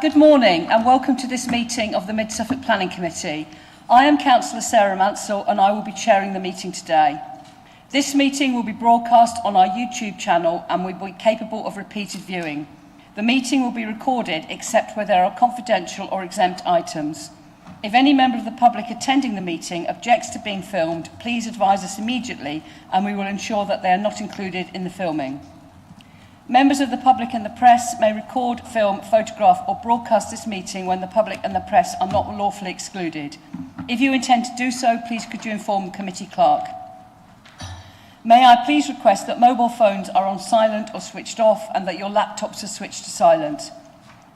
Good morning and welcome to this meeting of the Mid-Suffolk Planning Committee. I am Councillor Sarah Mansell and I will be chairing the meeting today. This meeting will be broadcast on our YouTube channel and will be capable of repeated viewing. The meeting will be recorded except where there are confidential or exempt items. If any member of the public attending the meeting objects to being filmed, please advise us immediately and we will ensure that they are not included in the filming. Members of the public and the press may record, film, photograph or broadcast this meeting when the public and the press are not lawfully excluded. If you intend to do so, please could you inform the committee clerk. May I please request that mobile phones are on silent or switched off and that your laptops are switched to silent.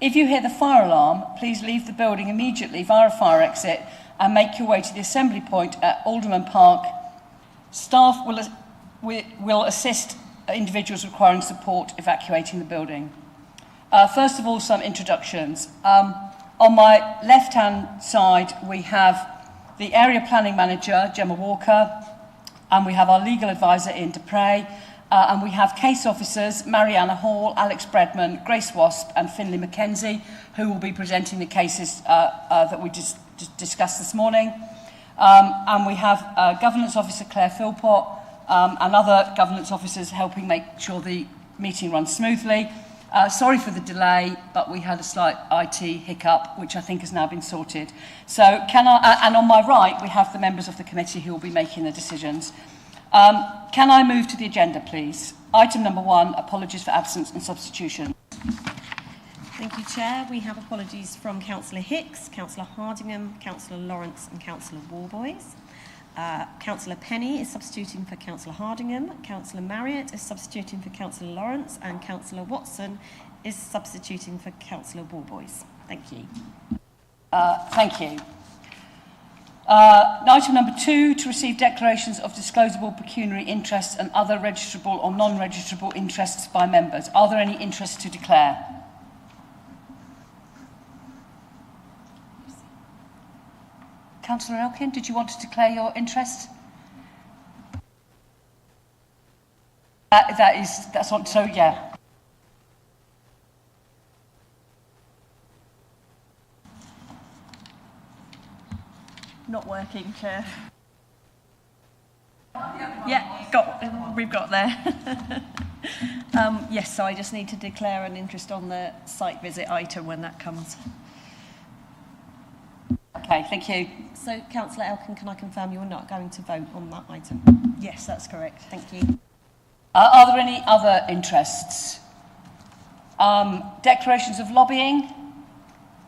If you hear the fire alarm, please leave the building immediately via a fire exit and make your way to the assembly point at Alderman Park. Staff will assist individuals requiring support evacuating the building. First of all, some introductions. On my left-hand side, we have the Area Planning Manager, Gemma Walker, and we have our legal advisor, Ian Dupre, and we have case officers, Mariana Hall, Alex Bredman, Grace Wasp, and Finlay Mackenzie, who will be presenting the cases that we just discussed this morning. And we have Governance Officer Claire Philpott, and other governance officers helping make sure the meeting runs smoothly. Sorry for the delay, but we had a slight IT hiccup, which I think has now been sorted. So and on my right, we have the members of the committee who will be making the decisions. Can I move to the agenda, please? Item number 1, apologies for absence and substitution. Thank you, Chair. We have apologies from Councillor Hicks, Councillor Hardingham, Councillor Lawrence and Councillor Warboys. Councillor Penny is substituting for Councillor Hardingham, Councillor Marriott is substituting for Councillor Lawrence, and Councillor Watson is substituting for Councillor Warboys. Thank you. Thank you. Item number 2, to receive declarations of disclosable pecuniary interests and other registrable or non-registrable interests by members. Are there any interests to declare? Councillor Elkin, did you want to declare your interest? That's on, so yeah. Not working, Chair. Yeah, we've got there. Yes, so I just need to declare an interest on the site visit item when that comes. Okay, thank you. So, Councillor Elkin, can I confirm you're not going to vote on that item? Yes, that's correct. Thank you. Are there any other interests? Declarations of lobbying?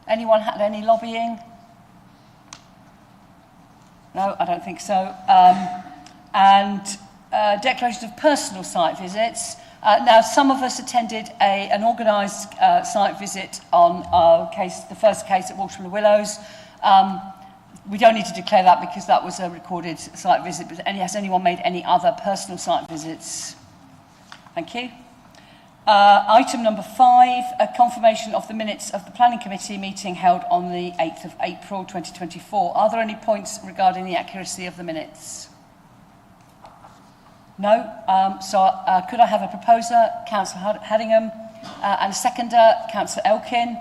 Anyone had any lobbying? No, I don't think so. Declarations of personal site visits. Now, some of us attended an organised site visit on our case, the first case at Walsham and the Willows. We don't need to declare that because that was a recorded site visit, but has anyone made any other personal site visits? Thank you. Item number 5, a confirmation of the minutes of the Planning Committee meeting held on the 8th of April 2024. Are there any points regarding the accuracy of the minutes? No? Could I have a proposer, Councillor Haddingham, and a seconder, Councillor Elkin?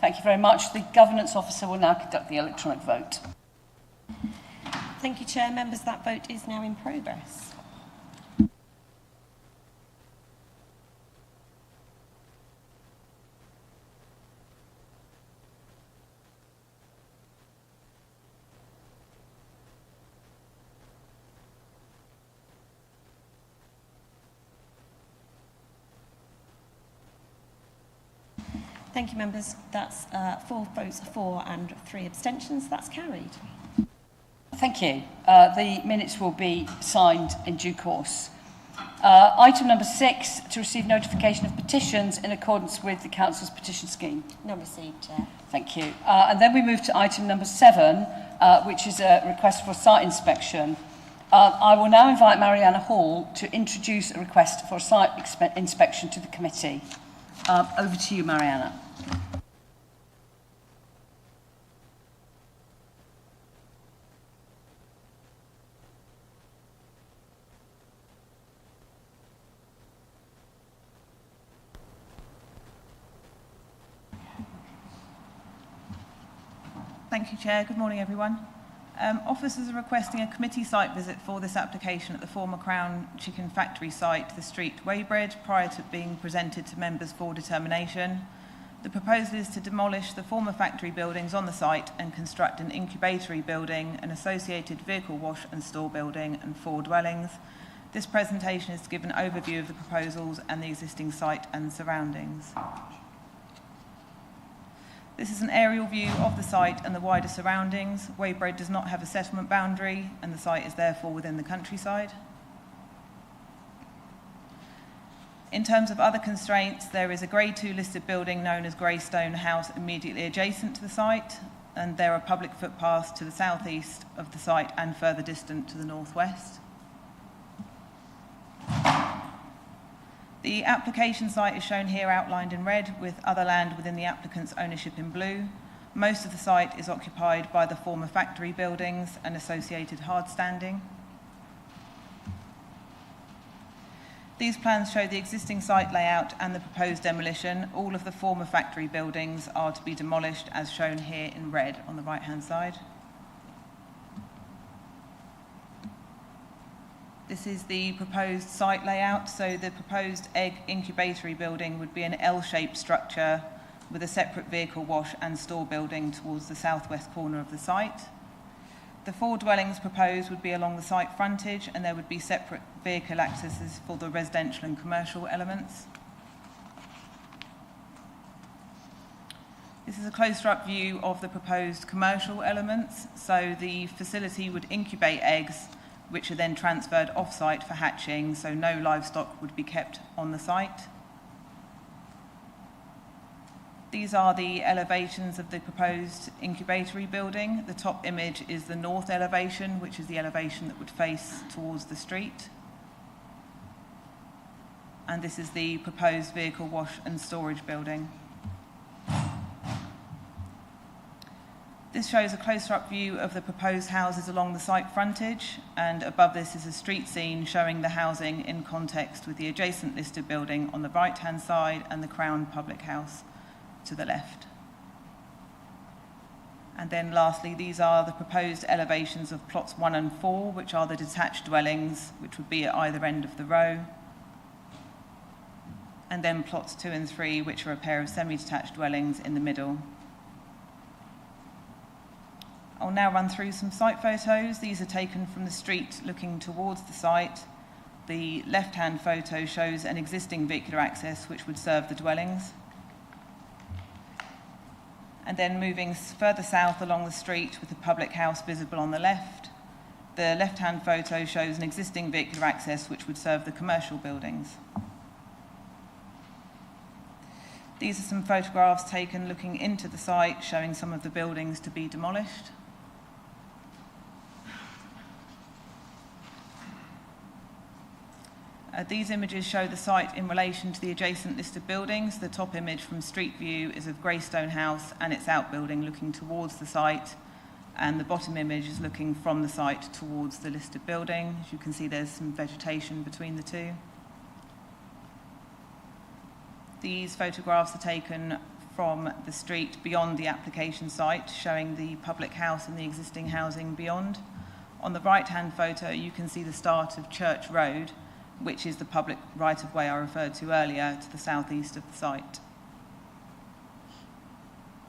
Thank you very much. The Governance Officer will now conduct the electronic vote. Thank you, Chair. Members, that vote is now in progress. Thank you, members. That's 4 votes for and 3 abstentions. That's carried. Thank you. The minutes will be signed in due course. Item number 6, to receive notification of petitions in accordance with the Council's petition scheme. None received, Chair. Thank you. And then we move to item number 7, which is a request for a site inspection. I will now invite Mariana Hall to introduce a request for a site inspection to the committee. Over to you, Mariana. Thank you, Chair. Good morning, everyone. Officers are requesting a committee site visit for this application at the former Crown Chicken Factory site, the street Weybridge, prior to being presented to members for determination. The proposal is to demolish the former factory buildings on the site and construct an incubatory building, an associated vehicle wash and store building, and 4 dwellings. This presentation is to give an overview of the proposals and the existing site and surroundings. This is an aerial view of the site and the wider surroundings. Weybridge does not have a settlement boundary, and the site is therefore within the countryside. In terms of other constraints, there is a Grade 2 listed building known as Greystone House immediately adjacent to the site, and there are public footpaths to the southeast of the site and further distant to the northwest. The application site is shown here outlined in red, with other land within the applicant's ownership in blue. Most of the site is occupied by the former factory buildings and associated hardstanding. These plans show the existing site layout and the proposed demolition. All of the former factory buildings are to be demolished as shown here in red on the right-hand side. This is the proposed site layout. So the proposed egg incubatory building would be an L-shaped structure with a separate vehicle wash and store building towards the southwest corner of the site. The 4 dwellings proposed would be along the site frontage, and there would be separate vehicle accesses for the residential and commercial elements. This is a closer-up view of the proposed commercial elements. So the facility would incubate eggs, which are then transferred off-site for hatching, so no livestock would be kept on the site. These are the elevations of the proposed incubatory building. The top image is the north elevation, which is the elevation that would face towards the street. And this is the proposed vehicle wash and storage building. This shows a closer-up view of the proposed houses along the site frontage, and above this is a street scene showing the housing in context with the adjacent listed building on the right-hand side and the Crown Public House to the left. And then lastly, these are the proposed elevations of plots 1 and 4, which are the detached dwellings, which would be at either end of the row. And then plots 2 and 3, which are a pair of semi-detached dwellings in the middle. I'll now run through some site photos. These are taken from the street looking towards the site. The left-hand photo shows an existing vehicular access which would serve the dwellings. And then moving further south along the street with the public house visible on the left. The left-hand photo shows an existing vehicular access which would serve the commercial buildings. These are some photographs taken looking into the site showing some of the buildings to be demolished. These images show the site in relation to the adjacent listed buildings. The top image from street view is of Greystone House and its outbuilding looking towards the site, and the bottom image is looking from the site towards the listed building. As you can see, there's some vegetation between the two. These photographs are taken from the street beyond the application site, showing the public house and the existing housing beyond. On the right-hand photo, you can see the start of Church Road, which is the public right-of-way I referred to earlier to the southeast of the site.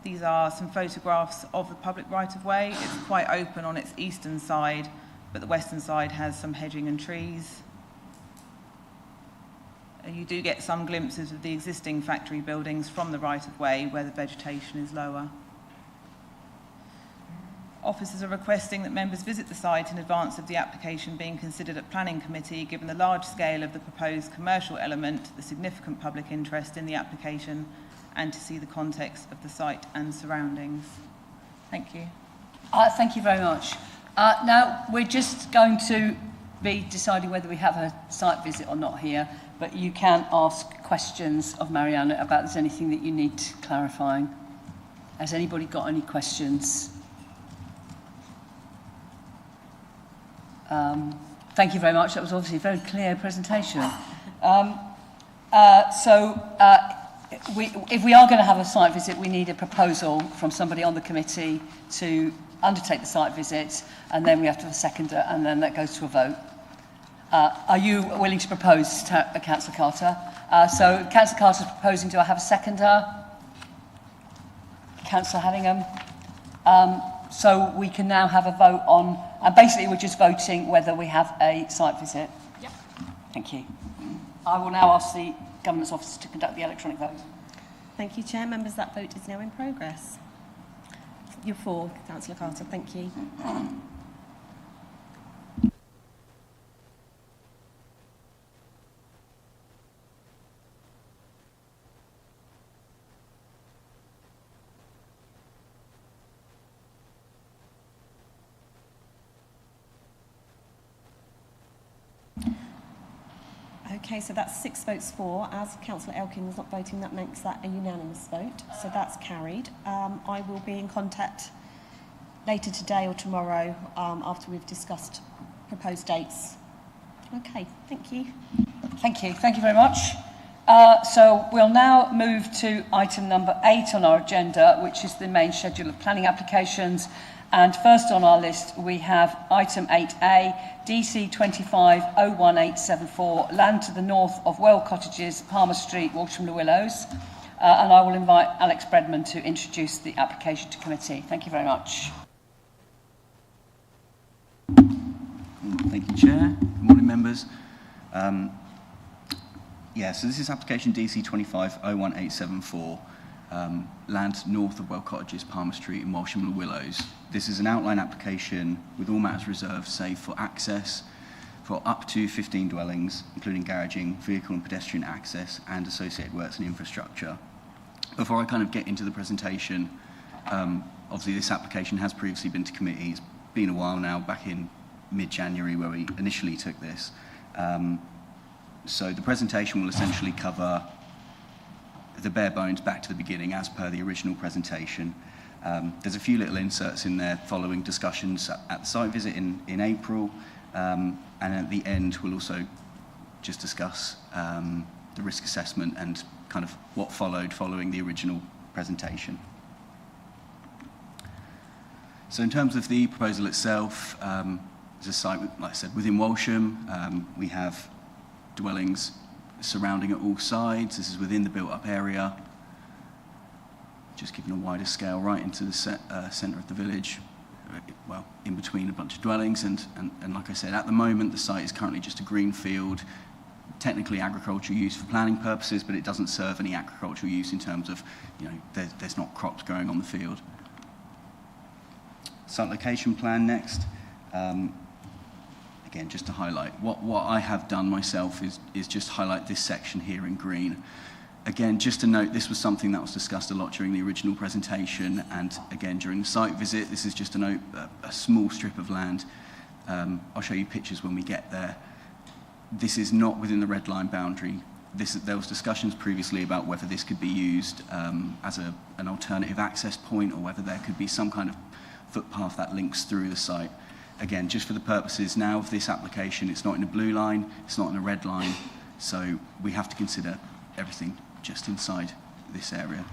These are some photographs of the public right-of-way. It's quite open on its eastern side, but the western side has some hedging and trees. You do get some glimpses of the existing factory buildings from the right-of-way where the vegetation is lower. Officers are requesting that members visit the site in advance of the application being considered at Planning Committee, given the large scale of the proposed commercial element, the significant public interest in the application, and to see the context of the site and surroundings. Thank you. Thank you very much. Now, we're just going to be deciding whether we have a site visit or not here, but you can ask questions of Marianne about there's anything that you need clarifying. Has anybody got any questions? Thank you very much. That was obviously a very clear presentation. if we are going to have a site visit, we need a proposal from somebody on the committee to undertake the site visit, and then we have to have a seconder, and then that goes to a vote. Are you willing to propose, Councillor Carter? So Councillor Carter is proposing. Do I have a seconder? Councillor Haddingham. So we can now have a vote on, and basically we're just voting whether we have a site visit. Yep. Thank you. I will now ask the Governance Officer to conduct the electronic vote. Thank you, Chair. Members, that vote is now in progress. You're for, Councillor Carter. Thank you. Okay, so that's 6 votes for. As Councillor Elkin was not voting, that makes that a unanimous vote. So that's carried. I will be in contact later today or tomorrow after we've discussed proposed dates. Okay, thank you. Thank you. Thank you very much. So we'll now move to item number 8 on our agenda, which is the main schedule of planning applications. And first on our list, we have item 8A, DC 25-01874, land to the north of Well Cottages, Palmer Street, Walsham Le Willows. And I will invite Alex Bredman to introduce the application to committee. Thank you very much. Thank you, Chair. Good morning, members. So this is application DC 25-01874, land north of Well Cottages, Palmer Street and Walsham Le Willows. This is an outline application with all matters reserved save for access for up to 15 dwellings, including garaging, vehicle and pedestrian access and associated works and infrastructure. Before I kind of get into the presentation, obviously this application has previously been to committee. It's been a while now, back in mid-January where we initially took this. So the presentation will essentially cover the bare bones back to the beginning as per the original presentation. There's a few little inserts in there following discussions at the site visit in April, and at the end we'll also just discuss the risk assessment and kind of what followed following the original presentation. So in terms of the proposal itself, it's a site, like I said, within Walsham. We have dwellings surrounding at all sides. This is within the built-up area, just given a wider scale right into the centre of the village, well, in between a bunch of dwellings. And like I said, at the moment, the site is currently just a green field, technically agricultural use for planning purposes, but it doesn't serve any agricultural use in terms of, there's not crops growing on the field. Site location plan next. Again, just to highlight, what I have done myself is just highlight this section here in green. Again, just to note, this was something that was discussed a lot during the original presentation, and again, during the site visit. This is just to note a small strip of land. I'll show you pictures when we get there. This is not within the red line boundary. There was discussions previously about whether this could be used as an alternative access point, or whether there could be some kind of footpath that links through the site. Again, just for the purposes now of this application, it's not in a blue line, it's not in a red line, so we have to consider everything just inside this area.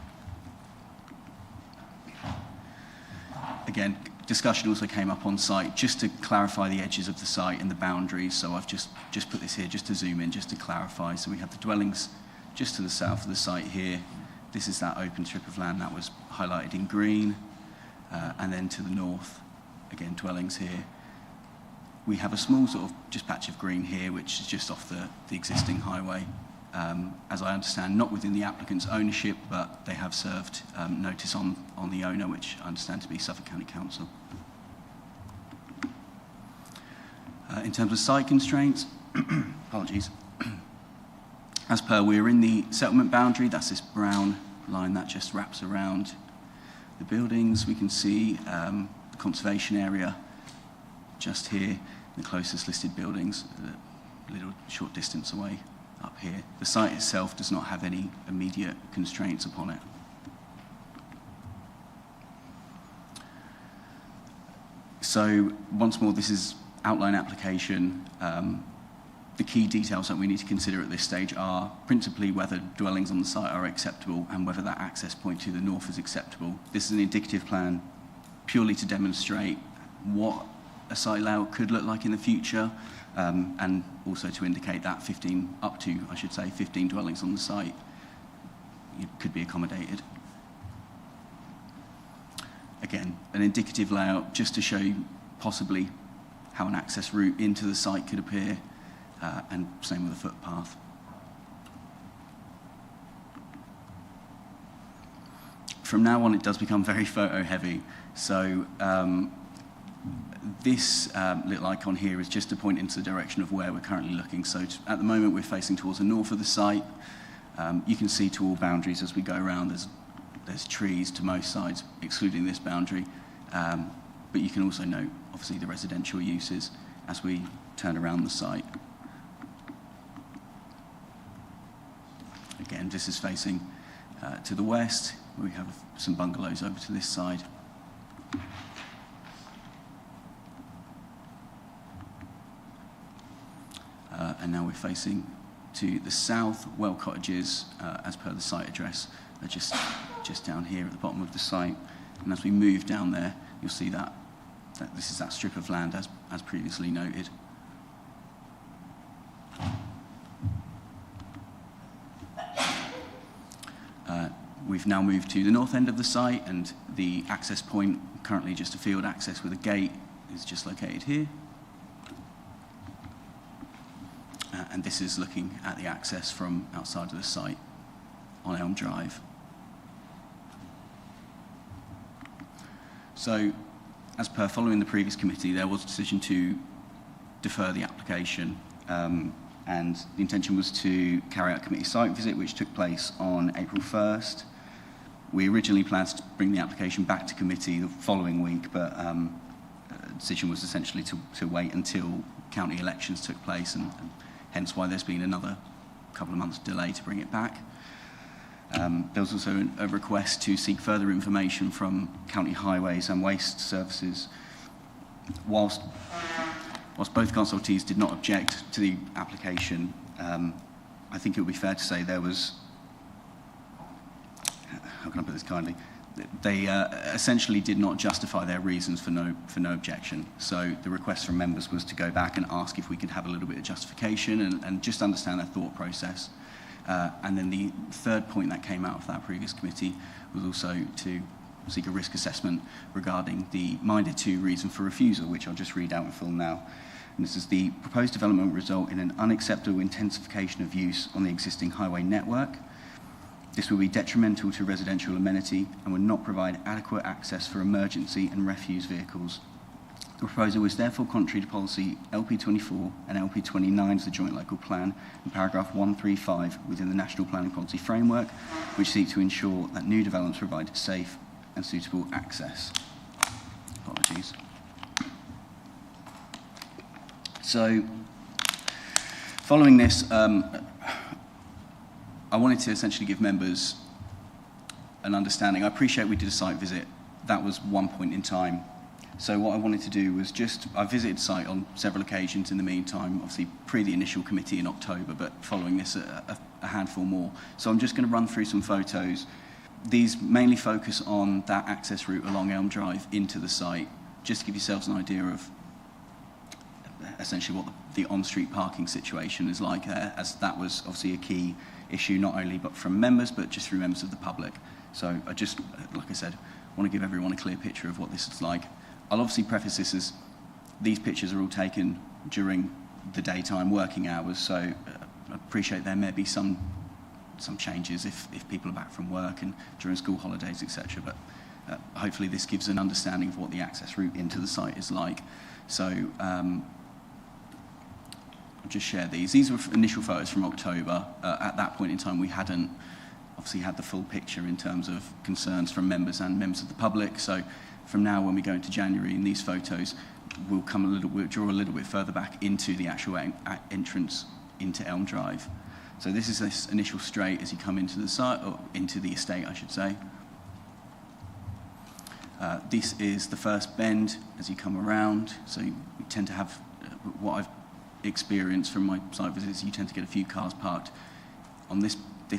Again, discussion also came up on site just to clarify the edges of the site and the boundaries, so I've just put this here just to zoom in, just to clarify. So we have the dwellings just to the south of the site here. This is that open strip of land that was highlighted in green, and then to the north, again, dwellings here. We have a small sort of just patch of green here, which is just off the existing highway. As I understand, not within the applicant's ownership, but they have served notice on the owner, which I understand to be Suffolk County Council. In terms of site constraints, apologies. As per, we're in the settlement boundary. That's this brown line that just wraps around the buildings. We can see the conservation area just here, the closest listed buildings, a little short distance away up here. The site itself does not have any immediate constraints upon it. So once more, this is outline application. the key details that we need to consider at this stage are principally whether dwellings on the site are acceptable and whether that access point to the north is acceptable. This is an indicative plan purely to demonstrate what a site layout could look like in the future, and also to indicate that 15 dwellings on the site could be accommodated. Again, an indicative layout just to show you possibly how an access route into the site could appear, and same with the footpath. From now on, it does become very photo heavy. So this little icon here is just to point into the direction of where we're currently looking. So at the moment, we're facing towards the north of the site. You can see to all boundaries as we go around, there's trees to most sides, excluding this boundary. But you can also note, obviously, the residential uses as we turn around the site. Again, this is facing to the west. We have some bungalows over to this side. And now we're facing to the south. Well cottages, as per the site address, are just down here at the bottom of the site. And as we move down there, you'll see that this is that strip of land as previously noted. We've now moved to the north end of the site, and the access point, currently just a field access with a gate, is just located here. And this is looking at the access from outside of the site on Elm Drive. So, as per following the previous committee, there was a decision to defer the application, and the intention was to carry out a committee site visit, which took place on April 1st. We originally planned to bring the application back to committee the following week, but the decision was essentially to wait until county elections took place, and hence why there's been another couple of months delay to bring it back. There was also a request to seek further information from County Highways and Waste Services. Whilst both consultees did not object to the application, I think it would be fair to say there was, how can I put this kindly? They essentially did not justify their reasons for no objection. So the request from members was to go back and ask if we could have a little bit of justification and just understand their thought process. And then the third point that came out of that previous committee was also to seek a risk assessment regarding the minded to reason for refusal, which I'll just read out in full now. And this is: the proposed development will result in an unacceptable intensification of use on the existing highway network. This will be detrimental to residential amenity and will not provide adequate access for emergency and refuse vehicles. The proposal is therefore contrary to policy LP24 and LP29 of the Joint Local Plan in paragraph 135 within the National Planning Policy Framework, which seek to ensure that new developments provide safe and suitable access. Apologies. So, following this, I wanted to essentially give members an understanding. I appreciate we did a site visit. That was one point in time. So what I wanted to do was I visited site on several occasions in the meantime, obviously pre the initial committee in October, but following this a handful more. So I'm just going to run through some photos. These mainly focus on that access route along Elm Drive into the site, just to give yourselves an idea of essentially what the on-street parking situation is like there, as that was obviously a key issue, not only but from members, but just through members of the public. So I just, like I said, want to give everyone a clear picture of what this is like. I'll obviously preface this as these pictures are all taken during the daytime working hours, so I appreciate there may be some changes if people are back from work and during school holidays, etc. But hopefully this gives an understanding of what the access route into the site is like. So I'll just share these. These were initial photos from October. At that point in time, we hadn't obviously had the full picture in terms of concerns from members and members of the public. So from now, when we go into January, in these photos, we'll draw a little bit further back into the actual entrance into Elm Drive. So this is this initial straight as you come into the site, or into the estate, I should say. This is the first bend as you come around. So we tend to have what I've experience from my site visits, you tend to get a few cars parked on this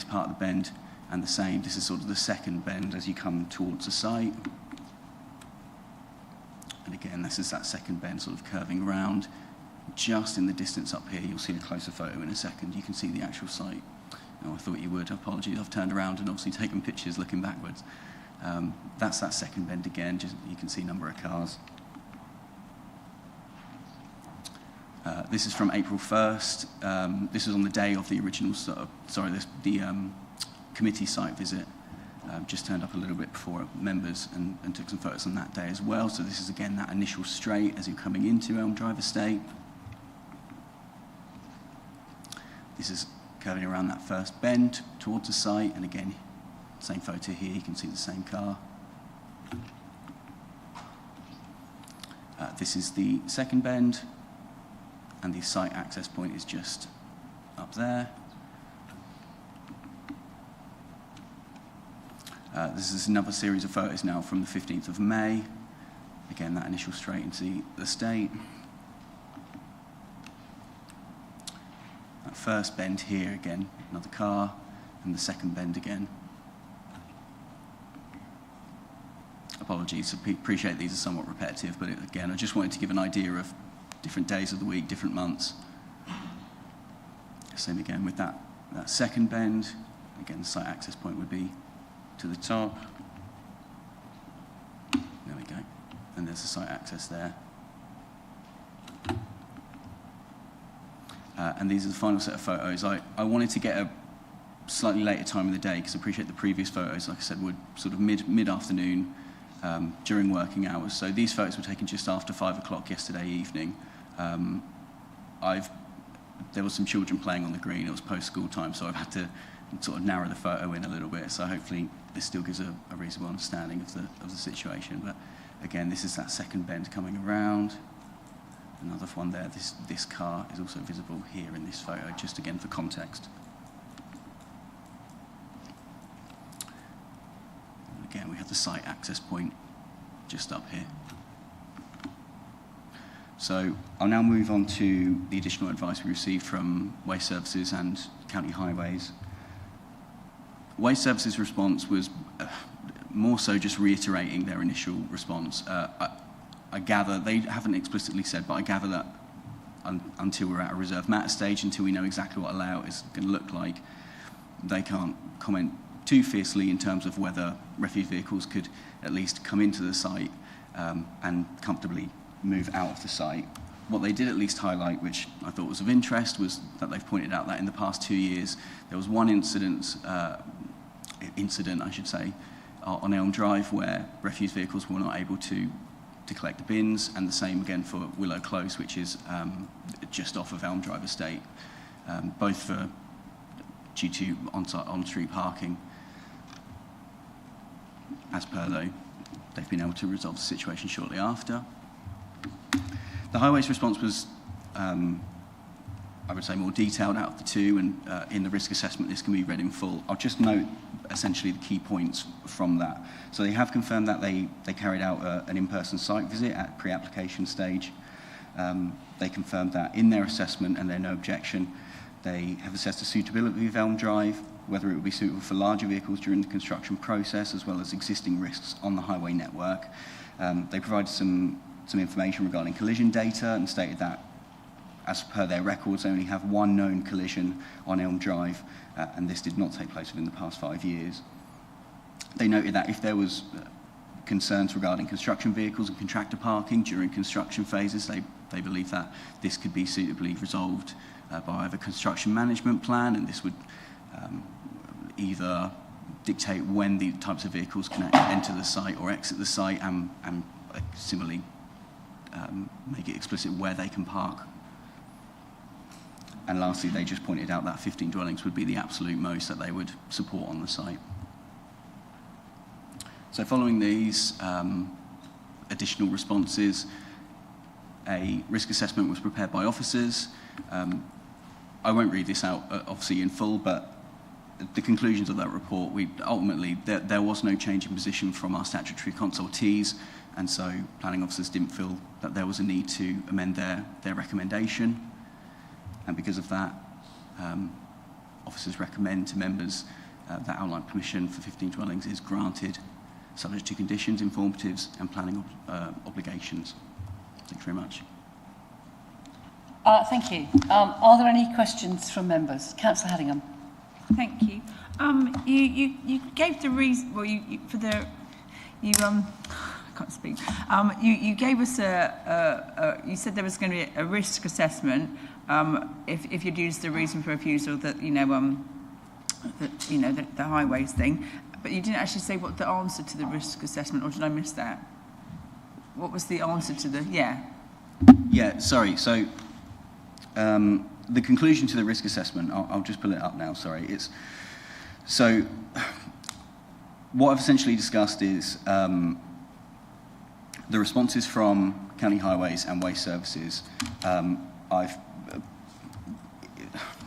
part of the bend, and the same, this is sort of the second bend as you come towards the site. And again, this is that second bend sort of curving around. Just in the distance up here, you'll see a closer photo in a second, you can see the actual site. Oh, I thought you would, apologies, I've turned around and obviously taken pictures looking backwards. That's that second bend again, just you can see number of cars. This is from April 1st. This was on the day of the original, committee site visit. Just turned up a little bit before members and took some photos on that day as well. So this is again that initial straight as you're coming into Elm Drive Estate. This is curving around that first bend towards the site, and again, same photo here, you can see the same car. This is the second bend, and the site access point is just up there. This is another series of photos now from the 15th of May. Again, that initial straight into the estate. That first bend here again, another car, and the second bend again. Apologies, appreciate these are somewhat repetitive, but again, I just wanted to give an idea of different days of the week, different months. Same again with that second bend. Again, the site access point would be to the top. There we go. And there's the site access there. And these are the final set of photos. I wanted to get a slightly later time of the day because I appreciate the previous photos, like I said, were sort of mid-afternoon during working hours. So these photos were taken just after 5 o'clock yesterday evening. There was some children playing on the green. It was post-school time, so I've had to sort of narrow the photo in a little bit. So hopefully this still gives a reasonable understanding of the situation. But again, this is that second bend coming around. Another one there. This car is also visible here in this photo, just again for context. And again, we have the site access point just up here. So I'll now move on to the additional advice we received from Waste Services and County Highways. Waste Services' response was more so just reiterating their initial response. I gather, they haven't explicitly said, but I gather that until we're at a reserve matter stage, until we know exactly what a layout is going to look like, they can't comment too fiercely in terms of whether refuse vehicles could at least come into the site and comfortably move out of the site. What they did at least highlight, which I thought was of interest, was that they've pointed out that in the past 2 years, there was one incident, I should say, on Elm Drive where refuse vehicles were not able to collect the bins, and the same again for Willow Close, which is just off of Elm Drive Estate, both due to on-street parking. As per though, they've been able to resolve the situation shortly after. The Highways response was, I would say, more detailed out of the two, and in the risk assessment this can be read in full. I'll just note essentially the key points from that. So they have confirmed that they carried out an in-person site visit at pre-application stage. They confirmed that in their assessment, and their no objection, they have assessed the suitability of Elm Drive, whether it would be suitable for larger vehicles during the construction process, as well as existing risks on the highway network. They provided some information regarding collision data and stated that, as per their records, they only have one known collision on Elm Drive, and this did not take place within the past 5 years. They noted that if there was concerns regarding construction vehicles and contractor parking during construction phases, they believe that this could be suitably resolved by either construction management plan, and this would either dictate when the types of vehicles can enter the site or exit the site, and similarly make it explicit where they can park. And lastly, they just pointed out that 15 dwellings would be the absolute most that they would support on the site. So following these additional responses, a risk assessment was prepared by officers. I won't read this out obviously in full, but the conclusions of that report, ultimately there was no change in position from our statutory consultees, and so planning officers didn't feel that there was a need to amend their recommendation. and because of that, officers recommend to members that outline permission for 15 dwellings is granted, subject to conditions, informatives and planning obligations. Thanks very much. Thank you. Are there any questions from members? Councillor Haddingham. Thank you. You gave the reason. Well, I can't speak. You gave us you said there was going to be a risk assessment if you'd used the reason for refusal that the highways thing, but you didn't actually say what the answer to the risk assessment, or did I miss that? What was the answer to the Yeah, sorry. So the conclusion to the risk assessment, I'll just pull it up now. Sorry, so what I've essentially discussed is the responses from County Highways and Waste Services.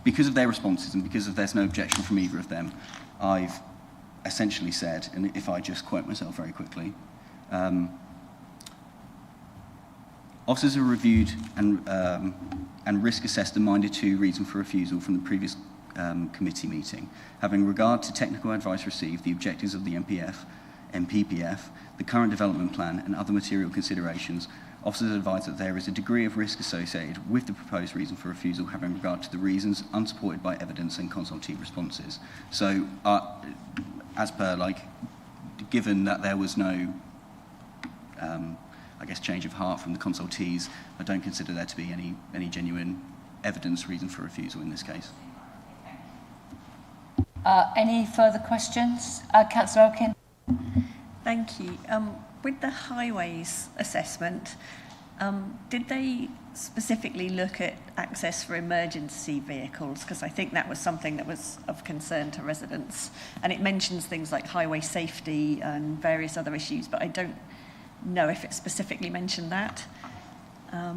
Because of their responses and because there's no objection from either of them, I've essentially said, and if I just quote myself very quickly, officers have reviewed and risk assessed the minded to reason for refusal from the previous committee meeting. Having regard to technical advice received, the objectives of the MPPF, the current development plan and other material considerations, officers advise that there is a degree of risk associated with the proposed reason for refusal having regard to the reasons unsupported by evidence and consultee responses. So as per, given that there was no change of heart from the consultees, I don't consider there to be any genuine evidence reason for refusal in this case. Any further questions? Councillor Elkin. Thank you. With the highways assessment, did they specifically look at access for emergency vehicles? Because I think that was something that was of concern to residents. And it mentions things like highway safety and various other issues, but I don't know if it specifically mentioned that. I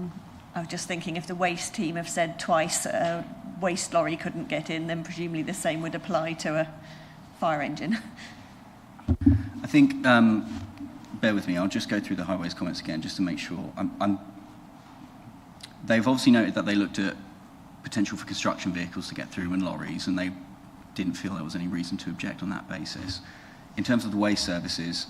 was just thinking if the waste team have said twice a waste lorry couldn't get in, then presumably the same would apply to a fire engine. I think, bear with me, I'll just go through the highways comments again just to make sure. They've obviously noted that they looked at potential for construction vehicles to get through and lorries, and they didn't feel there was any reason to object on that basis. In terms of the waste services,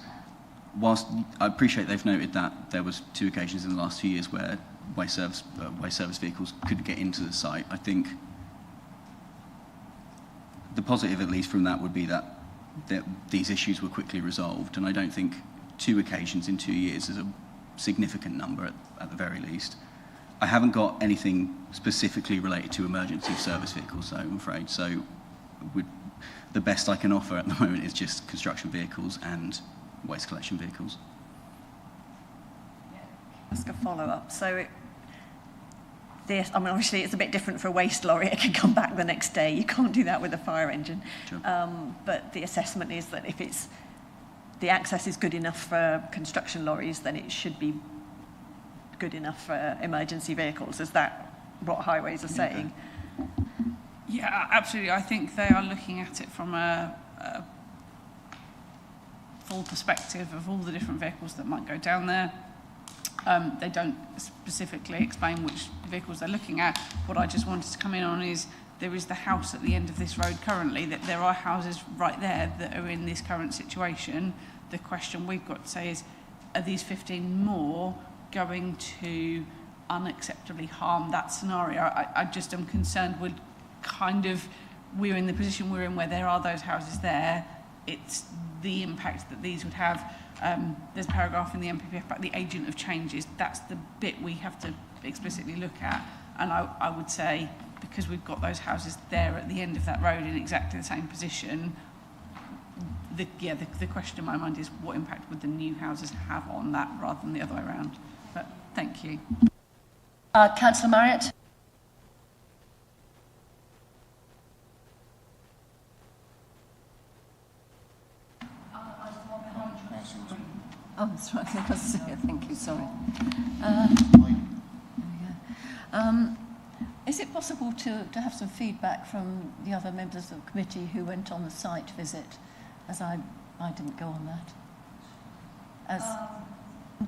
whilst I appreciate they've noted that there was 2 occasions in the last 2 years where waste service vehicles could get into the site, I think the positive, at least from that, would be that these issues were quickly resolved, and I don't think 2 occasions in 2 years is a significant number at the very least. I haven't got anything specifically related to emergency service vehicles, though, I'm afraid. So the best I can offer at the moment is just construction vehicles and waste collection vehicles. Ask a follow-up. So obviously it's a bit different for a waste lorry. It can come back the next day. You can't do that with a fire engine. Sure. But the assessment is that if the access is good enough for construction lorries, then it should be good enough for emergency vehicles. Is that what highways are saying? Yeah, absolutely. I think they are looking at it from a full perspective of all the different vehicles that might go down there. They don't specifically explain which vehicles they're looking at. What I just wanted to come in on is there is the house at the end of this road currently, that there are houses right there that are in this current situation. The question we've got to say is, are these 15 more going to unacceptably harm that scenario? I just am concerned we're in the position we're in where there are those houses there. It's the impact that these would have. There's a paragraph in the MPPF about the agent of changes. That's the bit we have to explicitly look at. And I would say, because we've got those houses there at the end of that road in exactly the same position, the question in my mind is what impact would the new houses have on that rather than the other way around? But thank you. Councillor Marriott. Oh, that's right. Thank you. Sorry. Is it possible to have some feedback from the other members of the committee who went on the site visit, as I didn't go on that?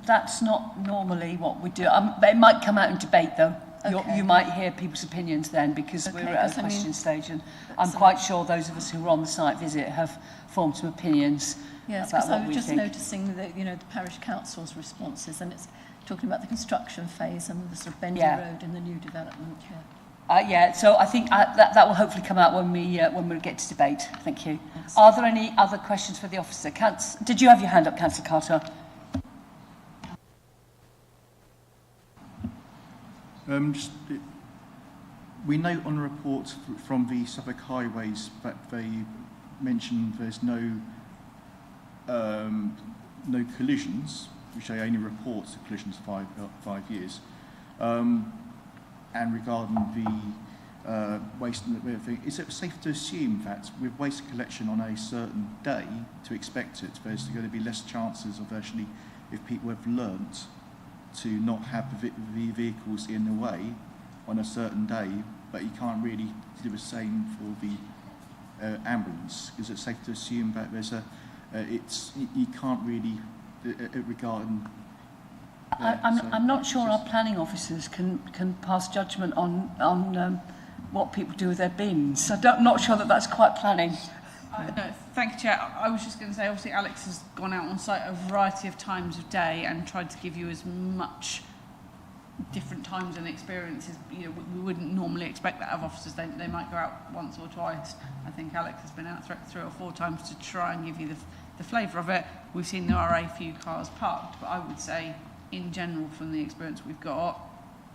That's not normally what we do. It might come out in debate, though. Okay. you might hear people's opinions then, because Okay, we're at 'cause a I mean, question stage, and I'm so- quite sure those of us who were on the site visit have formed some opinions Yes, about because what I was we just think. noticing that, the parish council's responses, and it's talking about the construction phase and the sort of bendy Yeah. road in the new development. Yeah, so I think that will hopefully come out when we get to debate. Thank you. Yes. Are there any other questions for the officer? Did you have your hand up, Councillor Carter? We note on reports from the Suffolk Highways that they mention there's no collisions, which they only report the collisions 5 years. And regarding the waste and everything, is it safe to assume that with waste collection on a certain day, to expect it, there's going to be less chances of actually, if people have learnt to not have the vehicles in the way on a certain day, but you can't really do the same for the ambulance? Is it safe to assume that there's you can't really regarding? I'm not sure our planning officers can pass judgment on what people do with their bins. I'm not sure that that's quite planning. No, thank you, Chair. I was just going to say, obviously, Alex has gone out on site a variety of times of day and tried to give you as much different times and experiences. We wouldn't normally expect that of officers. They might go out once or twice. I think Alex has been out 3 or 4 times to try and give you the flavour of it. We've seen there are a few cars parked, but I would say, in general, from the experience we've got,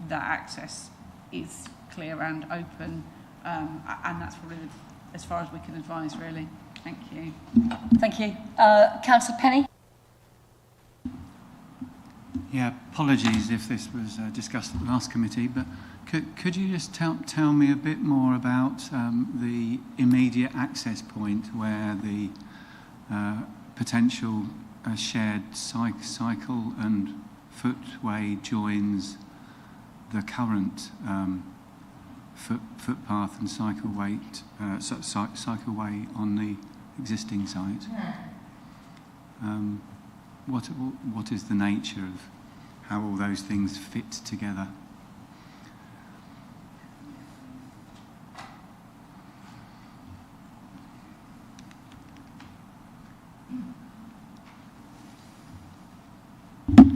that access is clear and open, and that's probably as far as we can advise, really. Thank you. Thank you. Councillor Penny? Yeah, apologies if this was discussed at the last committee, but could you just tell me a bit more about the immediate access point where the potential shared cycle and footway joins the current footpath and cycleway on the existing site? What is the nature of how all those things fit together?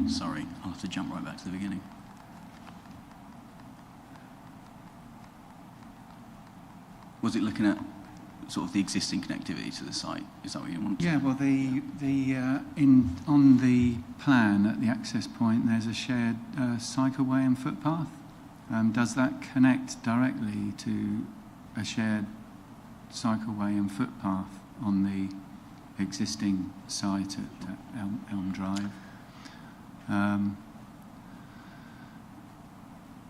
Sorry, I'll have to jump right back to the beginning. Was it looking at sort of the existing connectivity to the site? Is that what you want to? Yeah, well, on the plan at the access point, there's a shared cycleway and footpath. Does that connect directly to a shared cycleway and footpath on the existing site at Elm Drive?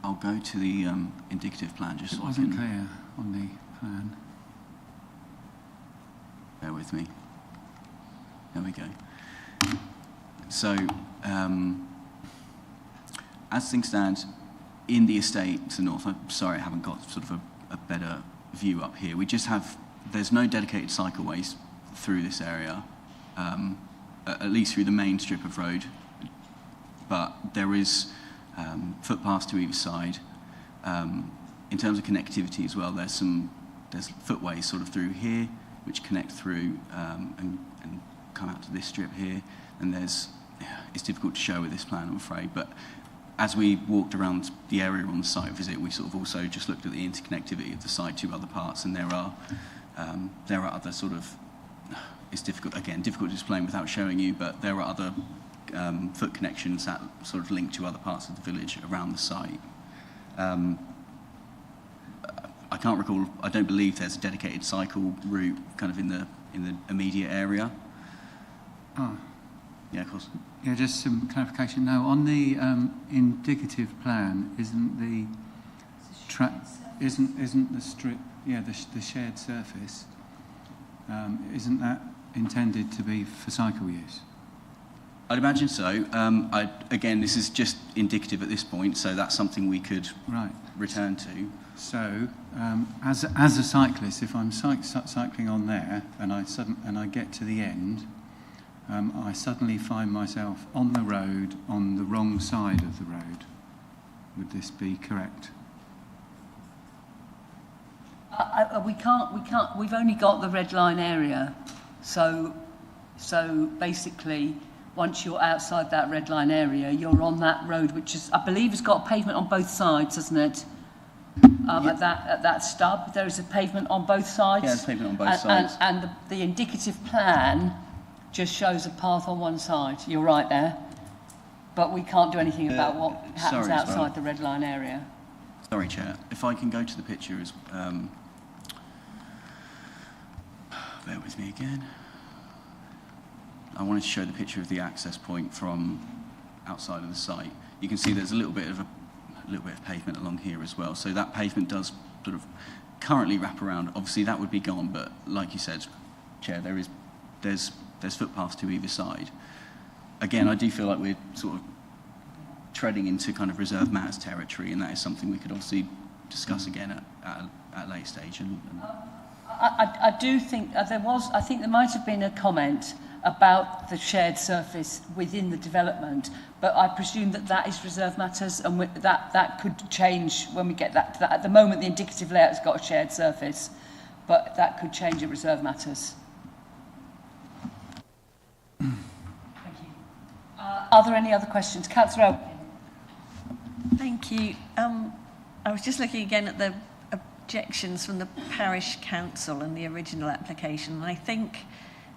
I'll go to the indicative plan just so I wasn't can... clear on the plan. Bear with me. There we go. So, as things stand, in the estate to the north, I'm sorry I haven't got sort of a better view up here. We just have, there's no dedicated cycleways through this area, at least through the main strip of road, but there is footpaths to either side. In terms of connectivity as well, there's footways sort of through here, which connect through and come out to this strip here. And it's difficult to show with this plan, I'm afraid, but as we walked around the area on the site visit, we sort of also just looked at the interconnectivity of the site to other parts, and there are other sort of, it's difficult to explain without showing you, but there are other foot connections that sort of link to other parts of the village around the site. I can't recall, I don't believe there's a dedicated cycle route kind of in the immediate area. Oh. Yeah, of course. Yeah, just some clarification. No, on the indicative plan, isn't the isn't the strip? Yeah, the shared surface. Isn't that intended to be for cycle use? I'd imagine so. Again, this is just indicative at this point, so that's something we could return to. So, as a cyclist, if I'm cycling on there and I get to the end, I suddenly find myself on the road on the wrong side of the road. Would this be correct? We can't, we've only got the red line area. So basically, once you're outside that red line area, you're on that road, which is, I believe, has got pavement on both sides, hasn't it? At that stub, there is a pavement on both sides. Yeah, there's pavement on both sides. And the indicative plan just shows a path on one side. You're right there. But we can't do anything about what happens outside the red line area. Sorry, Chair. If I can go to the picture as... bear with me again. I wanted to show the picture of the access point from outside of the site. You can see there's a little bit of pavement along here as well. So that pavement does sort of currently wrap around. Obviously, that would be gone, but like you said, Chair, there's footpaths to either side. Again, I do feel like we're sort of treading into kind of reserve matters territory, and that is something we could obviously discuss again at a later stage. I do think I think there might have been a comment about the shared surface within the development, but I presume that is reserve matters, and that could change when we get that to that. At the moment, the indicative layout has got a shared surface, but that could change at reserve matters. Thank you. Are there any other questions? Councillor Elkin. Thank you. I was just looking again at the objections from the parish council and the original application, and I think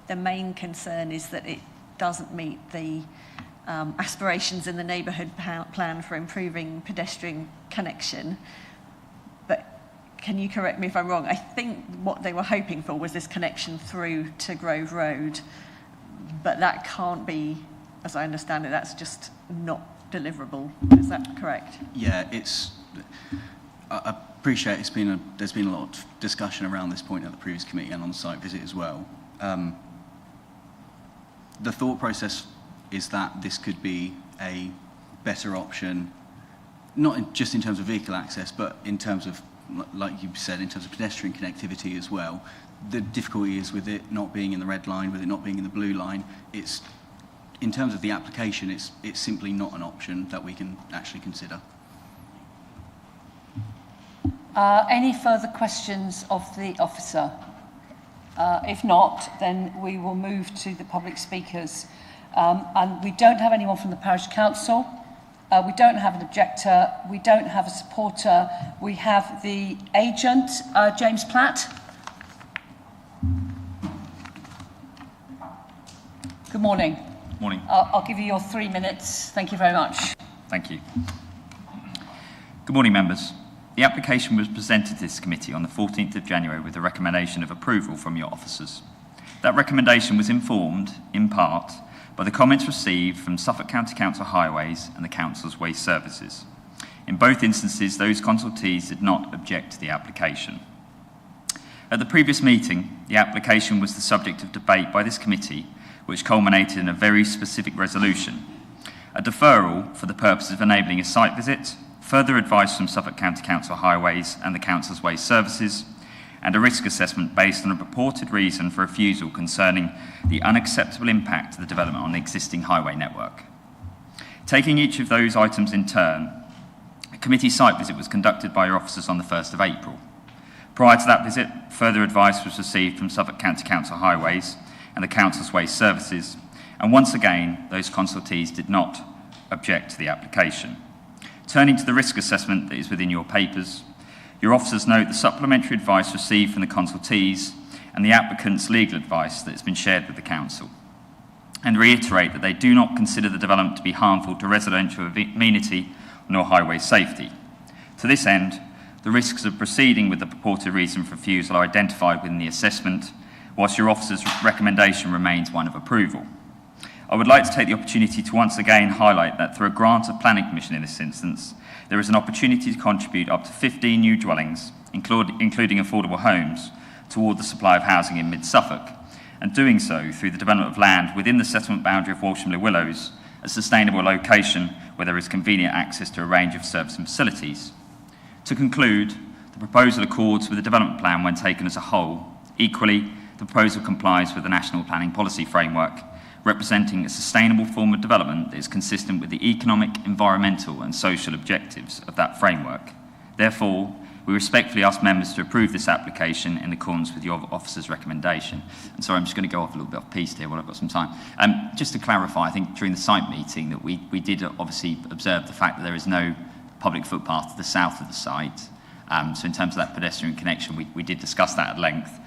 the main concern is that it doesn't meet the aspirations in the neighbourhood plan for improving pedestrian connection. But can you correct me if I'm wrong? I think what they were hoping for was this connection through to Grove Road, but that can't be, as I understand it, that's just not deliverable. Is that correct? Yeah, I appreciate there's been a lot of discussion around this point at the previous committee and on the site visit as well. The thought process is that this could be a better option, not just in terms of vehicle access, but in terms of, like you said, in terms of pedestrian connectivity as well. The difficulty is with it not being in the red line, with it not being in the blue line. It's, in terms of the application, it's simply not an option that we can actually consider. Any further questions of the officer? If not, then we will move to the public speakers. And we don't have anyone from the parish council. We don't have an objector. We don't have a supporter. We have the agent, James Platt. Good morning. Morning. I'll give you your 3 minutes. Thank you very much. Thank you. Good morning, members. The application was presented to this committee on the 14th of January with a recommendation of approval from your officers. That recommendation was informed, in part, by the comments received from Suffolk County Council Highways and the Council's Waste Services. In both instances, those consultees did not object to the application. At the previous meeting, the application was the subject of debate by this committee, which culminated in a very specific resolution: a deferral for the purpose of enabling a site visit, further advice from Suffolk County Council Highways and the Council's Waste Services, and a risk assessment based on a purported reason for refusal concerning the unacceptable impact of the development on the existing highway network. Taking each of those items in turn, a committee site visit was conducted by your officers on the 1st of April. Prior to that visit, further advice was received from Suffolk County Council Highways and the Council's Waste Services, and once again, those consultees did not object to the application. Turning to the risk assessment that is within your papers, your officers note the supplementary advice received from the consultees and the applicant's legal advice that has been shared with the Council, and reiterate that they do not consider the development to be harmful to residential amenity nor highway safety. To this end, the risks of proceeding with the purported reason for refusal are identified within the assessment, whilst your officer's recommendation remains one of approval. I would like to take the opportunity to once again highlight that through a grant of planning permission in this instance, there is an opportunity to contribute up to 15 new dwellings, including affordable homes, toward the supply of housing in mid-Suffolk, and doing so through the development of land within the settlement boundary of Walsham Willows, a sustainable location where there is convenient access to a range of service and facilities. To conclude, the proposal accords with the development plan when taken as a whole. Equally, the proposal complies with the National Planning Policy Framework, representing a sustainable form of development that is consistent with the economic, environmental and social objectives of that framework. Therefore, we respectfully ask members to approve this application in accordance with your officer's recommendation. And sorry, I'm just going to go off a little bit off piste here while I've got some time. Just to clarify, I think during the site meeting that we did obviously observe the fact that there is no public footpath to the south of the site. So in terms of that pedestrian connection, we did discuss that at length.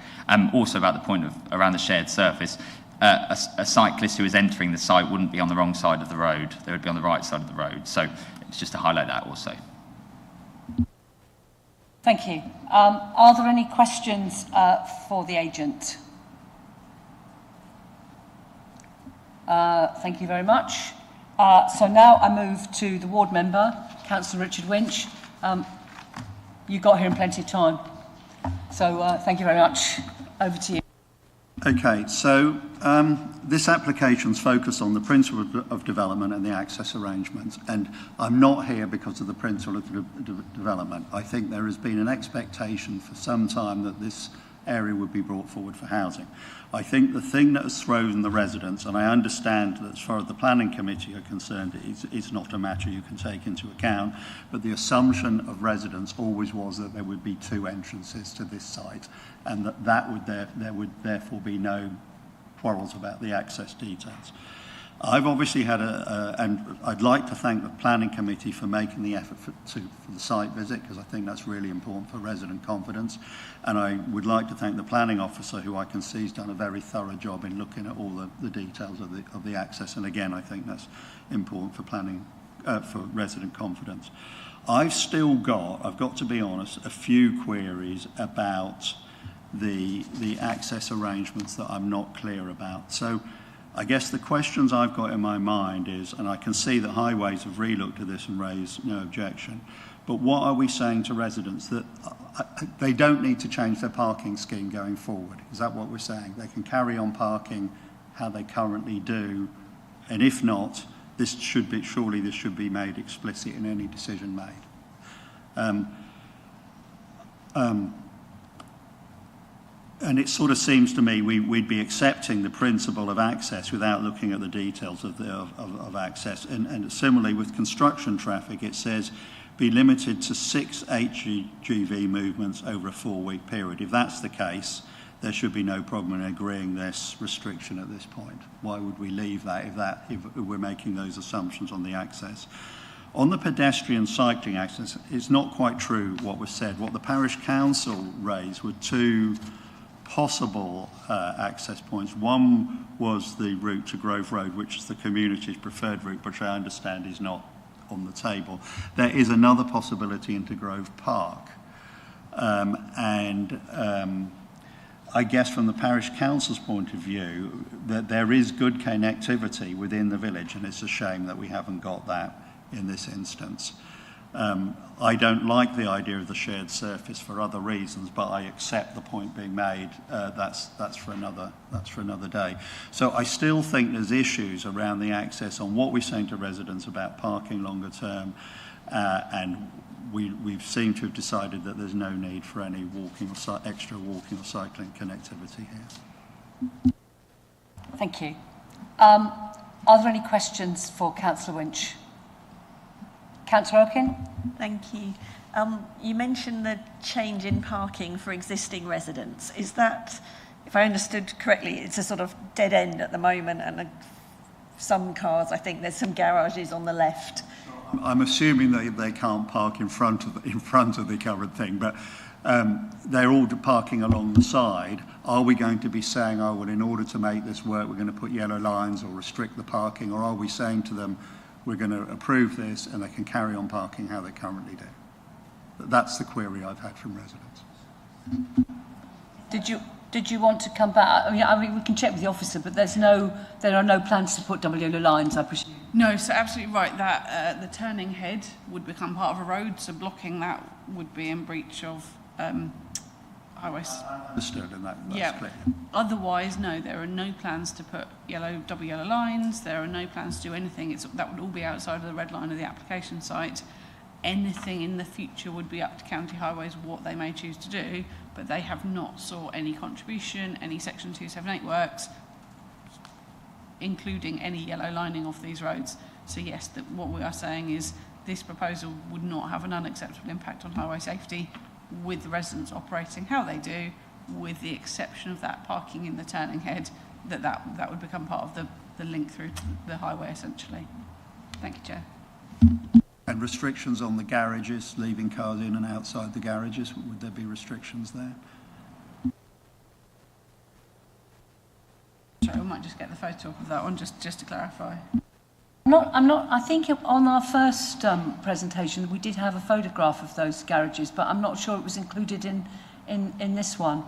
Also about the point of around the shared surface, a cyclist who is entering the site wouldn't be on the wrong side of the road. They would be on the right side of the road. So it's just to highlight that also. Thank you. Are there any questions for the agent? Thank you very much. So now I move to the ward member, Councillor Richard Winch. You got here in plenty of time. So thank you very much. Over to you. Okay, so this application's focused on the principle of development and the access arrangements, and I'm not here because of the principle of development. I think there has been an expectation for some time that this area would be brought forward for housing. I think the thing that has thrown the residents, and I understand that as far as the planning committee are concerned, it's not a matter you can take into account, but the assumption of residents always was that there would be two entrances to this site, and that there would therefore be no quarrels about the access details. I've obviously had and I'd like to thank the planning committee for making the effort for the site visit, because I think that's really important for resident confidence. And I would like to thank the planning officer, who I can see has done a very thorough job in looking at all the details of the access. And again, I think that's important for planning, for resident confidence. I've got to be honest, a few queries about the access arrangements that I'm not clear about. So I guess the questions I've got in my mind is, and I can see that Highways have re-looked at this and raised no objection, but what are we saying to residents? That they don't need to change their parking scheme going forward? Is that what we're saying? They can carry on parking how they currently do, and if not, surely this should be made explicit in any decision made. And it sort of seems to me we'd be accepting the principle of access without looking at the details of access. And similarly with construction traffic, it says be limited to 6 HGV movements over a 4-week period. If that's the case, there should be no problem in agreeing this restriction at this point. Why would we leave that if we're making those assumptions on the access? On the pedestrian cycling access, it's not quite true what was said. What the parish council raised were two possible access points. One was the route to Grove Road, which is the community's preferred route, which I understand is not on the table. There is another possibility into Grove Park. I guess from the parish council's point of view, that there is good connectivity within the village, and it's a shame that we haven't got that in this instance. I don't like the idea of the shared surface for other reasons, but I accept the point being made. That's for another day. So I still think there's issues around the access on what we're saying to residents about parking longer term, and we've seemed to have decided that there's no need for any extra walking or cycling connectivity here. Thank you. Are there any questions for Councillor Winch? Councillor Oaken? Thank you. You mentioned the change in parking for existing residents. Is that, if I understood correctly, it's a sort of dead end at the moment, and some cars, I think there's some garages on the left. I'm assuming that they can't park in front of the current thing, but they're all parking along the side. Are we going to be saying, oh, well, in order to make this work, we're going to put yellow lines or restrict the parking, or are we saying to them, we're going to approve this and they can carry on parking how they currently do? That's the query I've had from residents. Did you want to come back? I mean, we can check with the officer, but there are no plans to put double yellow lines, I presume. No, so absolutely right. That the turning head would become part of a road, so blocking that would be in breach of highways. Understood, and that's clear. Otherwise, no, there are no plans to put double yellow lines. There are no plans to do anything. That would all be outside of the red line of the application site. Anything in the future would be up to County Highways what they may choose to do, but they have not sought any contribution, any Section 278 works. including any yellow lining off these roads. So yes, what we are saying is this proposal would not have an unacceptable impact on highway safety, with the residents operating how they do, with the exception of that parking in the turning head, that would become part of the link through to the highway essentially. Thank you, Chair. And restrictions on the garages, leaving cars in and outside the garages, would there be restrictions there? Sorry, we might just get the photo of that one just to clarify. I think on our first presentation we did have a photograph of those garages, but I'm not sure it was included in this one.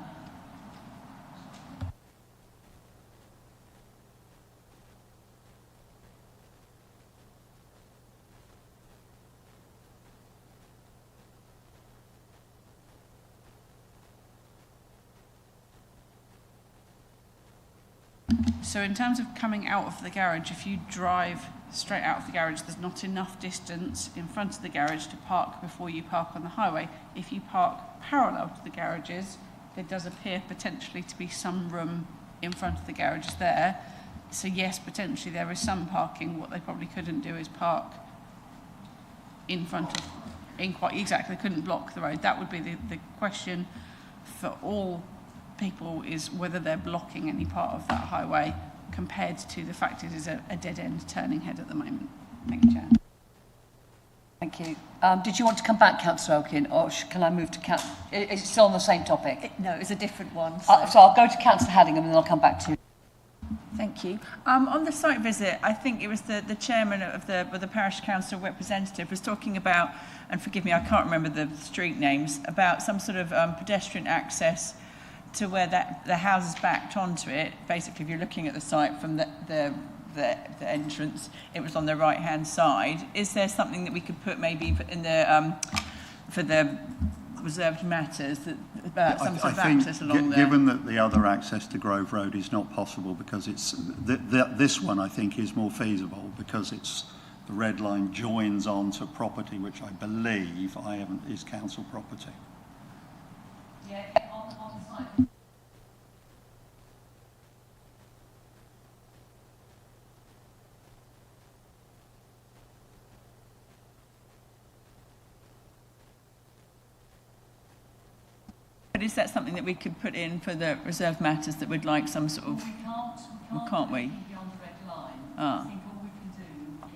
So in terms of coming out of the garage, if you drive straight out of the garage, there's not enough distance in front of the garage to park before you park on the highway. If you park parallel to the garages, there does appear potentially to be some room in front of the garages there. So yes, potentially there is some parking. What they probably couldn't do is park in front of, they couldn't block the road. That would be the question for all people, is whether they're blocking any part of that highway compared to the fact it is a dead-end turning head at the moment. Thank you, Chair. Thank you. Did you want to come back, Councillor Elkin, or can I move to is it still on the same topic? No, it's a different one. So I'll go to Councillor Haddingham and then I'll come back to you. Thank you. On the site visit, I think it was the chairman of the parish council representative was talking about, and forgive me, I can't remember the street names, about some sort of pedestrian access to where the house is backed onto it. Basically, if you're looking at the site from the entrance, it was on the right-hand side. Is there something that we could put maybe in the for the reserved matters about some sort of access along there? Given that the other access to Grove Road is not possible, because it's this one I think is more feasible, because it's the red line joins onto property which I believe is council property. Yeah, on the site. But is that something that we could put in for the reserved matters that would like some sort of... can't we? Beyond the red line. Ah. I think all we can do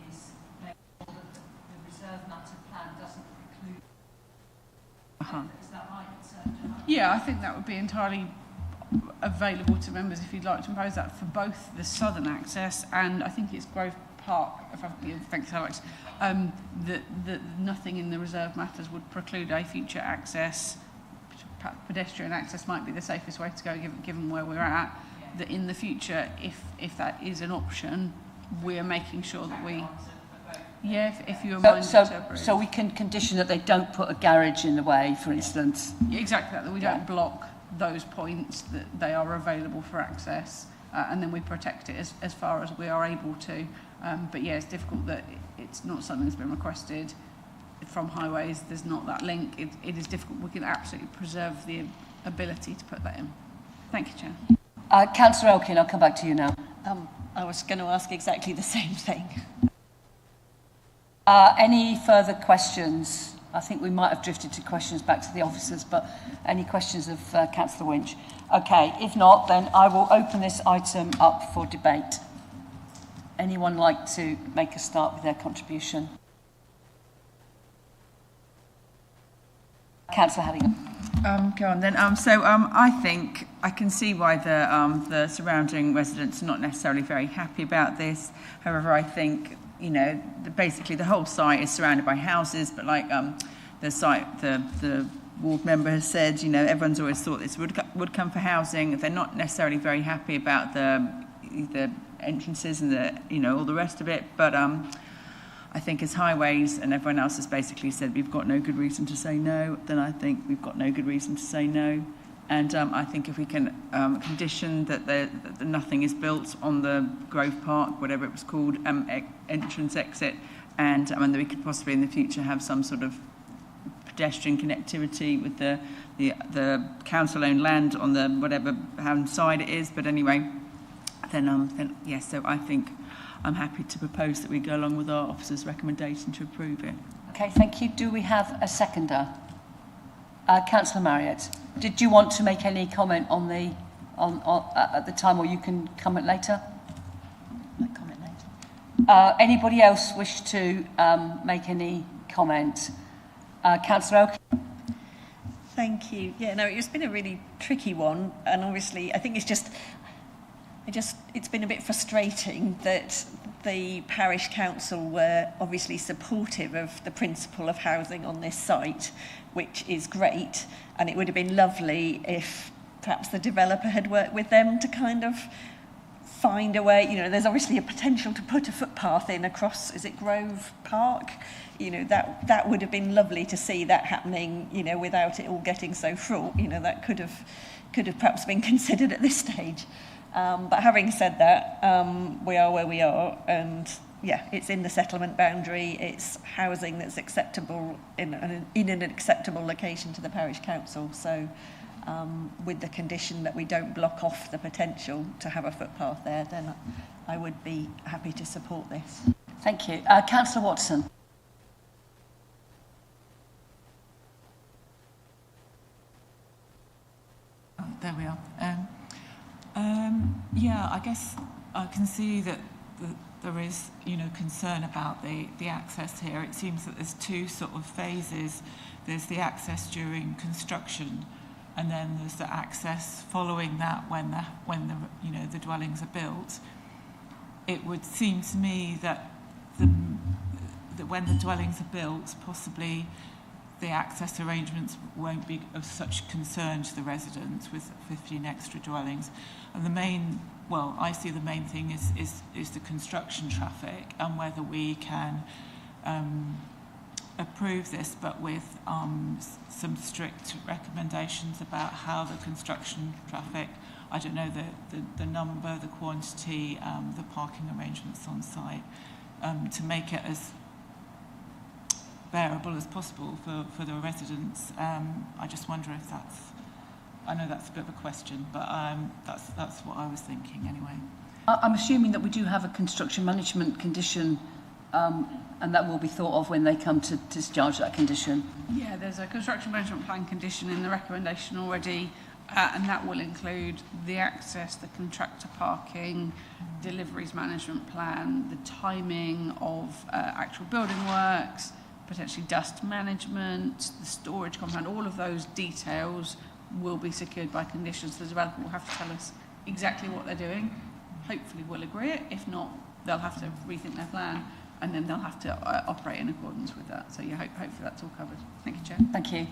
is make sure that the reserve matter plan doesn't preclude. Is that right? Yeah, I think that would be entirely available to members if you'd like to impose that for both the southern access and I think it's Grove Park, thanks Alex, that nothing in the reserve matters would preclude a future access. Pedestrian access might be the safest way to go given where we're at, that in the future, if that is an option, we're making sure that we... Yeah, if you were minded to approve. So we can condition that they don't put a garage in the way, for instance. Exactly that we don't block those points, that they are available for access, and then we protect it as far as we are able to. But yeah, it's difficult that it's not something that's been requested from highways. There's not that link. It is difficult. We can absolutely preserve the ability to put that in. Thank you, Chair. Councillor Elkin, I'll come back to you now. I was going to ask exactly the same thing. Any further questions? I think we might have drifted to questions back to the officers, but any questions of Councillor Winch? Okay, if not, then I will open this item up for debate. Anyone like to make a start with their contribution? Councillor Haddingham. Go on then. I think I can see why the surrounding residents are not necessarily very happy about this. However, I think, you know, basically the whole site is surrounded by houses, but like the ward member has said, you know, everyone's always thought this would come for housing. They're not necessarily very happy about the entrances and all the rest of it, but I think as highways and everyone else has basically said we've got no good reason to say no, then I think we've got no good reason to say no. And I think if we can condition that nothing is built on the Grove Park, whatever it was called, entrance, exit, and that we could possibly in the future have some sort of pedestrian connectivity with the council-owned land on the whatever hand side it is. But anyway, then yes, so I think I'm happy to propose that we go along with our officer's recommendation to approve it. Okay, thank you. Do we have a seconder? Councillor Marriott, did you want to make any comment on the at the time, or you can comment later? Comment later. Anybody else wish to make any comment? Councillor Oakley? Thank you. Yeah, no, it's been a really tricky one, and obviously I think it's been a bit frustrating that the parish council were obviously supportive of the principle of housing on this site, which is great, and it would have been lovely if perhaps the developer had worked with them to kind of find a way. You know, there's obviously a potential to put a footpath in across, is it Grove Park? You know, that would have been lovely to see that happening, you know, without it all getting so fraught. You know, that could have perhaps been considered at this stage. But having said that, we are where we are, and yeah, it's in the settlement boundary. It's housing that's acceptable in an acceptable location to the parish council. So, with the condition that we don't block off the potential to have a footpath there, then I would be happy to support this. Thank you. Councillor Watson. There we are. Yeah, I guess I can see that there is, you know, concern about the access here. It seems that there's two sort of phases. There's the access during construction, and then there's the access following that when the you know, the dwellings are built. It would seem to me that when the dwellings are built, possibly the access arrangements won't be of such concern to the residents with 15 extra dwellings. And I see the main thing is the construction traffic, and whether we can approve this, but with some strict recommendations about how the construction traffic, I don't know, the number, the quantity, the parking arrangements on site, to make it as bearable as possible for the residents. I just wonder if I know that's a bit of a question, but that's what I was thinking anyway. I'm assuming that we do have a construction management condition, and that will be thought of when they come to discharge that condition. Yeah, there's a construction management plan condition in the recommendation already, and that will include the access, the contractor parking, deliveries management plan, the timing of actual building works, potentially dust management, the storage compound. All of those details will be secured by conditions. The developer will have to tell us exactly what they're doing. Hopefully we'll agree it. If not, they'll have to rethink their plan, and then they'll have to operate in accordance with that. So yeah, hopefully that's all covered. Thank you, Chair. Thank you.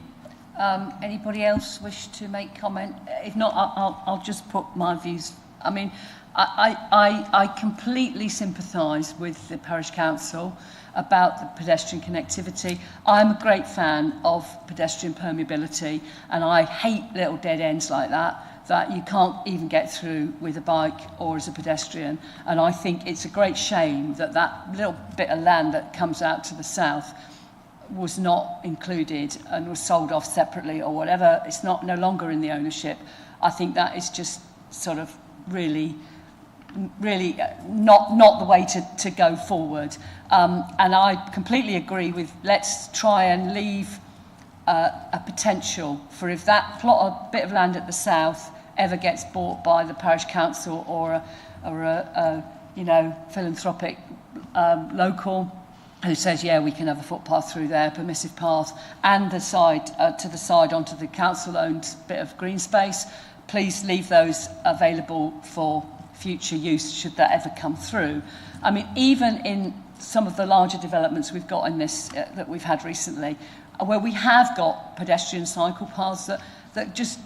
Anybody else wish to make comment? If not, I'll just put my views. I mean, I completely sympathise with the parish council about the pedestrian connectivity. I'm a great fan of pedestrian permeability, and I hate little dead ends like that you can't even get through with a bike or as a pedestrian. And I think it's a great shame that little bit of land that comes out to the south was not included and was sold off separately or whatever. It's no longer in the ownership. I think that is just sort of really not the way to go forward. And I completely agree with, let's try and leave a potential for, if that plot, a bit of land at the south ever gets bought by the parish council or a philanthropic local who says, yeah, we can have a footpath through there, permissive path, and the side to the side onto the council-owned bit of green space, please leave those available for future use should that ever come through. I mean, even in some of the larger developments we've got in this that we've had recently, where we have got pedestrian cycle paths that just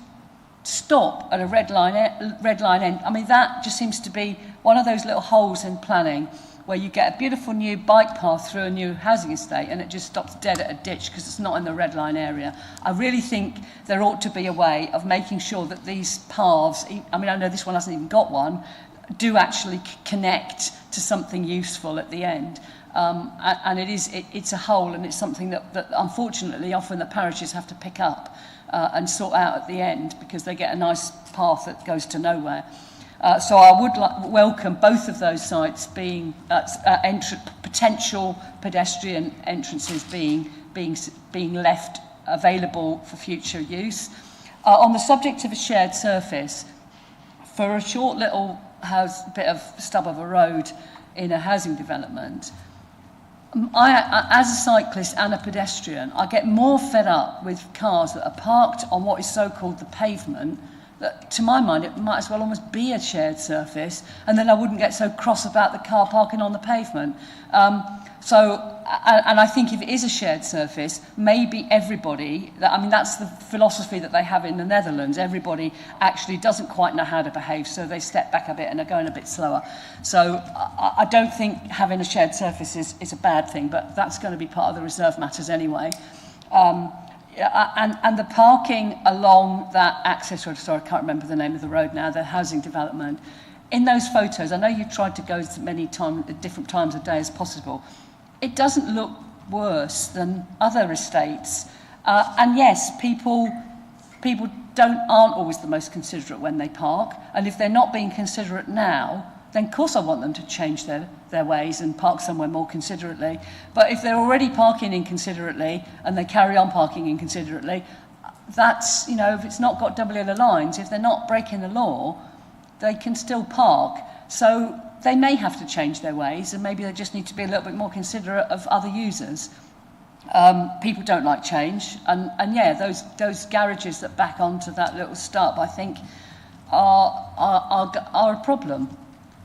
stop at a red line end. I mean, that just seems to be one of those little holes in planning where you get a beautiful new bike path through a new housing estate and it just stops dead at a ditch because it's not in the red line area. I really think there ought to be a way of making sure that these paths, I mean, I know this one hasn't even got one, do actually connect to something useful at the end. And it's a hole, and it's something that unfortunately often the parishes have to pick up and sort out at the end because they get a nice path that goes to nowhere. So I would welcome both of those sites being potential pedestrian entrances being left available for future use. On the subject of a shared surface, for a short little bit of stub of a road in a housing development, I, as a cyclist and a pedestrian, I get more fed up with cars that are parked on what is so-called the pavement, that to my mind it might as well almost be a shared surface, and then I wouldn't get so cross about the car parking on the pavement. And I think if it is a shared surface, maybe everybody, I mean that's the philosophy that they have in the Netherlands, everybody actually doesn't quite know how to behave, so they step back a bit and are going a bit slower. So I don't think having a shared surface is a bad thing, but that's going to be part of the reserve matters anyway. And the parking along that access road, sorry, I can't remember the name of the road now, the housing development, in those photos, I know you tried to go as many different times a day as possible. It doesn't look worse than other estates. And yes, people aren't always the most considerate when they park. And if they're not being considerate now, then of course I want them to change their ways and park somewhere more considerately. But if they're already parking inconsiderately and they carry on parking inconsiderately, that's, you know, if it's not got double yellow lines, if they're not breaking the law, they can still park. So they may have to change their ways, and maybe they just need to be a little bit more considerate of other users. People don't like change, and yeah, those garages that back onto that little stub, I think, are a problem.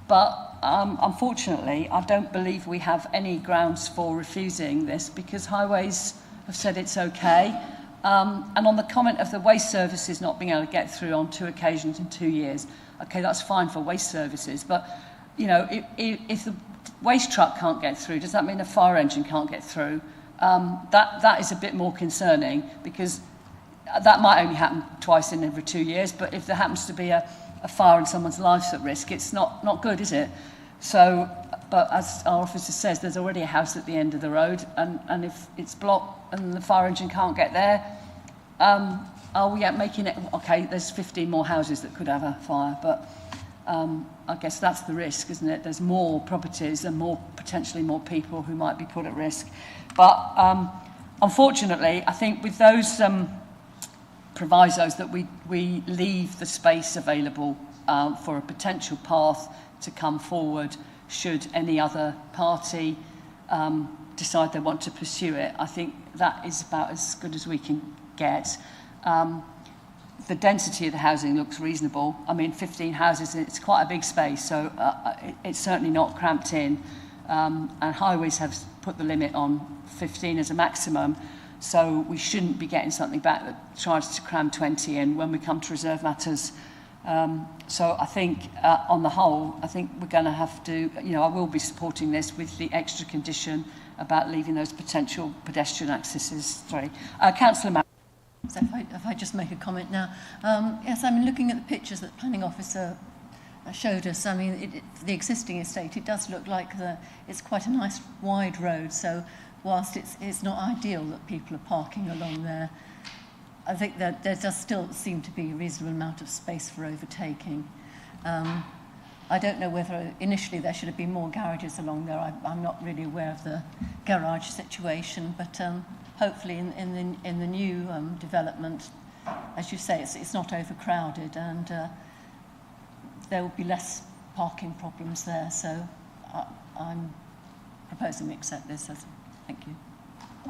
But unfortunately, I don't believe we have any grounds for refusing this, because highways have said it's okay. And on the comment of the waste services not being able to get through on 2 occasions in 2 years, okay, that's fine for waste services, but you know, if the waste truck can't get through, does that mean a fire engine can't get through? That is a bit more concerning, because that might only happen twice in every 2 years, but if there happens to be a fire and someone's life's at risk, it's not good, is it? So, but as our officer says, there's already a house at the end of the road, and if it's blocked and the fire engine can't get there, are we making it, okay, there's 15 more houses that could have a fire, but I guess that's the risk, isn't it? There's more properties and potentially more people who might be put at risk. But unfortunately, I think with those provisos that we leave the space available for a potential path to come forward should any other party decide they want to pursue it. I think that is about as good as we can get. The density of the housing looks reasonable. I mean, 15 houses, it's quite a big space, so it's certainly not cramped in. And highways have put the limit on 15 as a maximum, so we shouldn't be getting something back that tries to cram 20 in when we come to reserve matters. So I think, on the whole, I think we're going to have to, you know, I will be supporting this with the extra condition about leaving those potential pedestrian accesses. Sorry. Councillor Mack. So if I just make a comment now. Yes, I mean, looking at the pictures that the planning officer showed us, I mean, the existing estate, it does look like it's quite a nice wide road, so whilst it's not ideal that people are parking along there, I think that there does still seem to be a reasonable amount of space for overtaking. I don't know whether initially there should have been more garages along there. I'm not really aware of the garage situation, but hopefully in the new development, as you say, it's not overcrowded, and there will be less parking problems there. So I'm proposing we accept this. Thank you.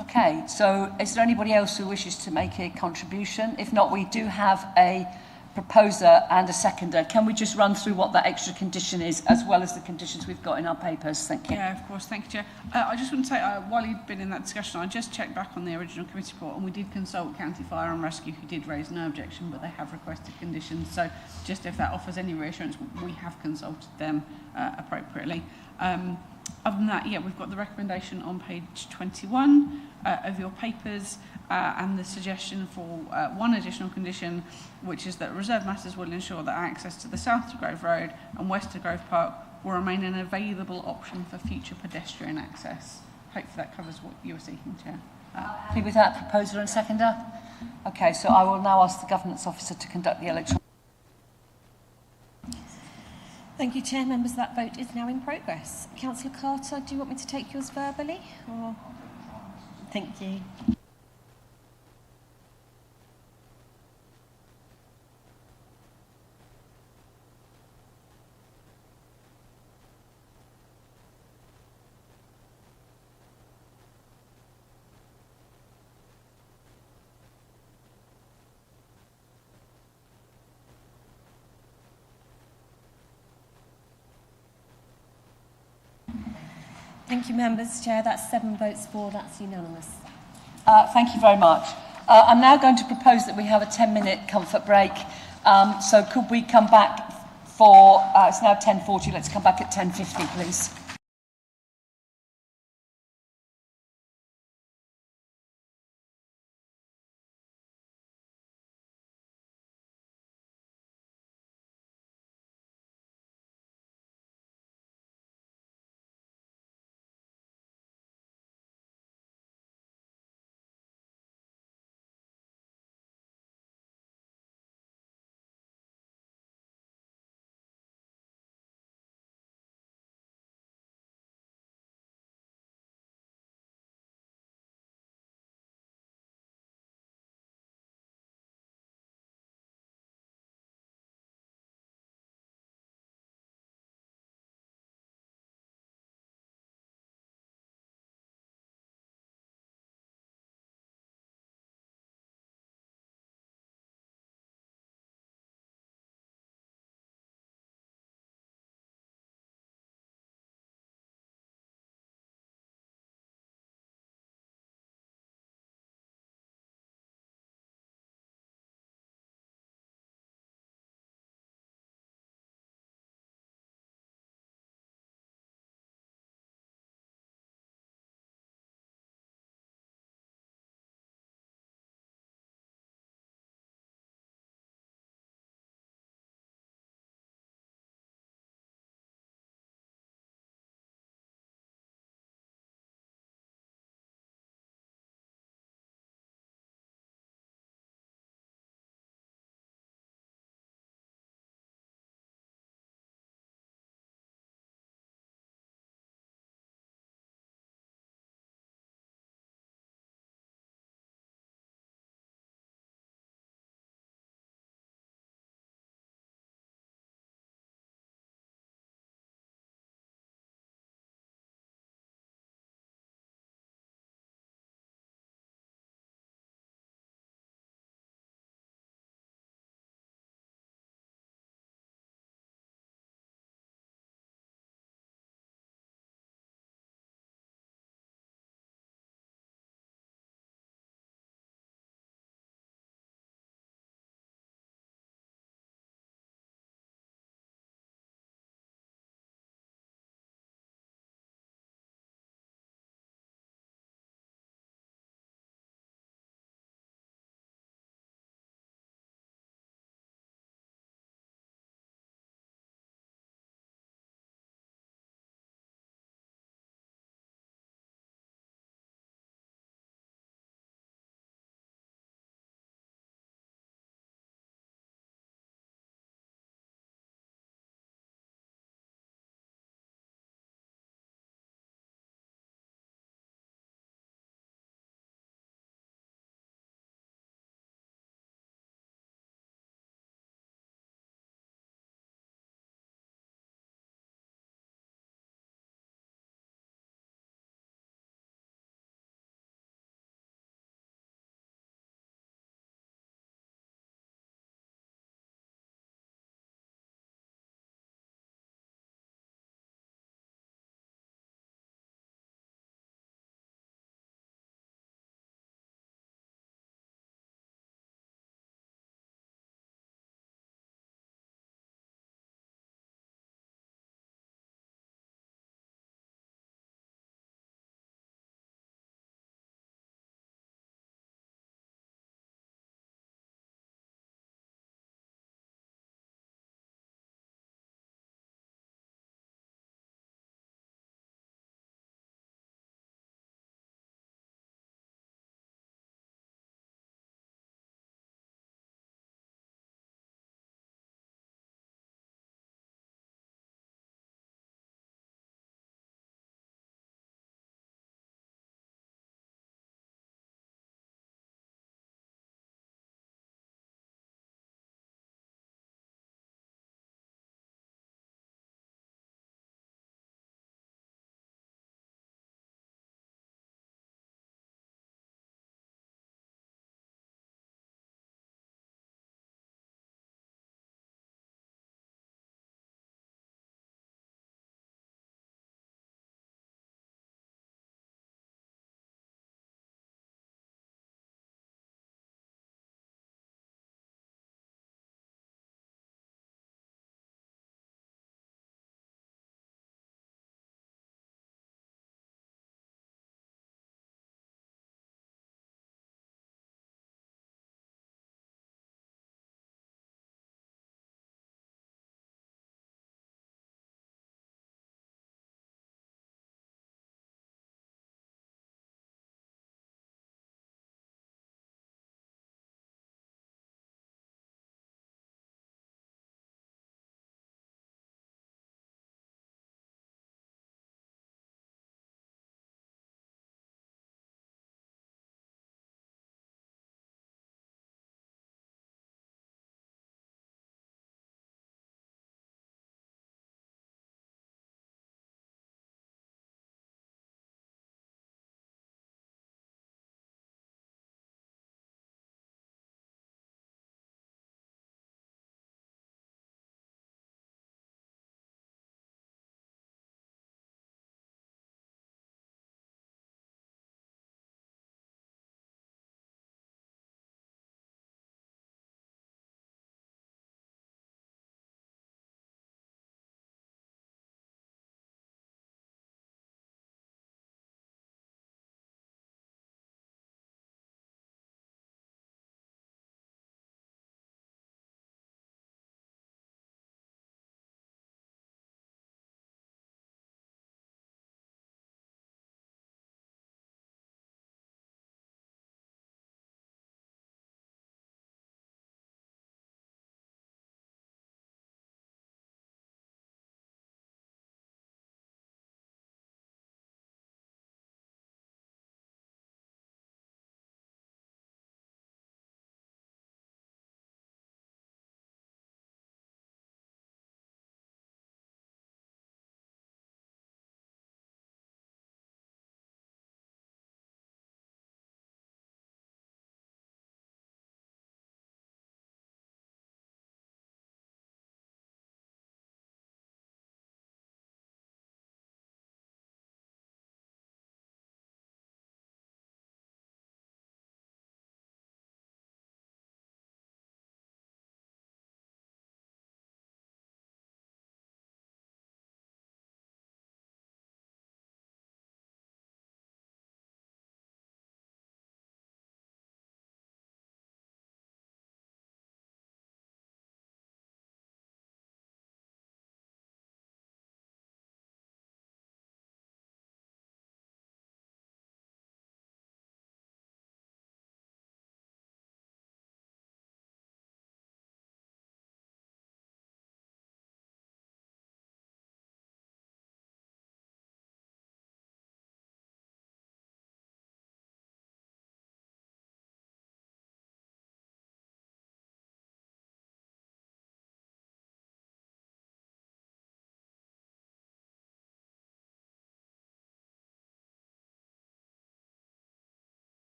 Okay, so is there anybody else who wishes to make a contribution? If not, we do have a proposer and a seconder. Can we just run through what that extra condition is, as well as the conditions we've got in our papers? Thank you. Yeah, of course. Thank you, Chair. I just want to say, while you've been in that discussion, I just checked back on the original committee report, and we did consult County Fire and Rescue, who did raise no objection, but they have requested conditions. So just if that offers any reassurance, we have consulted them appropriately. Other than that, yeah, we've got the recommendation on page 21 of your papers, and the suggestion for one additional condition, which is that reserve matters will ensure that access to the south to Grove Road and west to Grove Park will remain an available option for future pedestrian access. Hopefully that covers what you were seeking, Chair. Happy with that proposer and seconder? Okay, so I will now ask the Governance Officer to conduct the electronic. Thank you, Chair. Members, that vote is now in progress. Councillor Carter, do you want me to take yours verbally? Or... Thank you. Thank you, members. Chair, that's 7 votes for. That's unanimous. Thank you very much. I'm now going to propose that we have a 10-minute comfort break. So could we come back for, it's now 10:40, let's come back at 10:50, please.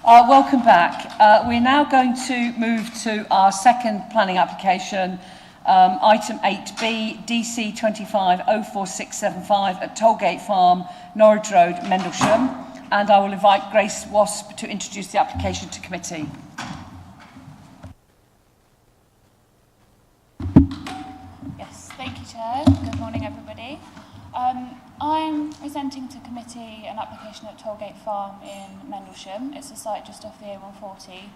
Welcome back. We're now going to move to our second planning application, item 8B, DC 25 04675 at Tollgate Farm, Norwich Road, Mendlesham. And I will invite Grace Wasp to introduce the application to committee. Yes, thank you, Chair. Good morning, everybody. I'm presenting to committee an application at Tollgate Farm in Mendlesham. It's a site just off the A140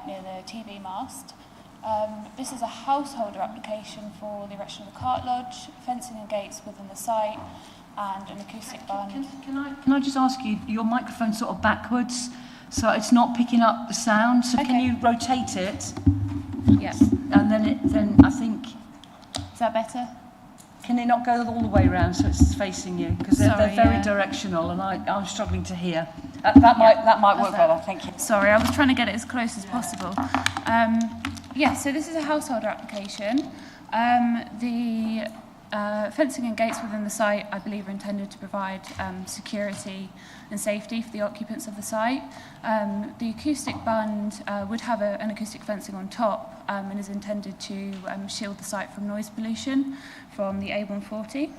near the TV mast. This is a householder application for the erection of a cart lodge, fencing and gates within the site, and an acoustic band. Can I just ask you, your microphone's sort of backwards, so it's not picking up the sound, so can you rotate it? Yes. And then I think... Is that better? Can it not go all the way around so it's facing you? Because they're very directional and I'm struggling to hear. That might work better, thank you. Sorry, I was trying to get it as close as possible. So this is a householder application. The fencing and gates within the site, I believe, are intended to provide security and safety for the occupants of the site. The acoustic bund would have an acoustic fencing on top and is intended to shield the site from noise pollution from the A140.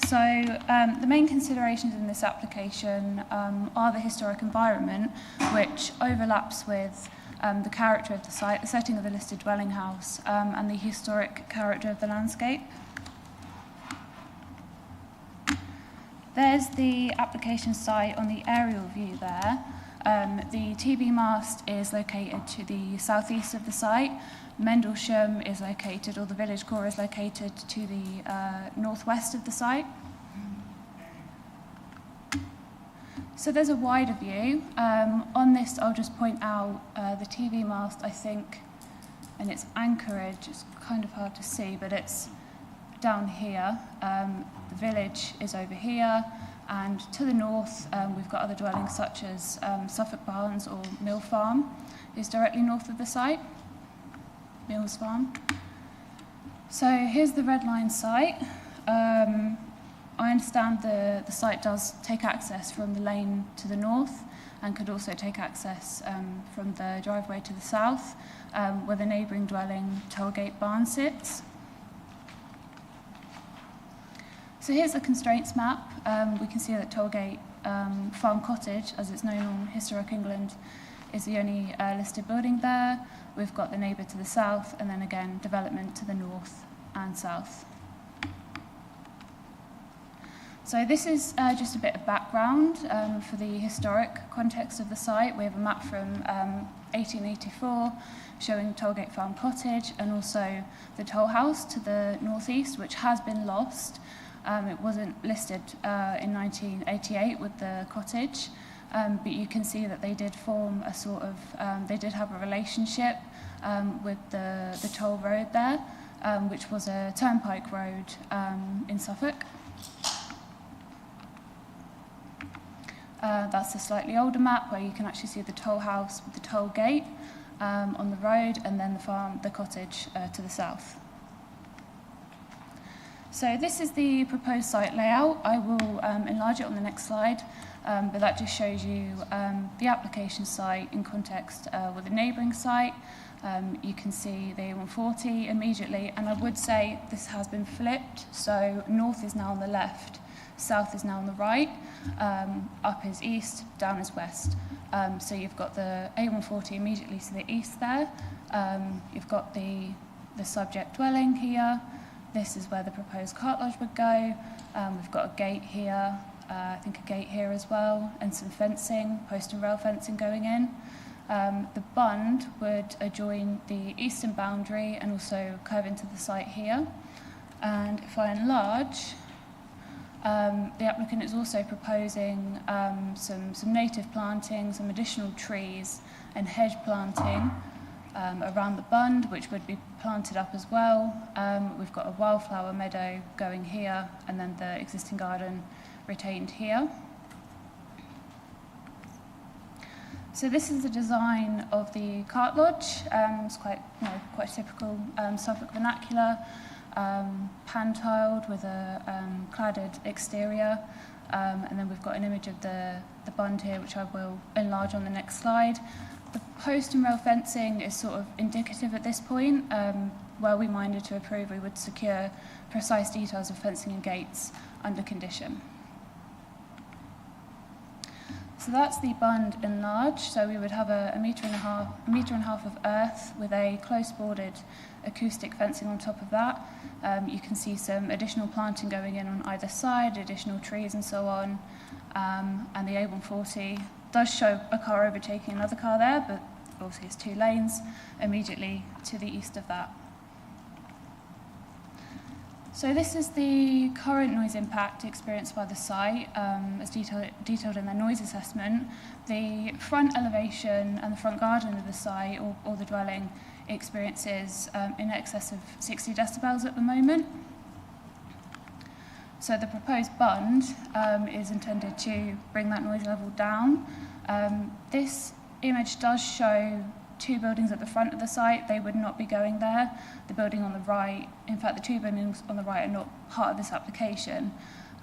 So the main considerations in this application are the historic environment, which overlaps with the character of the site, the setting of the listed dwelling house, and the historic character of the landscape. There's the application site on the aerial view there. The TV mast is located to the southeast of the site. Mendlesham is located, or the village core is located to the northwest of the site. So there's a wider view. On this, I'll just point out the TV mast, I think, and its anchorage. It's kind of hard to see, but it's down here. The village is over here, and to the north, we've got other dwellings such as Suffolk Barns or Mill Farm is directly north of the site. Mills Farm. So here's the red line site. I understand the site does take access from the lane to the north and could also take access from the driveway to the south, where the neighbouring dwelling Tollgate Barn sits. So here's the constraints map. We can see that Tollgate Farm Cottage, as it's known on Historic England, is the only listed building there. We've got the neighbour to the south, and then again development to the north and south. So this is just a bit of background for the historic context of the site. We have a map from 1884 showing Tollgate Farm Cottage and also the toll house to the northeast, which has been lost. It wasn't listed in 1988 with the cottage, but you can see that they did form a sort of, they did have a relationship with the toll road there, which was a turnpike road in Suffolk. That's a slightly older map where you can actually see the toll house with the toll gate on the road, and then the cottage to the south. So this is the proposed site layout. I will enlarge it on the next slide, but that just shows you the application site in context with the neighbouring site. You can see the A140 immediately, and I would say this has been flipped, so north is now on the left, south is now on the right, up is east, down is west. So you've got the A140 immediately to the east there. You've got the subject dwelling here. This is where the proposed cart lodge would go. We've got a gate here, I think a gate here as well, and some fencing, post and rail fencing going in. The bund would adjoin the eastern boundary and also curve into the site here. And if I enlarge, the applicant is also proposing some native planting, some additional trees and hedge planting around the bund, which would be planted up as well. We've got a wildflower meadow going here, and then the existing garden retained here. So this is the design of the cart lodge. It's quite typical Suffolk vernacular, pan-tiled with a cladded exterior. And then we've got an image of the bund here, which I will enlarge on the next slide. The post and rail fencing is sort of indicative at this point. Were we minded to approve, we would secure precise details of fencing and gates under condition. So that's the bund enlarged. So we would have a metre and a half of earth with a close bordered acoustic fencing on top of that. You can see some additional planting going in on either side, additional trees and so on. And the A140 does show a car overtaking another car there, but obviously it's 2 lanes immediately to the east of that. So this is the current noise impact experienced by the site, as detailed in their noise assessment. The front elevation and the front garden of the site, or the dwelling, experiences in excess of 60 decibels at the moment. So the proposed bund is intended to bring that noise level down. This image does show 2 buildings at the front of the site. They would not be going there. The building on the right, in fact the 2 buildings on the right are not part of this application,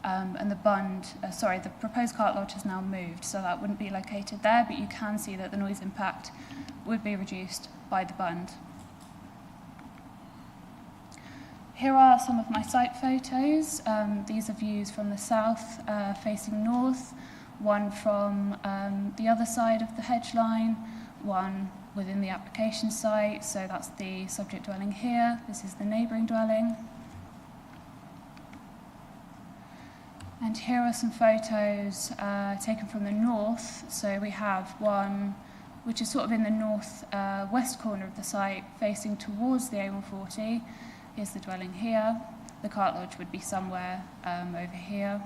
and the proposed cart lodge has now moved, so that wouldn't be located there, but you can see that the noise impact would be reduced by the bund. Here are some of my site photos. These are views from the south facing north, one from the other side of the hedge line, one within the application site, so that's the subject dwelling here. This is the neighbouring dwelling. And here are some photos taken from the north. So we have one which is sort of in the north west corner of the site, facing towards the A140. Here's the dwelling here. The cart lodge would be somewhere over here.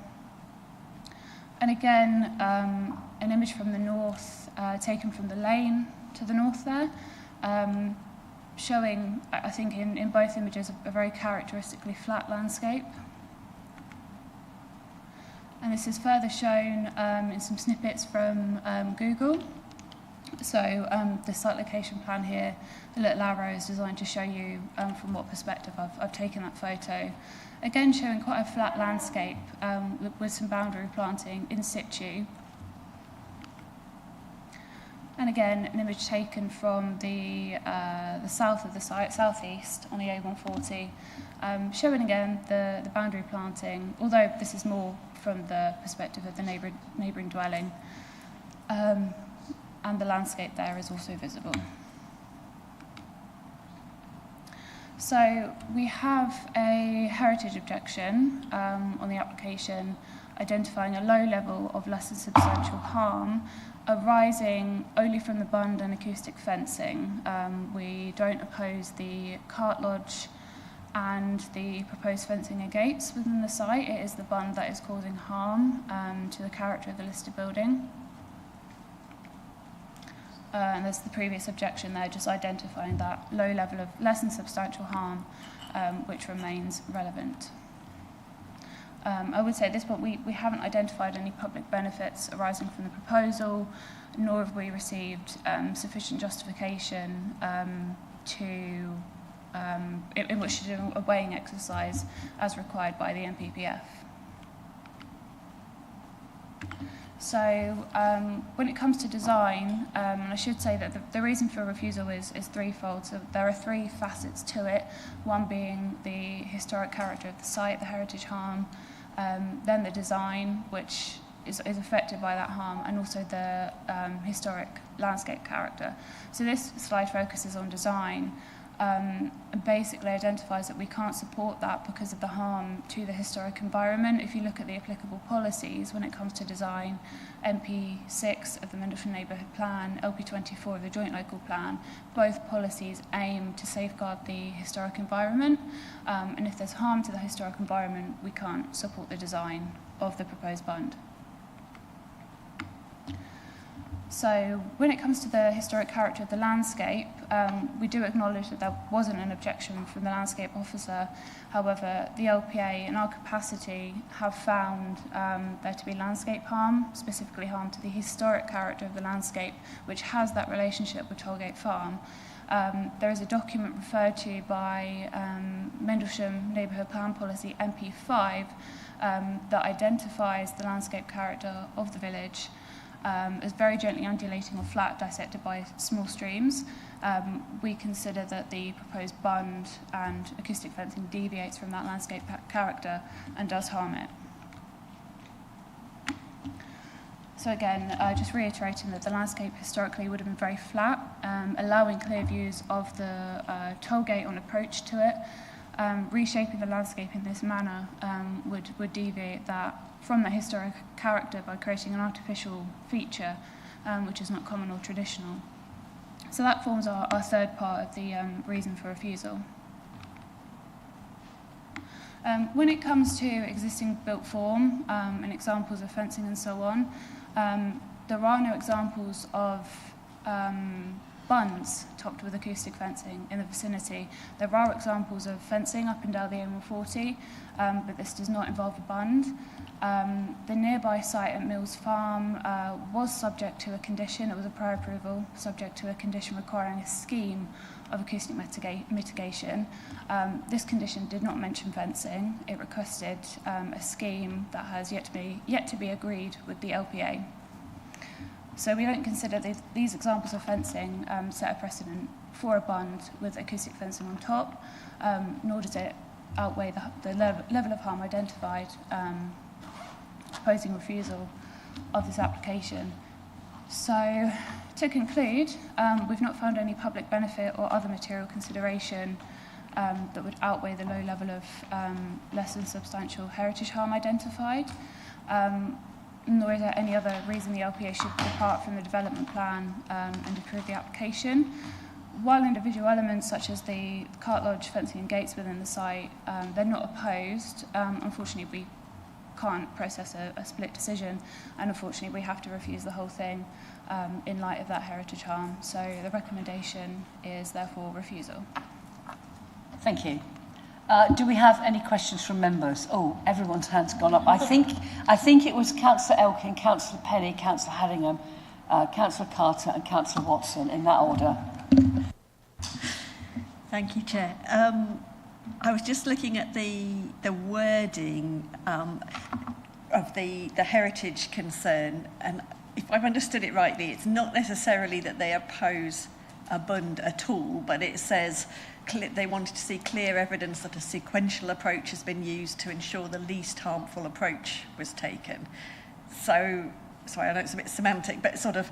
And again, an image from the north, taken from the lane to the north there, showing, I think in both images, a very characteristically flat landscape. And this is further shown in some snippets from Google. So the site location plan here, the little arrow is designed to show you from what perspective I've taken that photo. Again, showing quite a flat landscape with some boundary planting in situ. And again, an image taken from the south of the site, southeast on the A140, showing again the boundary planting, although this is more from the perspective of the neighbouring dwelling. And the landscape there is also visible. So we have a heritage objection on the application, identifying a low level of less than substantial harm arising only from the bund and acoustic fencing. We don't oppose the cart lodge and the proposed fencing and gates within the site. It is the bund that is causing harm to the character of the listed building. And there's the previous objection there, just identifying that low level of less than substantial harm, which remains relevant. I would say at this point we haven't identified any public benefits arising from the proposal, nor have we received sufficient justification in which to do a weighing exercise as required by the NPPF. So when it comes to design, I should say that the reason for refusal is threefold. So there are 3 facets to it, one being the historic character of the site, the heritage harm, then the design, which is affected by that harm, and also the historic landscape character. So this slide focuses on design, and basically identifies that we can't support that because of the harm to the historic environment. If you look at the applicable policies when it comes to design, MP6 of the Mendlesham Neighbourhood Plan, LP24 of the Joint Local Plan, both policies aim to safeguard the historic environment, and if there's harm to the historic environment, we can't support the design of the proposed bund. So when it comes to the historic character of the landscape, we do acknowledge that there wasn't an objection from the landscape officer. However, the LPA in our capacity have found there to be landscape harm, specifically harm to the historic character of the landscape, which has that relationship with Tollgate Farm. There is a document referred to by Mendlesham Neighbourhood Plan Policy MP5 that identifies the landscape character of the village as very gently undulating or flat, dissected by small streams. We consider that the proposed bund and acoustic fencing deviates from that landscape character and does harm it. So again, just reiterating that the landscape historically would have been very flat, allowing clear views of the toll gate on approach to it. Reshaping the landscape in this manner would deviate that from the historic character by creating an artificial feature which is not common or traditional. So that forms our third part of the reason for refusal. When it comes to existing built form and examples of fencing and so on, there are no examples of bunds topped with acoustic fencing in the vicinity. There are examples of fencing up and down the M140, but this does not involve a bund. The nearby site at Mills Farm was subject to a condition. It was a prior approval, subject to a condition requiring a scheme of acoustic mitigation. This condition did not mention fencing. It requested a scheme that has yet to be agreed with the LPA. So we don't consider these examples of fencing set a precedent for a bund with acoustic fencing on top, nor does it outweigh the level of harm identified, proposing refusal of this application. So to conclude, we've not found any public benefit or other material consideration that would outweigh the low level of less than substantial heritage harm identified. Nor is there any other reason the LPA should depart from the development plan and approve the application. While individual elements such as the cart lodge, fencing and gates within the site, they're not opposed, unfortunately we can't process a split decision, and unfortunately we have to refuse the whole thing in light of that heritage harm. So the recommendation is therefore refusal. Thank you. Do we have any questions from members? Oh, everyone's hand's gone up. I think it was Councillor Elkin, Councillor Penny, Councillor Haddingham, Councillor Carter and Councillor Watson, in that order. Thank you, Chair. I was just looking at the wording of the heritage concern, and if I've understood it rightly, it's not necessarily that they oppose a bund at all, but it says they wanted to see clear evidence that a sequential approach has been used to ensure the least harmful approach was taken. So I know it's a bit semantic, but sort of,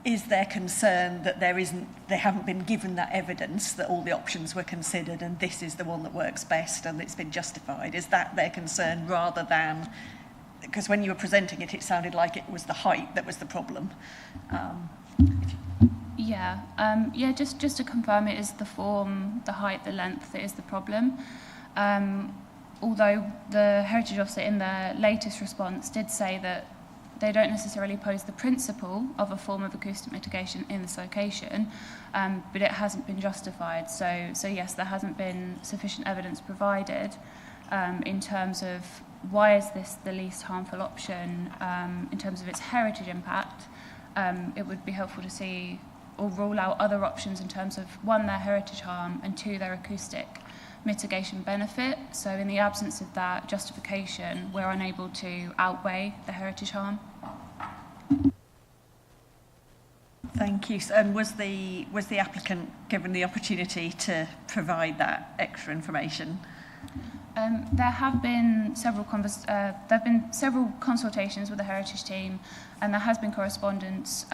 is there concern that they haven't been given that evidence that all the options were considered and this is the one that works best and it's been justified? Is that their concern rather than, because when you were presenting it, it sounded like it was the height that was the problem. Yeah, just to confirm, it is the form, the height, the length that is the problem. Although the Heritage Officer in their latest response did say that they don't necessarily oppose the principle of a form of acoustic mitigation in this location, but it hasn't been justified. So yes, there hasn't been sufficient evidence provided in terms of why is this the least harmful option in terms of its heritage impact. It would be helpful to see or rule out other options in terms of, one, their heritage harm, and two, their acoustic mitigation benefit. So in the absence of that justification, we're unable to outweigh the heritage harm. Thank you. And was the applicant given the opportunity to provide that extra information? There have been several consultations with the heritage team, and there has been correspondence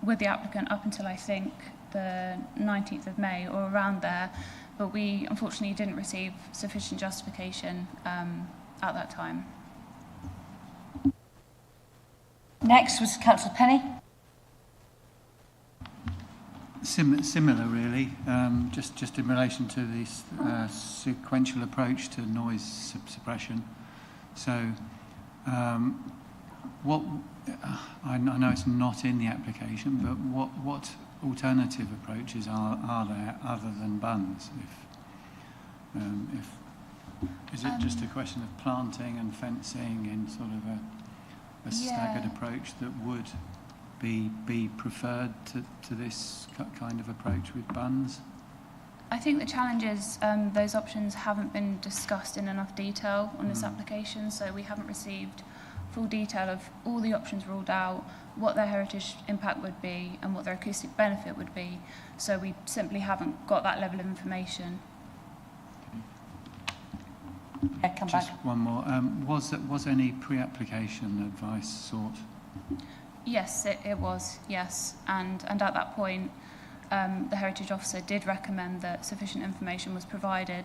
with the applicant up until I think the 19th of May or around there, but we unfortunately didn't receive sufficient justification at that time. Next was Councillor Penny. Similar, really. Just in relation to this sequential approach to noise suppression. So, what I know it's not in the application, but what alternative approaches are there other than bunds? If is it just a question of planting and fencing in sort of a staggered approach that would be preferred to this kind of approach with bunds? I think the challenge is those options haven't been discussed in enough detail on this application, so we haven't received full detail of all the options ruled out, what their heritage impact would be and what their acoustic benefit would be. So we simply haven't got that level of information. Yeah, come back. Just one more. Was any pre-application advice sought? Yes, it was, yes. And at that point, the Heritage Officer did recommend that sufficient information was provided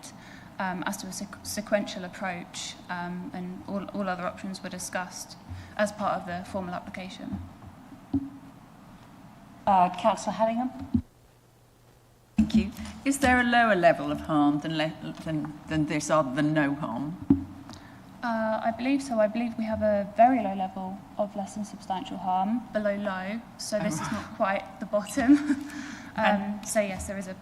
as to a sequential approach, and all other options were discussed as part of the formal application. Councillor Haddingham? Thank you. Is there a lower level of harm than this, other than no harm? I believe so. I believe we have a very low level of less than substantial harm, below low, so this is not quite the bottom. So yes, there is a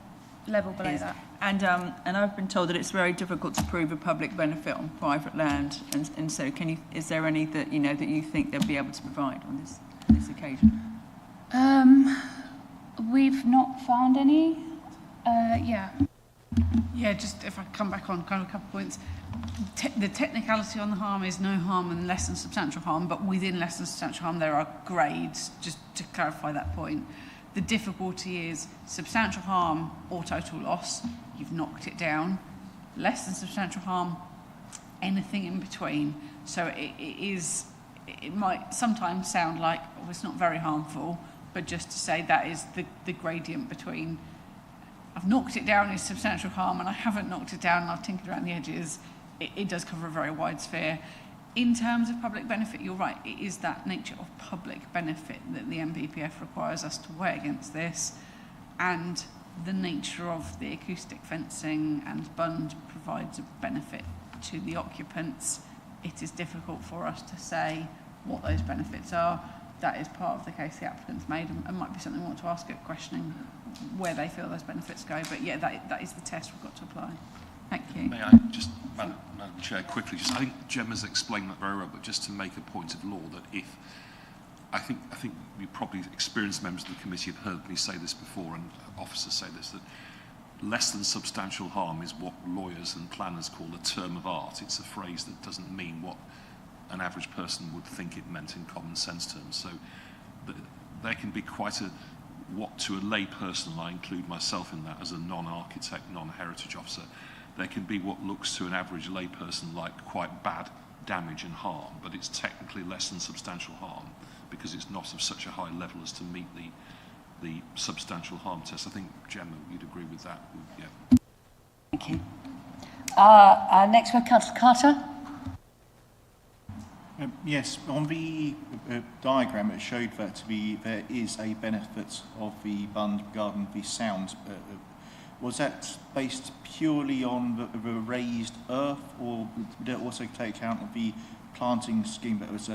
level below that. And I've been told that it's very difficult to prove a public benefit on private land, and so is there any that that you think they'll be able to provide on this occasion? We've not found any. Yeah. Yeah, just if I come back on kind of a couple of points. The technicality on the harm is no harm and less than substantial harm, but within less than substantial harm there are grades, just to clarify that point. The difficulty is substantial harm or total loss, you've knocked it down. Less than substantial harm, anything in between. So it might sometimes sound like, oh, it's not very harmful, but just to say that is the gradient between I've knocked it down is substantial harm and I haven't knocked it down and I've tinkered around the edges. It does cover a very wide sphere. In terms of public benefit, you're right, it is that nature of public benefit that the MBPF requires us to weigh against this, and the nature of the acoustic fencing and bund provides a benefit to the occupants. It is difficult for us to say what those benefits are. That is part of the case the applicant's made, and might be something we want to ask at questioning where they feel those benefits go. But yeah, that is the test we've got to apply. Thank you. May I just, Madam Chair, quickly, I think Gemma's explained that very well, but just to make a point of law that if, I think you probably experienced members of the committee have heard me say this before, and officers say this, that less than substantial harm is what lawyers and planners call a term of art. It's a phrase that doesn't mean what an average person would think it meant in common sense terms. So there can be quite a, what to a lay person, and I include myself in that as a non-architect, non-heritage officer, there can be what looks to an average lay person like quite bad damage and harm, but it's technically less than substantial harm because it's not of such a high level as to meet the substantial harm test. I think, Gemma, you'd agree with that. Yeah. Thank you. Next one, Councillor Carter. Yes, on the diagram it showed that there is a benefit of the bund regarding the sound. Was that based purely on the raised earth, or did it also take account of the planting scheme that was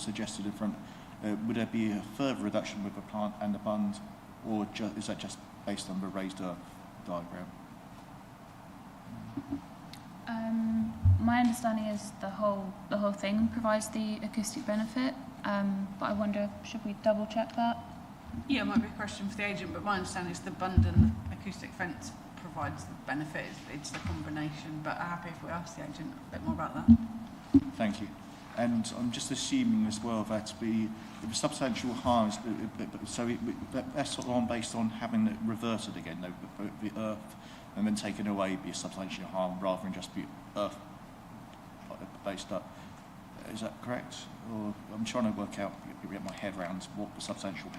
suggested in front? Would there be a further reduction with the plant and the bund, or is that just based on the raised earth diagram? My understanding is the whole thing provides the acoustic benefit, but I wonder, should we double check that? Yeah, it might be a question for the agent, but my understanding is the bund and the acoustic fence provides the benefit. It's the combination, but I'm happy if we ask the agent a bit more about that. Thank you. And I'm just assuming as well that the substantial harms, so that's sort of on based on having it reverted again, though, the earth, and then taken away be a substantial harm rather than just be earth based up. Is that correct? Or I'm trying to work out, get my head around what the substantial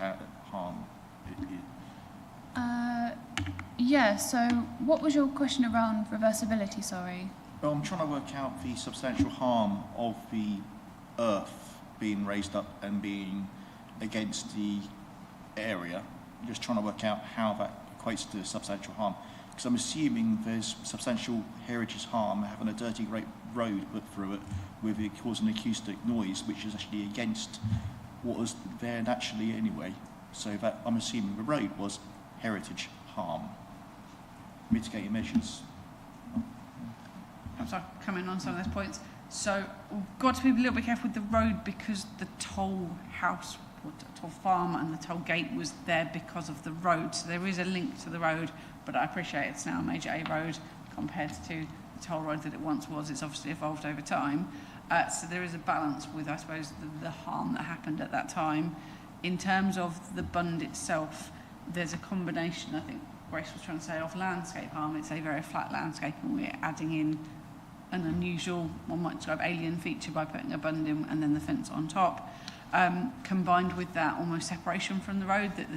harm is. Yeah, so what was your question around reversibility, sorry? Well, I'm trying to work out the substantial harm of the earth being raised up and being against the area. I'm just trying to work out how that equates to substantial harm. Because I'm assuming there's substantial heritage harm having a dirty great road put through it with it causing acoustic noise, which is actually against what was there naturally anyway. So that I'm assuming the road was heritage harm. Mitigating measures. Perhaps I'll come in on some of those points. So we've got to be a little bit careful with the road because the toll house or Toll Farm, and the toll gate was there because of the road. So there is a link to the road, but I appreciate it's now a major A road compared to the toll road that it once was. It's obviously evolved over time. So there is a balance with, I suppose, the harm that happened at that time. In terms of the bund itself, there's a combination, I think Grace was trying to say, of landscape harm. It's a very flat landscape, and we're adding in an unusual, one might describe alien feature by putting a bund in and then the fence on top. Combined with that almost separation from the road, that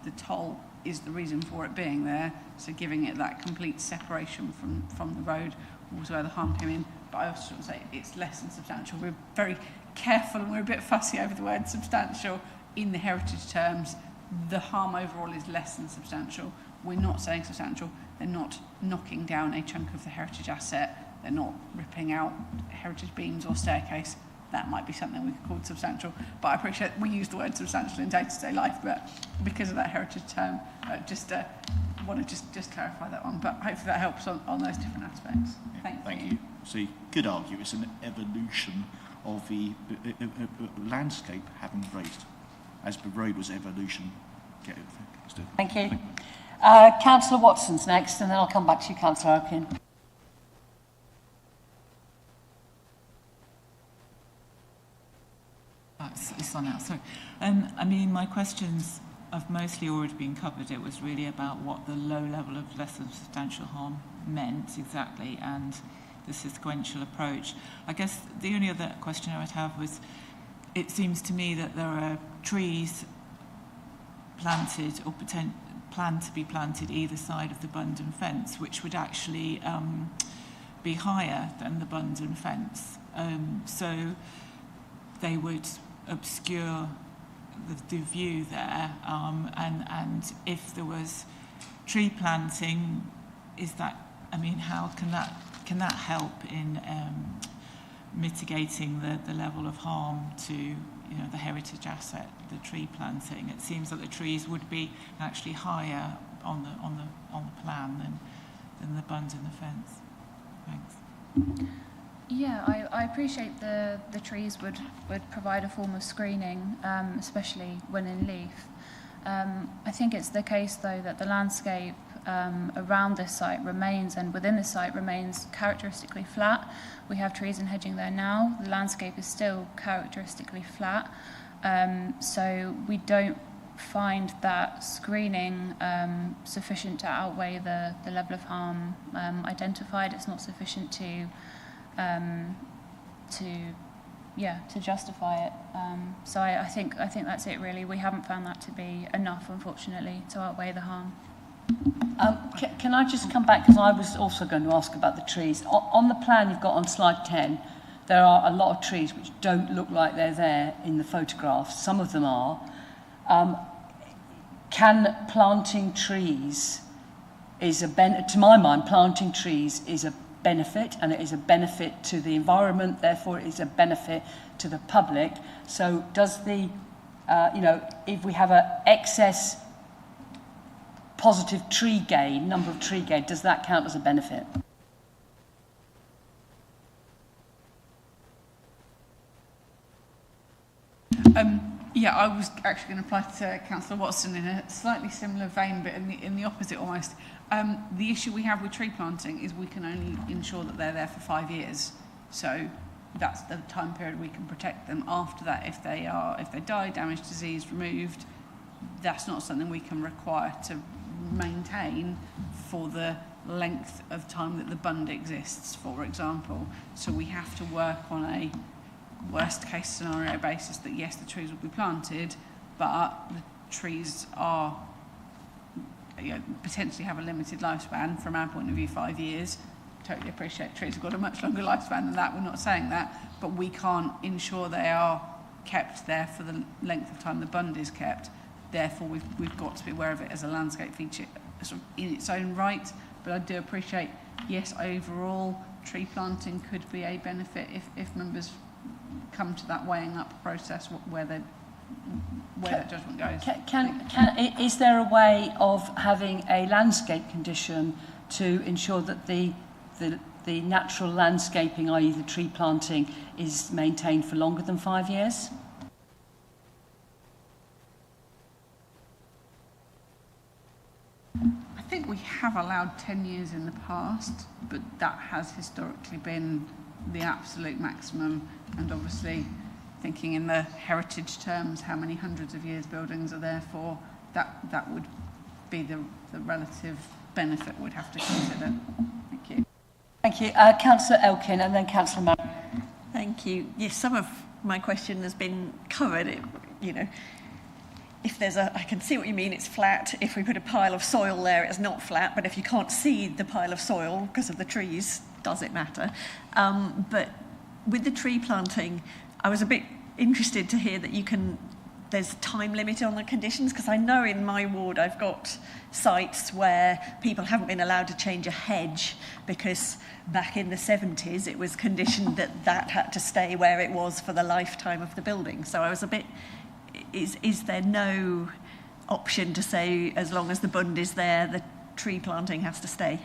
the toll is the reason for it being there, so giving it that complete separation from the road was where the harm came in. But I also want to say it's less than substantial. We're very careful and we're a bit fussy over the word substantial in the heritage terms. The harm overall is less than substantial. We're not saying substantial. They're not knocking down a chunk of the heritage asset. They're not ripping out heritage beams or staircase. That might be something we could call substantial. But I appreciate we use the word substantial in day-to-day life, but because of that heritage term, want to just clarify that one. But hopefully that helps on those different aspects. Thank you. So you could argue it's an evolution of the landscape having raised, as the road was evolution. Thank you. Councillor Watson's next, and then I'll come back to you, Councillor Oaken. It's on now, sorry. I mean, my questions have mostly already been covered. It was really about what the low level of less than substantial harm meant exactly, and the sequential approach. I guess the only other question I would have was, it seems to me that there are trees planted or planned to be planted either side of the Bundon fence, which would actually be higher than the Bundon fence. So they would obscure the view there, and if there was tree planting, is that, I mean, how can that help in mitigating the level of harm to the heritage asset, the tree planting? It seems that the trees would be actually higher on the plan than the bund in the fence. Thanks. Yeah, I appreciate the trees would provide a form of screening, especially when in leaf. I think it's the case, though, that the landscape around this site remains, and within the site remains, characteristically flat. We have trees and hedging there now. The landscape is still characteristically flat. So we don't find that screening sufficient to outweigh the level of harm identified. It's not sufficient to justify it. So I think that's it, really. We haven't found that to be enough, unfortunately, to outweigh the harm. Can I just come back, because I was also going to ask about the trees. On the plan you've got on slide 10, there are a lot of trees which don't look like they're there in the photographs. Some of them are. Can planting trees to my mind, planting trees is a benefit, and it is a benefit to the environment, therefore it is a benefit to the public. So does the, if we have an excess positive tree gain, number of tree gain, does that count as a benefit? Yeah, I was actually going to apply to Councillor Watson in a slightly similar vein, but in the opposite almost. The issue we have with tree planting is we can only ensure that they're there for 5 years. So that's the time period we can protect them. After that, if they die, damaged, diseased, removed, that's not something we can require to maintain for the length of time that the bund exists, for example. So we have to work on a worst case scenario basis that yes, the trees will be planted, but the trees are potentially have a limited lifespan. From our point of view, 5 years. Totally appreciate trees have got a much longer lifespan than that. We're not saying that, but we can't ensure they are kept there for the length of time the bund is kept. Therefore, we've got to be aware of it as a landscape feature sort of in its own right. But I do appreciate, yes, overall tree planting could be a benefit if members come to that weighing up process where that judgment goes. Is there a way of having a landscape condition to ensure that the natural landscaping, i.e. the tree planting, is maintained for longer than 5 years? think we have allowed 10 years in the past, but that has historically been the absolute maximum. And obviously, thinking in the heritage terms, how many hundreds of years buildings are there for, that would be the relative benefit we'd have to consider. Thank you. Thank you. Councillor Elkin and then Councillor Murray. Thank you. Yes, some of my question has been covered. If there's I can see what you mean, it's flat. If we put a pile of soil there, it's not flat. But if you can't see the pile of soil because of the trees, does it matter? But with the tree planting, I was a bit interested to hear that there's a time limit on the conditions, because I know in my ward I've got sites where people haven't been allowed to change a hedge because back in the 70s it was conditioned that had to stay where it was for the lifetime of the building. So I was a bit, is there no option to say as long as the bund is there, the tree planting has to stay?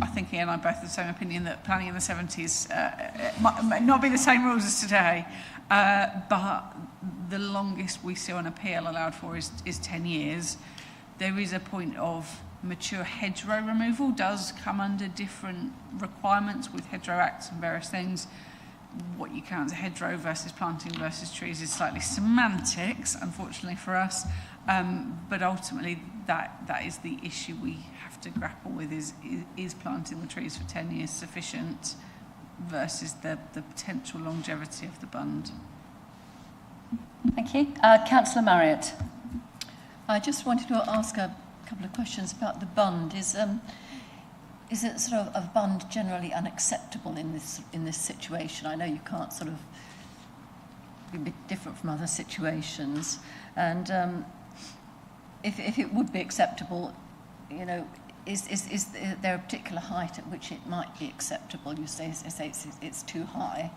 I think Ian and I both have the same opinion that planning in the 70s might not be the same rules as today, but the longest we see on appeal allowed for is 10 years. There is a point of mature hedgerow removal does come under different requirements with hedgerow acts and various things. What you count as a hedgerow versus planting versus trees is slightly semantics, unfortunately for us, but ultimately that is the issue we have to grapple with, is planting the trees for 10 years sufficient versus the potential longevity of the bund. Thank you. Councillor Marriott. I just wanted to ask a couple of questions about the bund. Is it sort of a bund generally unacceptable in this situation? I know you can't sort of be a bit different from other situations, and if it would be acceptable, is there a particular height at which it might be acceptable? You say it's too high.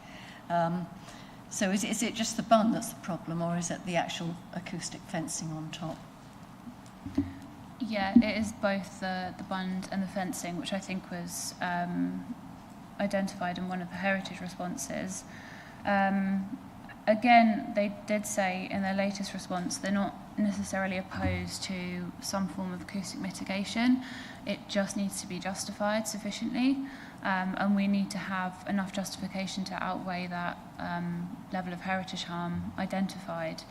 So is it just the bund that's the problem, or is it the actual acoustic fencing on top? Yeah, it is both the bund and the fencing, which I think was identified in one of the heritage responses. Again, they did say in their latest response they're not necessarily opposed to some form of acoustic mitigation. It just needs to be justified sufficiently, and we need to have enough justification to outweigh that level of heritage harm identified.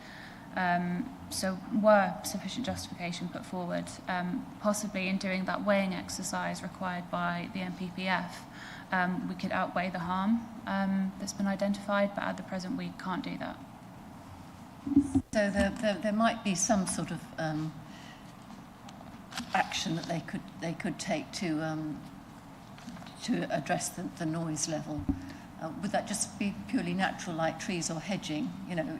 So were sufficient justification put forward, possibly in doing that weighing exercise required by the NPPF, we could outweigh the harm that's been identified, but at the present we can't do that. So there might be some sort of action that they could take to address the noise level. Would that just be purely natural, like trees or hedging?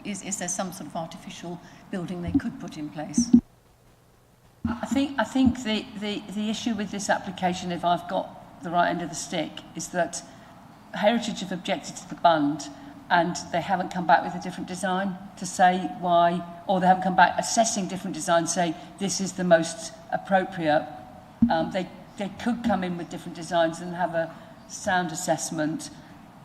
Is there some sort of artificial building they could put in place? I think the issue with this application, if I've got the right end of the stick, is that Heritage have objected to the bund and they haven't come back with a different design to say why, or they haven't come back assessing different designs, say this is the most appropriate. They could come in with different designs and have a sound assessment,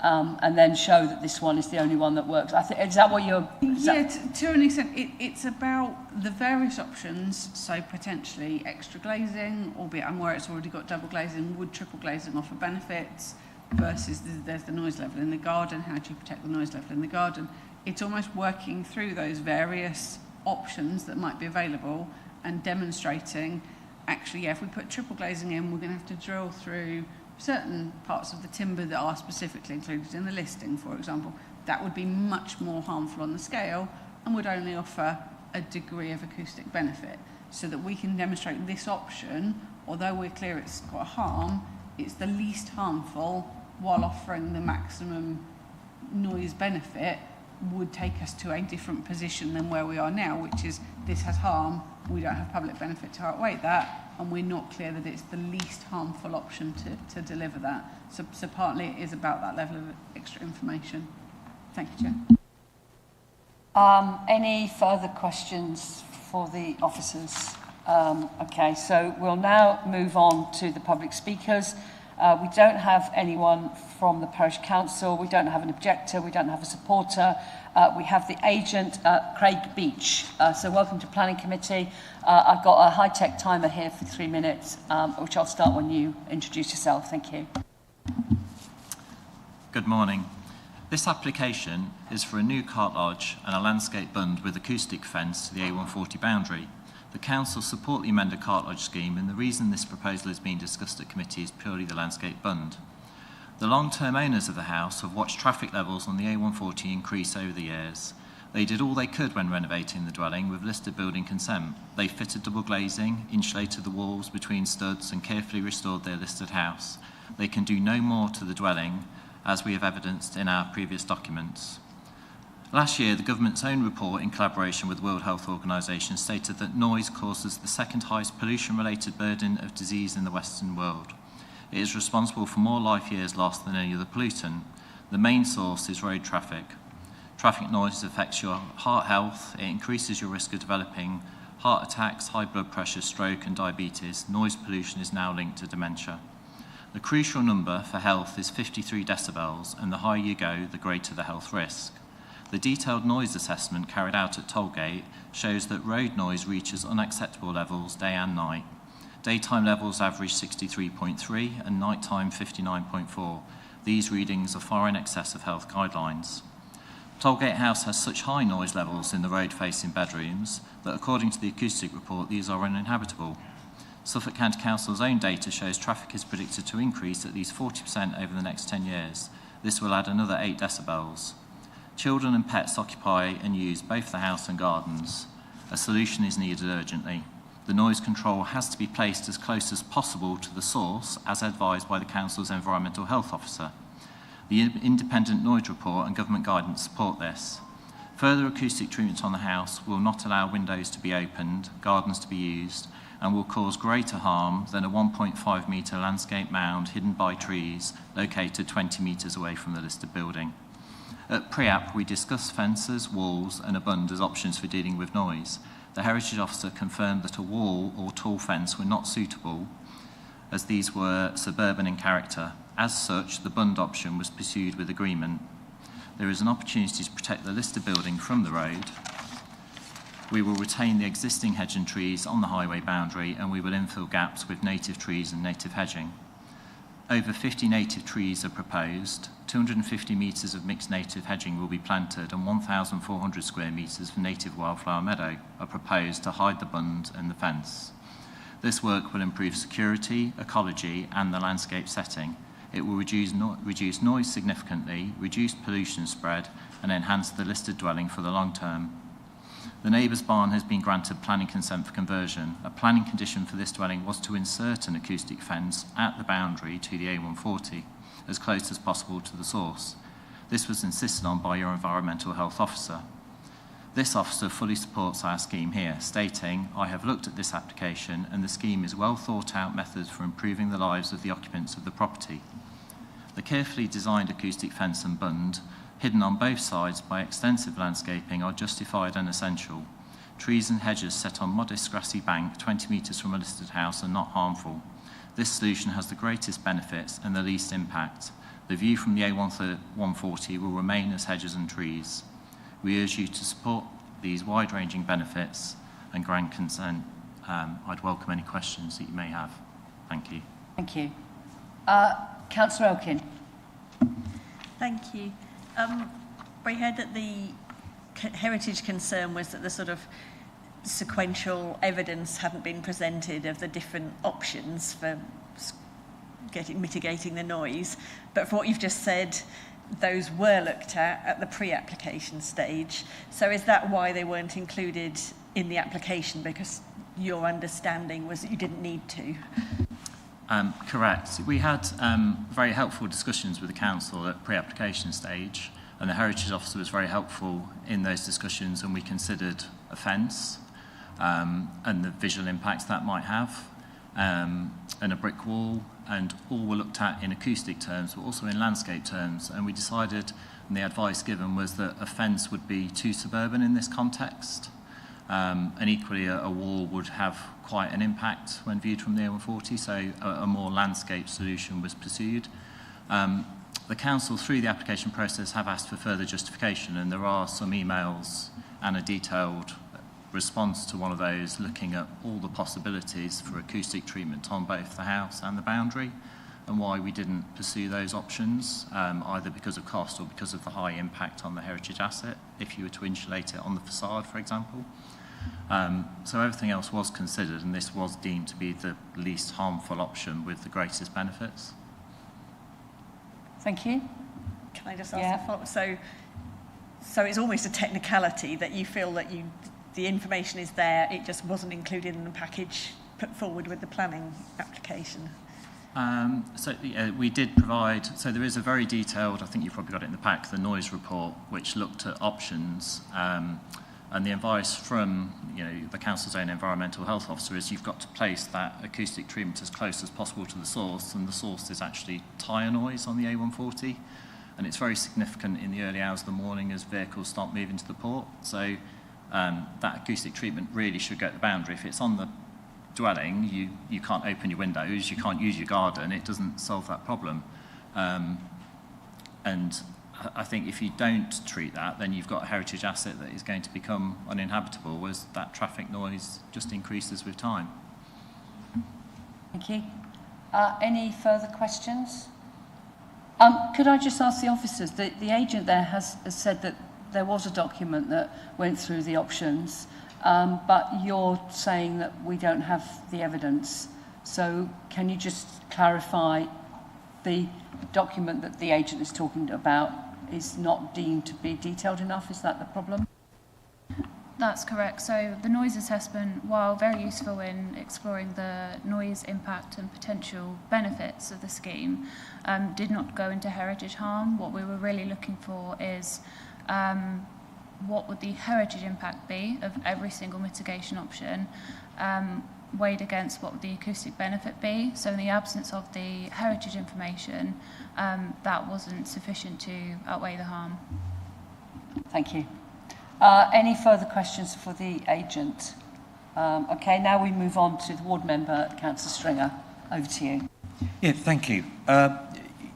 and then show that this one is the only one that works. Is that what you're... To an extent, it's about the various options, so potentially extra glazing, albeit and where it's already got double glazing, would triple glazing offer benefits, versus there's the noise level in the garden. How do you protect the noise level in the garden? It's almost working through those various options that might be available and demonstrating, actually, if we put triple glazing in, we're going to have to drill through certain parts of the timber that are specifically included in the listing, for example. That would be much more harmful on the scale and would only offer a degree of acoustic benefit, so that we can demonstrate this option, although we're clear it's got a harm, it's the least harmful while offering the maximum noise benefit, would take us to a different position than where we are now, which is this has harm, we don't have public benefit to outweigh that, and we're not clear that it's the least harmful option to deliver that. So partly it is about that level of extra information. Thank you, Chair. Any further questions for the officers? Okay, so we'll now move on to the public speakers. We don't have anyone from the parish council, we don't have an objector, we don't have a supporter. We have the agent, Craig Beach. So welcome to Planning Committee. I've got a high-tech timer here for 3 minutes, which I'll start when you introduce yourself. Thank you. Good morning. This application is for a new cart lodge and a landscape bund with acoustic fence to the A140 boundary. The council support the amended cart lodge scheme, and the reason this proposal is being discussed at committee is purely the landscape bund. The long-term owners of the house have watched traffic levels on the A140 increase over the years. They did all they could when renovating the dwelling with listed building consent. They fitted double glazing, insulated the walls between studs and carefully restored their listed house. They can do no more to the dwelling, as we have evidenced in our previous documents. Last year, the government's own report in collaboration with the World Health Organization stated that noise causes the second highest pollution-related burden of disease in the Western world. It is responsible for more life years lost than any other pollutant. The main source is road traffic. Traffic noise affects your heart health. It increases your risk of developing heart attacks, high blood pressure, stroke and diabetes. Noise pollution is now linked to dementia. The crucial number for health is 53 decibels, and the higher you go, the greater the health risk. The detailed noise assessment carried out at Tollgate shows that road noise reaches unacceptable levels day and night. Daytime levels average 63.3 and nighttime 59.4. These readings are far in excess of health guidelines. Tollgate House has such high noise levels in the road-facing bedrooms that according to the acoustic report, these are uninhabitable. Suffolk County Council's own data shows traffic is predicted to increase at least 40% over the next 10 years. This will add another 8 decibels. Children and pets occupy and use both the house and gardens. A solution is needed urgently. The noise control has to be placed as close as possible to the source, as advised by the Council's Environmental Health Officer. The independent noise report and government guidance support this. Further acoustic treatment on the house will not allow windows to be opened, gardens to be used, and will cause greater harm than a 1.5 metre landscape mound hidden by trees located 20 metres away from the listed building. At pre-app, we discussed fences, walls and a bund as options for dealing with noise. The Heritage Officer confirmed that a wall or tall fence were not suitable as these were suburban in character. As such, the bund option was pursued with agreement. There is an opportunity to protect the listed building from the road. We will retain the existing hedge and trees on the highway boundary, and we will infill gaps with native trees and native hedging. Over 50 native trees are proposed. 250 metres of mixed native hedging will be planted, and 1,400 square metres of native wildflower meadow are proposed to hide the bund and the fence. This work will improve security, ecology and the landscape setting. It will reduce noise significantly, reduce pollution spread and enhance the listed dwelling for the long term. The neighbour's barn has been granted planning consent for conversion. A planning condition for this dwelling was to insert an acoustic fence at the boundary to the A140, as close as possible to the source. This was insisted on by your Environmental Health Officer. This officer fully supports our scheme here, stating, "I have looked at this application and the scheme is well thought out methods for improving the lives of the occupants of the property." The carefully designed acoustic fence and bund, hidden on both sides by extensive landscaping, are justified and essential. Trees and hedges set on modest grassy bank 20 metres from a listed house are not harmful. This solution has the greatest benefits and the least impact. The view from the A140 will remain as hedges and trees. We urge you to support these wide-ranging benefits and grant consent. I'd welcome any questions that you may have. Thank you. Thank you. Councillor Elkin. Thank you. We heard that the heritage concern was that the sort of sequential evidence hadn't been presented of the different options for mitigating the noise. But for what you've just said, those were looked at the pre-application stage. So is that why they weren't included in the application? Because your understanding was that you didn't need to? Correct. We had very helpful discussions with the council at pre-application stage, and the Heritage Officer was very helpful in those discussions, and we considered a fence and the visual impacts that might have, and a brick wall, and all were looked at in acoustic terms, but also in landscape terms, and we decided, and the advice given was that a fence would be too suburban in this context. And equally, a wall would have quite an impact when viewed from the A140, so a more landscape solution was pursued. The council, through the application process, have asked for further justification, and there are some emails and a detailed response to one of those looking at all the possibilities for acoustic treatment on both the house and the boundary, and why we didn't pursue those options, either because of cost or because of the high impact on the heritage asset, if you were to insulate it on the facade, for example. So everything else was considered, and this was deemed to be the least harmful option with the greatest benefits. Thank you. Can I just ask a follow-up? So it's almost a technicality that you feel that the information is there, it just wasn't included in the package put forward with the planning application. We did provide, so there is a very detailed, I think you've probably got it in the pack, the noise report, which looked at options, and the advice from the council's own environmental health officer is you've got to place that acoustic treatment as close as possible to the source, and the source is actually tyre noise on the A140, and it's very significant in the early hours of the morning as vehicles start moving to the port. So that acoustic treatment really should go at the boundary. If it's on the dwelling, you can't open your windows, you can't use your garden, it doesn't solve that problem. And I think if you don't treat that, then you've got a heritage asset that is going to become uninhabitable as that traffic noise just increases with time. Thank you. Any further questions? Could I just ask the officers, the agent there has said that there was a document that went through the options, but you're saying that we don't have the evidence. So can you just clarify the document that the agent is talking about is not deemed to be detailed enough? Is that the problem? That's correct. So the noise assessment, while very useful in exploring the noise impact and potential benefits of the scheme, did not go into heritage harm. What we were really looking for is what would the heritage impact be of every single mitigation option, weighed against what would the acoustic benefit be. So in the absence of the heritage information, that wasn't sufficient to outweigh the harm. Thank you. Any further questions for the agent? Okay, now we move on to the ward member, Councillor Stringer. Over to you. Yeah, thank you.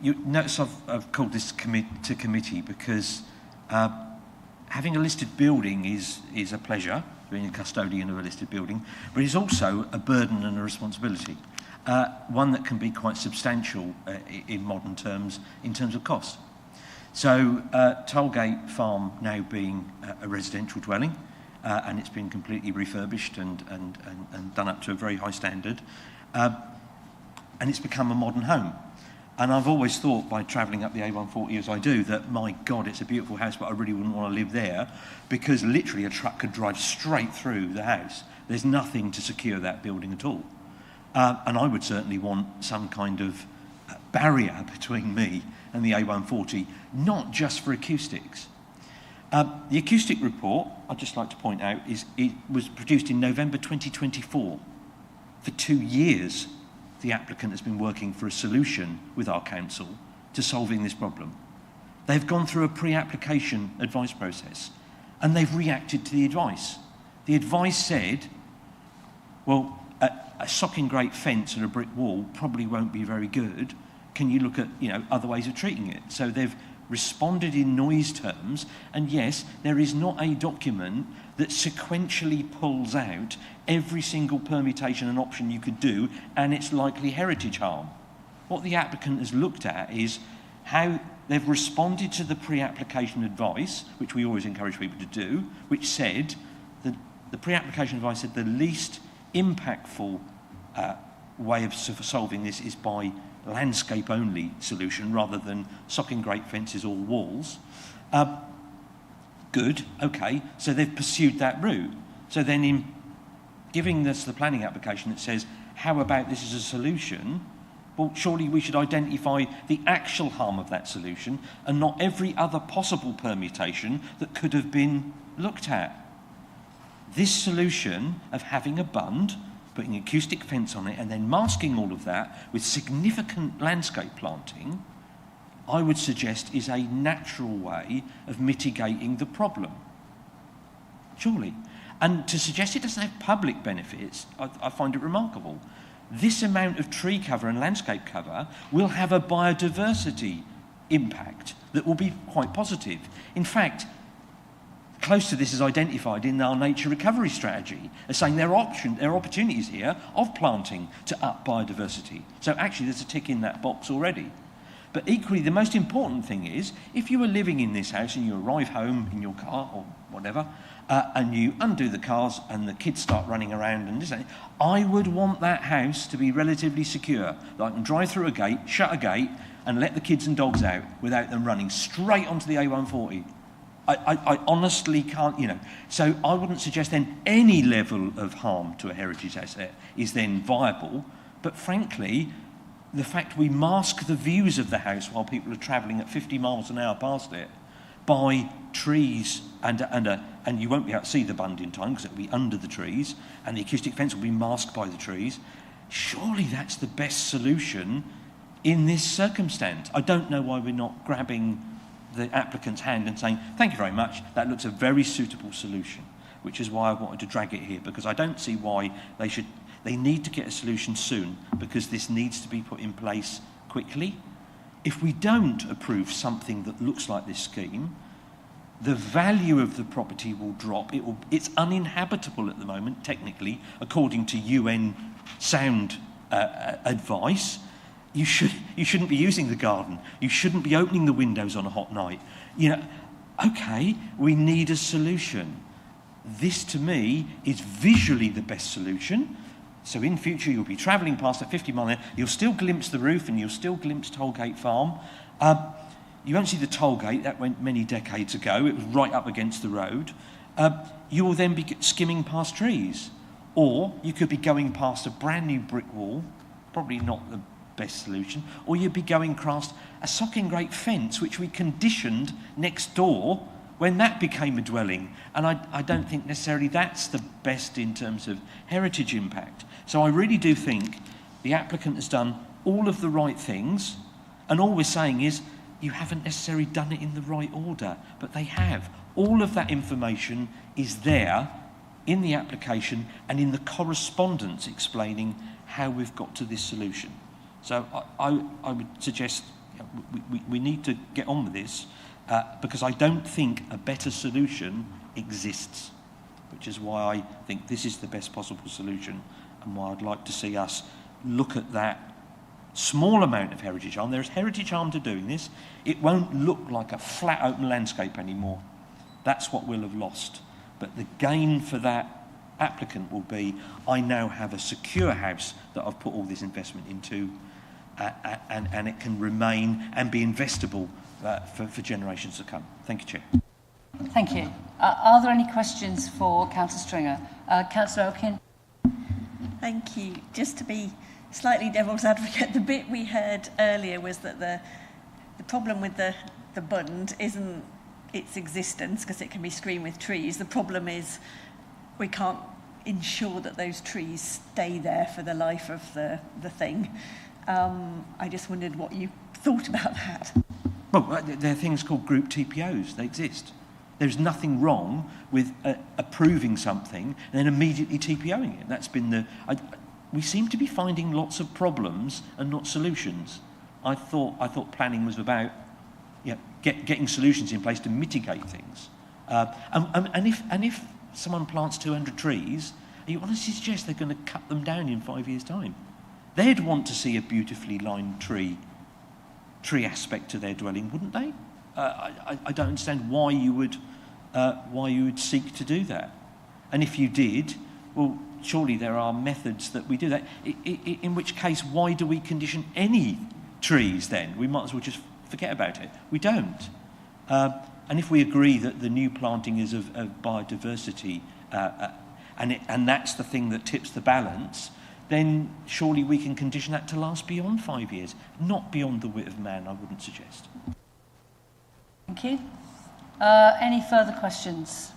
You notice I've called this to committee because having a listed building is a pleasure, being a custodian of a listed building, but it's also a burden and a responsibility, one that can be quite substantial in modern terms, in terms of cost. So Tollgate Farm now being a residential dwelling, and it's been completely refurbished and done up to a very high standard, and it's become a modern home. And I've always thought, by travelling up the A140 as I do, that, my God, it's a beautiful house, but I really wouldn't want to live there, because literally a truck could drive straight through the house. There's nothing to secure that building at all. And I would certainly want some kind of barrier between me and the A140, not just for acoustics. The acoustic report, I'd just like to point out, it was produced in November 2024. For 2 years, the applicant has been working for a solution with our council to solving this problem. They've gone through a pre-application advice process, and they've reacted to the advice. The advice said, well, a socking grate fence and a brick wall probably won't be very good. Can you look at other ways of treating it? So they've responded in noise terms, and yes, there is not a document that sequentially pulls out every single permutation and option you could do and its likely heritage harm. What the applicant has looked at is how they've responded to the pre-application advice, which we always encourage people to do, which said that the pre-application advice said the least impactful way of solving this is by landscape only solution rather than socking grate fences or walls. Good, okay, so they've pursued that route. So then in giving us the planning application that says, how about this as a solution? Well, surely we should identify the actual harm of that solution and not every other possible permutation that could have been looked at. This solution of having a bund, putting acoustic fence on it and then masking all of that with significant landscape planting, I would suggest is a natural way of mitigating the problem. Surely. And to suggest it doesn't have public benefits, I find it remarkable. This amount of tree cover and landscape cover will have a biodiversity impact that will be quite positive. In fact, close to this is identified in our nature recovery strategy as saying there are opportunities here of planting to up biodiversity. So actually there's a tick in that box already. But equally, the most important thing is, if you were living in this house and you arrive home in your car or whatever, and you undo the cars and the kids start running around and this, I would want that house to be relatively secure. That I can drive through a gate, shut a gate, and let the kids and dogs out without them running straight onto the A140. I honestly can't, you know. So I wouldn't suggest then any level of harm to a heritage asset is then viable. But frankly, the fact we mask the views of the house while people are travelling at 50 miles an hour past it by trees and you won't be able to see the bund in time because it'll be under the trees and the acoustic fence will be masked by the trees. Surely that's the best solution in this circumstance. I don't know why we're not grabbing the applicant's hand and saying, thank you very much, that looks a very suitable solution, which is why I wanted to drag it here, because I don't see why they need to get a solution soon, because this needs to be put in place quickly. If we don't approve something that looks like this scheme, the value of the property will drop. It's uninhabitable at the moment, technically, according to UN sound advice. You shouldn't be using the garden. You shouldn't be opening the windows on a hot night. You know, okay, we need a solution. This, to me, is visually the best solution. So in future, you'll be travelling past at 50 miles an hour. You'll still glimpse the roof and you'll still glimpse Tollgate Farm. You won't see the toll gate. That went many decades ago. It was right up against the road. You will then be skimming past trees. Or you could be going past a brand new brick wall, probably not the best solution, or you'd be going past a socking great fence which we conditioned next door when that became a dwelling. And I don't think necessarily that's the best in terms of heritage impact. So I really do think the applicant has done all of the right things, and all we're saying is you haven't necessarily done it in the right order, but they have. All of that information is there in the application and in the correspondence explaining how we've got to this solution. So I would suggest we need to get on with this because I don't think a better solution exists, which is why I think this is the best possible solution and why I'd like to see us look at that small amount of heritage harm. There's heritage harm to doing this. It won't look like a flat open landscape anymore. That's what we'll have lost. But the gain for that applicant will be, I now have a secure house that I've put all this investment into and it can remain and be investable for generations to come. Thank you, Chair. Thank you. Are there any questions for Councillor Stringer? Councillor Oaken? Thank you. Just to be slightly devil's advocate, the bit we heard earlier was that the problem with the bund isn't its existence, because it can be screened with trees. The problem is we can't ensure that those trees stay there for the life of the thing. I just wondered what you thought about that. Well, there are things called group TPOs. They exist. There's nothing wrong with approving something and then immediately TPOing it. That's been we seem to be finding lots of problems and not solutions. I thought planning was about getting solutions in place to mitigate things. And if someone plants 200 trees, you honestly suggest they're going to cut them down in 5 years' time? They'd want to see a beautifully lined tree aspect to their dwelling, wouldn't they? I don't understand why you would seek to do that. And if you did, well, surely there are methods that we do that. In which case, why do we condition any trees then? We might as well just forget about it. We don't. And if we agree that the new planting is of biodiversity, and that's the thing that tips the balance, then surely we can condition that to last beyond 5 years, not beyond the wit of man, I wouldn't suggest. Thank you. Any further questions?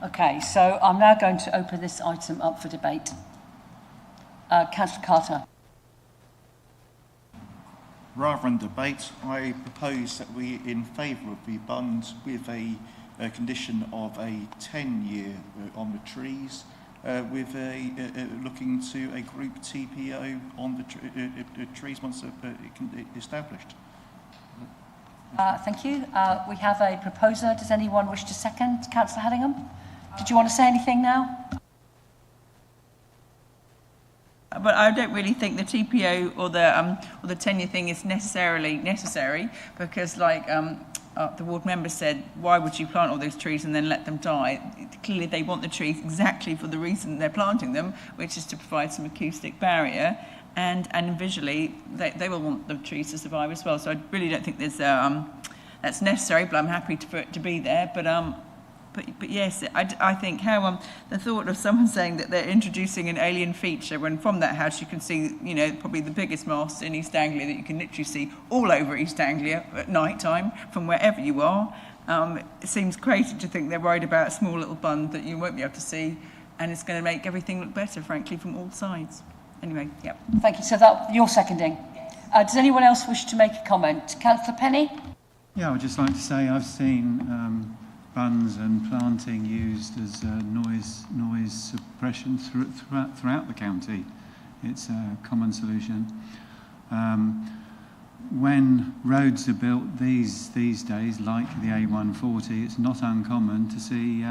Okay, so I'm now going to open this item up for debate. Councillor Carter. Rather than debate, I propose that we in favour of the bund with a condition of a 10-year on the trees, with looking to a group TPO on the trees once established. Thank you. We have a proposer. Does anyone wish to second? Councillor Haddingham, did you want to say anything now? But I don't really think the TPO or the tenure thing is necessarily necessary, because like the ward member said, why would you plant all those trees and then let them die? Clearly they want the trees exactly for the reason they're planting them, which is to provide some acoustic barrier, and visually they will want the trees to survive as well. So I really don't think there's that's necessary, but I'm happy for it to be there. But yes, I think how the thought of someone saying that they're introducing an alien feature, when from that house you can see, you know, probably the biggest mast in East Anglia that you can literally see all over East Anglia at night time from wherever you are. It seems crazy to think they're worried about a small little bund that you won't be able to see, and it's going to make everything look better, frankly, from all sides. Anyway, yeah. Thank you. So that you're seconding. Does anyone else wish to make a comment? Councillor Penny? Yeah, I would just like to say I've seen bunds and planting used as noise suppression throughout the county. It's a common solution. When roads are built these days, like the A140, it's not uncommon to see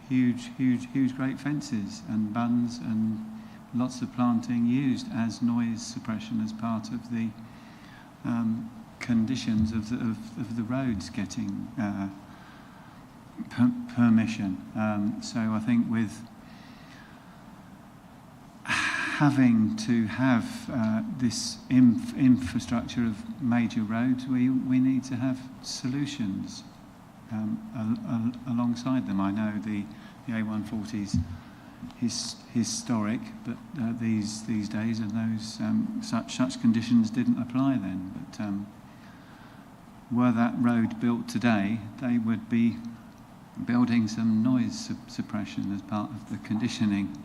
huge great fences and bunds and lots of planting used as noise suppression as part of the conditions of the roads getting permission. So I think with having to have this infrastructure of major roads, we need to have solutions alongside them. I know the A140's historic, but these days, and those such conditions didn't apply then. But were that road built today, they would be building some noise suppression as part of the conditioning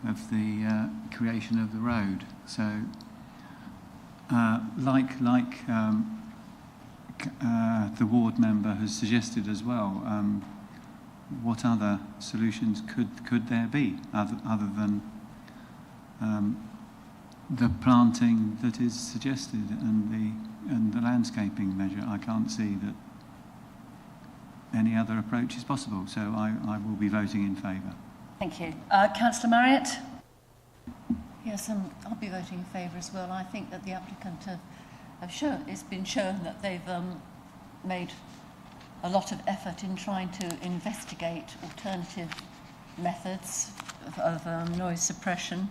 of the creation of the road. So, the ward member has suggested as well, what other solutions could there be other than the planting that is suggested and the landscaping measure? I can't see that any other approach is possible, so I will be voting in favour. Thank you. Councillor Marriott? Yes, I'll be voting in favour as well. I think that the applicant it's been shown that they've made a lot of effort in trying to investigate alternative methods of noise suppression,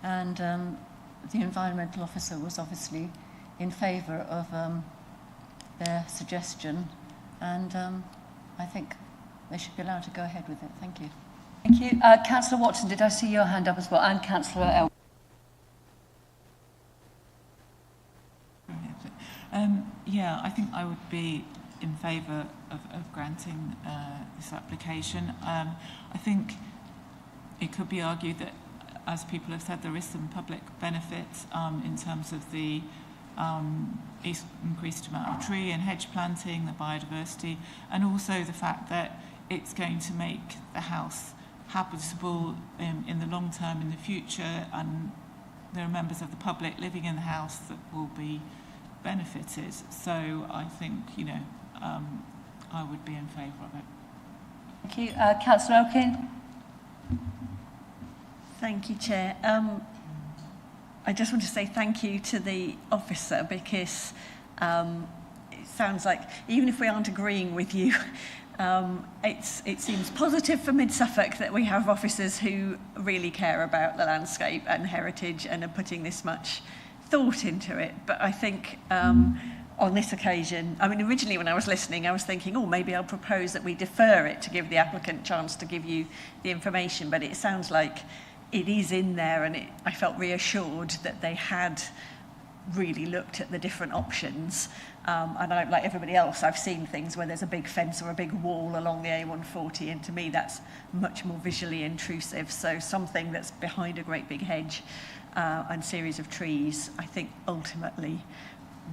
and the environmental officer was obviously in favour of their suggestion, and I think they should be allowed to go ahead with it. Thank you. Thank you. Councillor Watson, did I see your hand up as well? And Councillor El. Yeah, I think I would be in favour of granting this application. I think it could be argued that, as people have said, there is some public benefit in terms of the increased amount of tree and hedge planting, the biodiversity, and also the fact that it's going to make the house habitable in the long term, in the future, and there are members of the public living in the house that will be benefited. So I think, I would be in favour of it. Thank you. Councillor Elkin? Thank you, Chair. I just want to say thank you to the officer, because it sounds like, even if we aren't agreeing with you, it seems positive for Mid-Suffolk that we have officers who really care about the landscape and heritage and are putting this much thought into it. But I think on this occasion, I mean, originally when I was listening, I was thinking, maybe I'll propose that we defer it to give the applicant a chance to give you the information, but it sounds like it is in there, and I felt reassured that they had really looked at the different options. And like everybody else, I've seen things where there's a big fence or a big wall along the A140, and to me that's much more visually intrusive. So something that's behind a great big hedge and series of trees, I think ultimately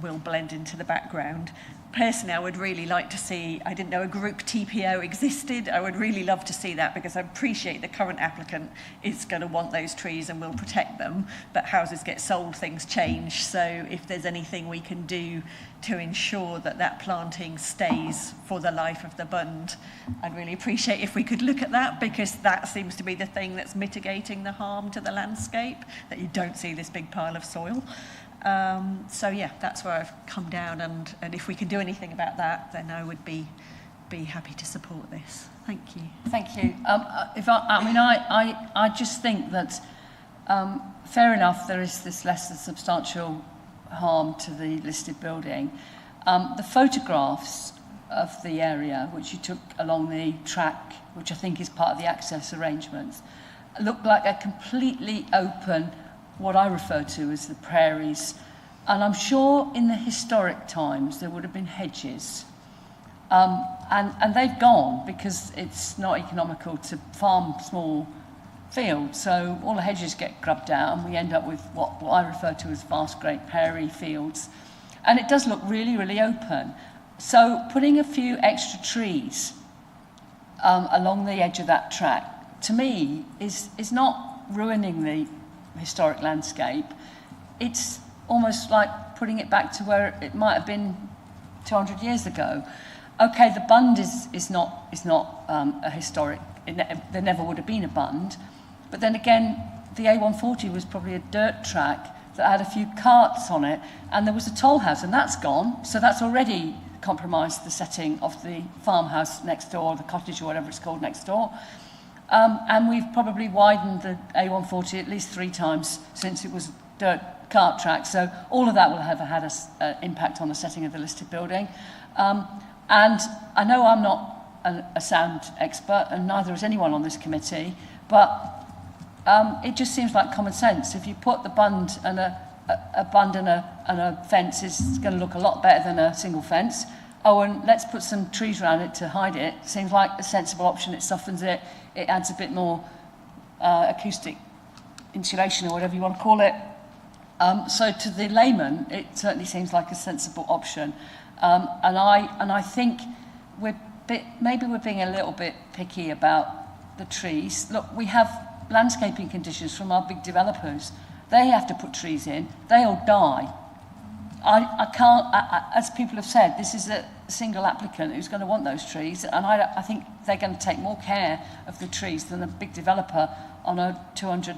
will blend into the background. Personally, I would really like to see, I didn't know a group TPO existed. I would really love to see that, because I appreciate the current applicant is going to want those trees and will protect them, but houses get sold, things change. So if there's anything we can do to ensure that that planting stays for the life of the bund, I'd really appreciate if we could look at that, because that seems to be the thing that's mitigating the harm to the landscape, that you don't see this big pile of soil. So yeah, that's where I've come down, and if we can do anything about that, then I would be happy to support this. Thank you. Thank you. I just think that fair enough, there is this less than substantial harm to the listed building. The photographs of the area which you took along the track, which I think is part of the access arrangements, look like a completely open, what I refer to as the prairies. And I'm sure in the historic times there would have been hedges. And they've gone because it's not economical to farm small fields. So all the hedges get grubbed out and we end up with what I refer to as vast great prairie fields. And it does look really, really open. So putting a few extra trees along the edge of that track, to me, is not ruining the historic landscape. It's almost like putting it back to where it might have been 200 years ago. Okay, the bund is not a historic, there never would have been a bund, but then again, the A140 was probably a dirt track that had a few carts on it, and there was a toll house, and that's gone, so that's already compromised the setting of the farmhouse next door, the cottage or whatever it's called next door. And we've probably widened the A140 at least 3 times since it was a dirt cart track. So all of that will have had an impact on the setting of the listed building. And I know I'm not a sound expert, and neither is anyone on this committee, but it just seems like common sense. If you put the bund and a bund and a fence is going to look a lot better than a single fence. Oh, and let's put some trees around it to hide it. Seems like a sensible option. It softens it. It adds a bit more acoustic insulation or whatever you want to call it. So to the layman, it certainly seems like a sensible option. And I think maybe we're being a little bit picky about the trees. Look, we have landscaping conditions from our big developers. They have to put trees in. They all die. I can't, as people have said, this is a single applicant who's going to want those trees, and I think they're going to take more care of the trees than a big developer on a 200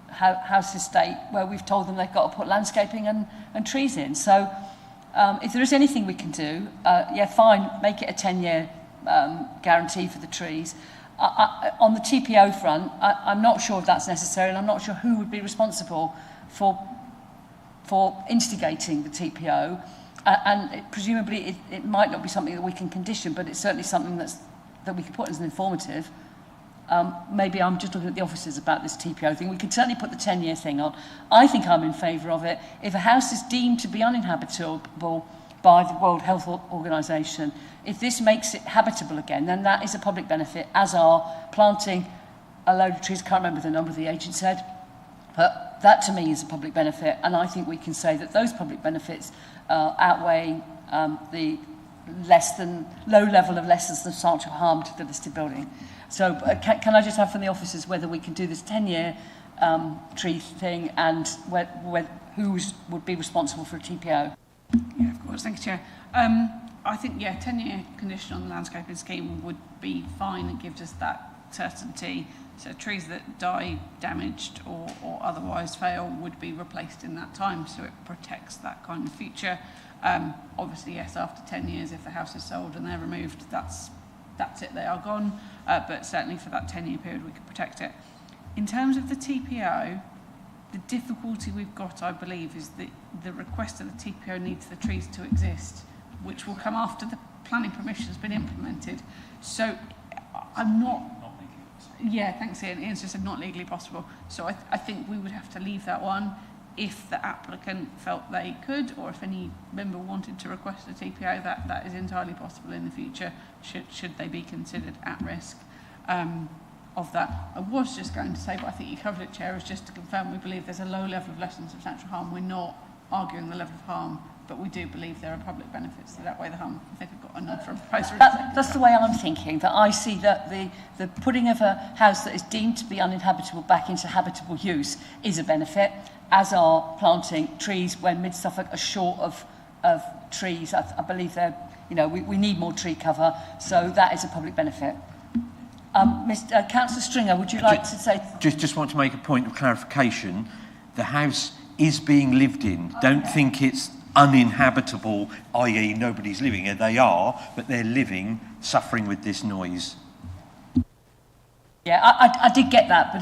house estate where we've told them they've got to put landscaping and trees in. So if there is anything we can do, yeah, fine, make it a 10-year guarantee for the trees. On the TPO front, I'm not sure if that's necessary, and I'm not sure who would be responsible for instigating the TPO, and presumably it might not be something that we can condition, but it's certainly something that we can put as an informative. Maybe I'm just looking at the officers about this TPO thing. We could certainly put the 10-year thing on. I think I'm in favour of it. If a house is deemed to be uninhabitable by the World Health Organization, if this makes it habitable again, then that is a public benefit, as are planting a load of trees. I can't remember the number the agent said, but that to me is a public benefit, and I think we can say that those public benefits outweigh the low level of less than substantial harm to the listed building. So can I just have from the officers whether we can do this 10-year tree thing, and who would be responsible for a TPO? Yeah, of course. Thank you, Chair. I think, yeah, 10-year condition on the landscaping scheme would be fine. It gives us that certainty. So trees that die damaged or otherwise fail would be replaced in that time, so it protects that kind of future. Obviously, yes, after 10 years, if the house is sold and they're removed, that's it, they are gone. But certainly for that 10-year period, we could protect it. In terms of the TPO, the difficulty we've got, I believe, is that the request of the TPO needs the trees to exist, which will come after the planning permission has been implemented. So I'm not... Yeah, thanks, Ian. Ian's just said not legally possible. So I think we would have to leave that one if the applicant felt they could, or if any member wanted to request a TPO, that is entirely possible in the future, should they be considered at risk of that. I was just going to say, but I think you covered it, Chair, is just to confirm we believe there's a low level of less than substantial harm. We're not arguing the level of harm but we do believe there are public benefits to that way the harm. I think I've got a nod from a proposer. That's the way I'm thinking, that I see that the putting of a house that is deemed to be uninhabitable back into habitable use is a benefit, as are planting trees when Mid Suffolk are short of trees. I believe they're, we need more tree cover, so that is a public benefit. Councillor Stringer, would you like to say? Just want to make a point of clarification. The house is being lived in. Okay. Don't think it's uninhabitable, i.e. nobody's living here. They are, but they're living, suffering with this noise. Yeah, I did get that, but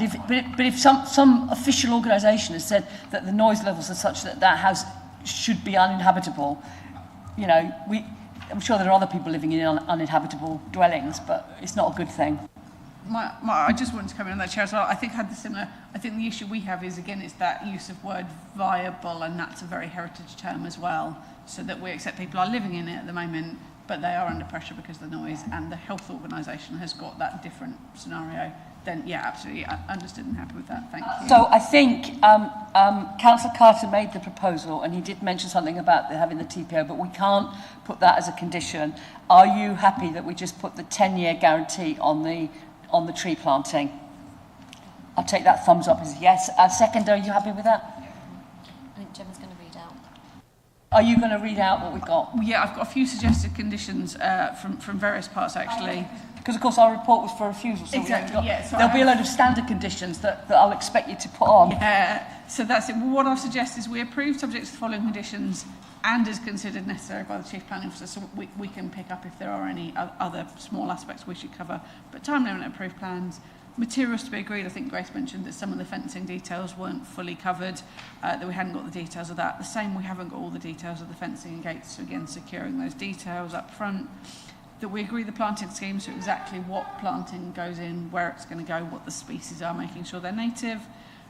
if some official organisation has said that the noise levels are such that that house should be uninhabitable, I'm sure there are other people living in uninhabitable dwellings, but it's not a good thing. I just wanted to come in on that, Chair, as well. I think the issue we have is, again, it's that use of word viable, and that's a very heritage term as well, so that we accept people are living in it at the moment, but they are under pressure because of the noise, and the health organisation has got that different scenario. Then, yeah, absolutely understood and happy with that. Thank you. So I think Councillor Carter made the proposal, and he did mention something about having the TPO, but we can't put that as a condition. Are you happy that we just put the 10-year guarantee on the tree planting? I'll take that thumbs up as a yes. Second, are you happy with that? I think Gemma's going to read out. Are you going to read out what we've got? Yeah, I've got a few suggested conditions from various parts, actually. Because, of course, our report was for refusal, so exactly, so there'll be a load of standard conditions that I'll expect you to put on. Yeah, so that's it. Well, what I've suggested is we approve subject to the following conditions and is considered necessary by the Chief Planning Officer, so we can pick up if there are any other small aspects we should cover. But time limit approved plans, materials to be agreed. I think Grace mentioned that some of the fencing details weren't fully covered, that we hadn't got the details of that. The same, we haven't got all the details of the fencing and gates, so again, securing those details up front. That we agree the planting scheme, so exactly what planting goes in, where it's going to go, what the species are, making sure they're native.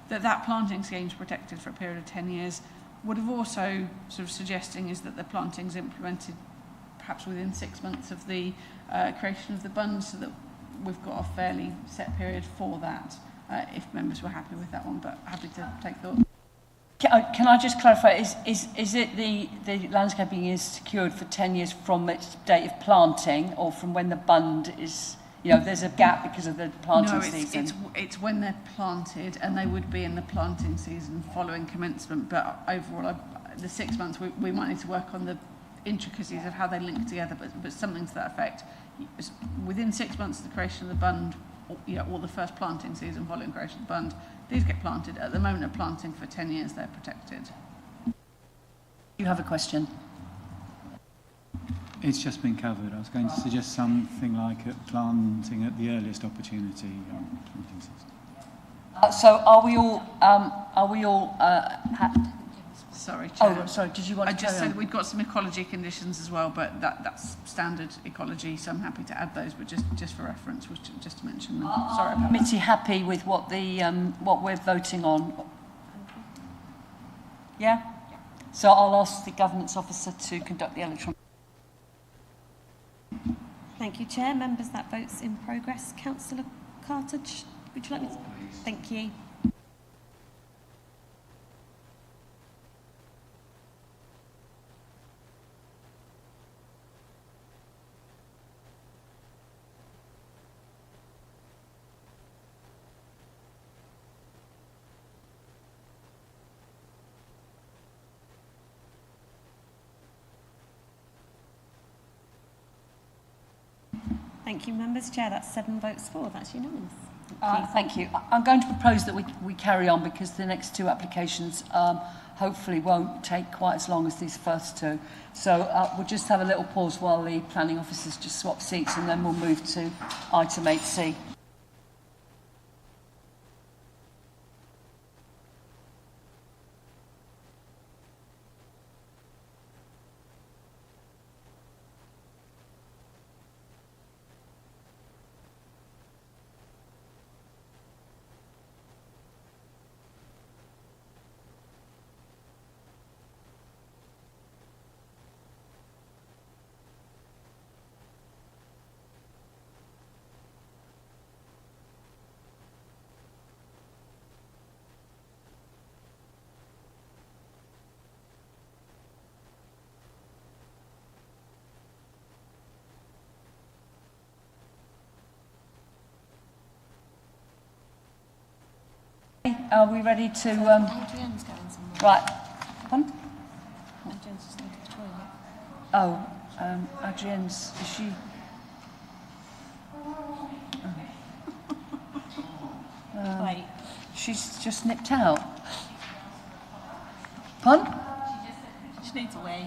That planting scheme is protected for a period of 10 years. What I've also sort of suggesting is that the planting's implemented perhaps within 6 months of the creation of the bund, so that we've got a fairly set period for that, if members were happy with that one, but happy to take thought. Can I just clarify, is it the landscaping is secured for 10 years from its date of planting, or from when the bund is, there's a gap because of the planting season? No, it's when they're planted, and they would be in the planting season following commencement, but overall, the 6 months, we might need to work on the intricacies of how they link together, but something to that effect. Within 6 months of the creation of the bund, or the first planting season following creation of the bund, these get planted. At the moment of planting for 10 years, they're protected. You have a question? It's just been covered. I was going to suggest something like planting at the earliest opportunity. So are we all Sorry, Chair. Oh, sorry, did you want to I just said we've got some ecology conditions as well, but that's standard ecology, so I'm happy to add those, but just for reference, was just to mention them. Sorry about committee happy with what what we're voting on? Yeah? So I'll ask the governance officer to conduct the electronic. Thank you, Chair. Members, that vote's in progress. Councillor Carter, would you like me to? Thank you. Thank you, members. Chair, that's 7 votes for. That's unanimous. Thank you. I'm going to propose that we carry on, because the next 2 applications hopefully won't take quite as long as these first 2. So we'll just have a little pause while the planning officers just swap seats, and then we'll move to item 8C. are we ready to... Adrienne's going somewhere. Right. Pardon? Adrienne's just going to the toilet. Oh, Adrienne's, is she... Wait. She's just nipped out. Pardon? She just needs a wee.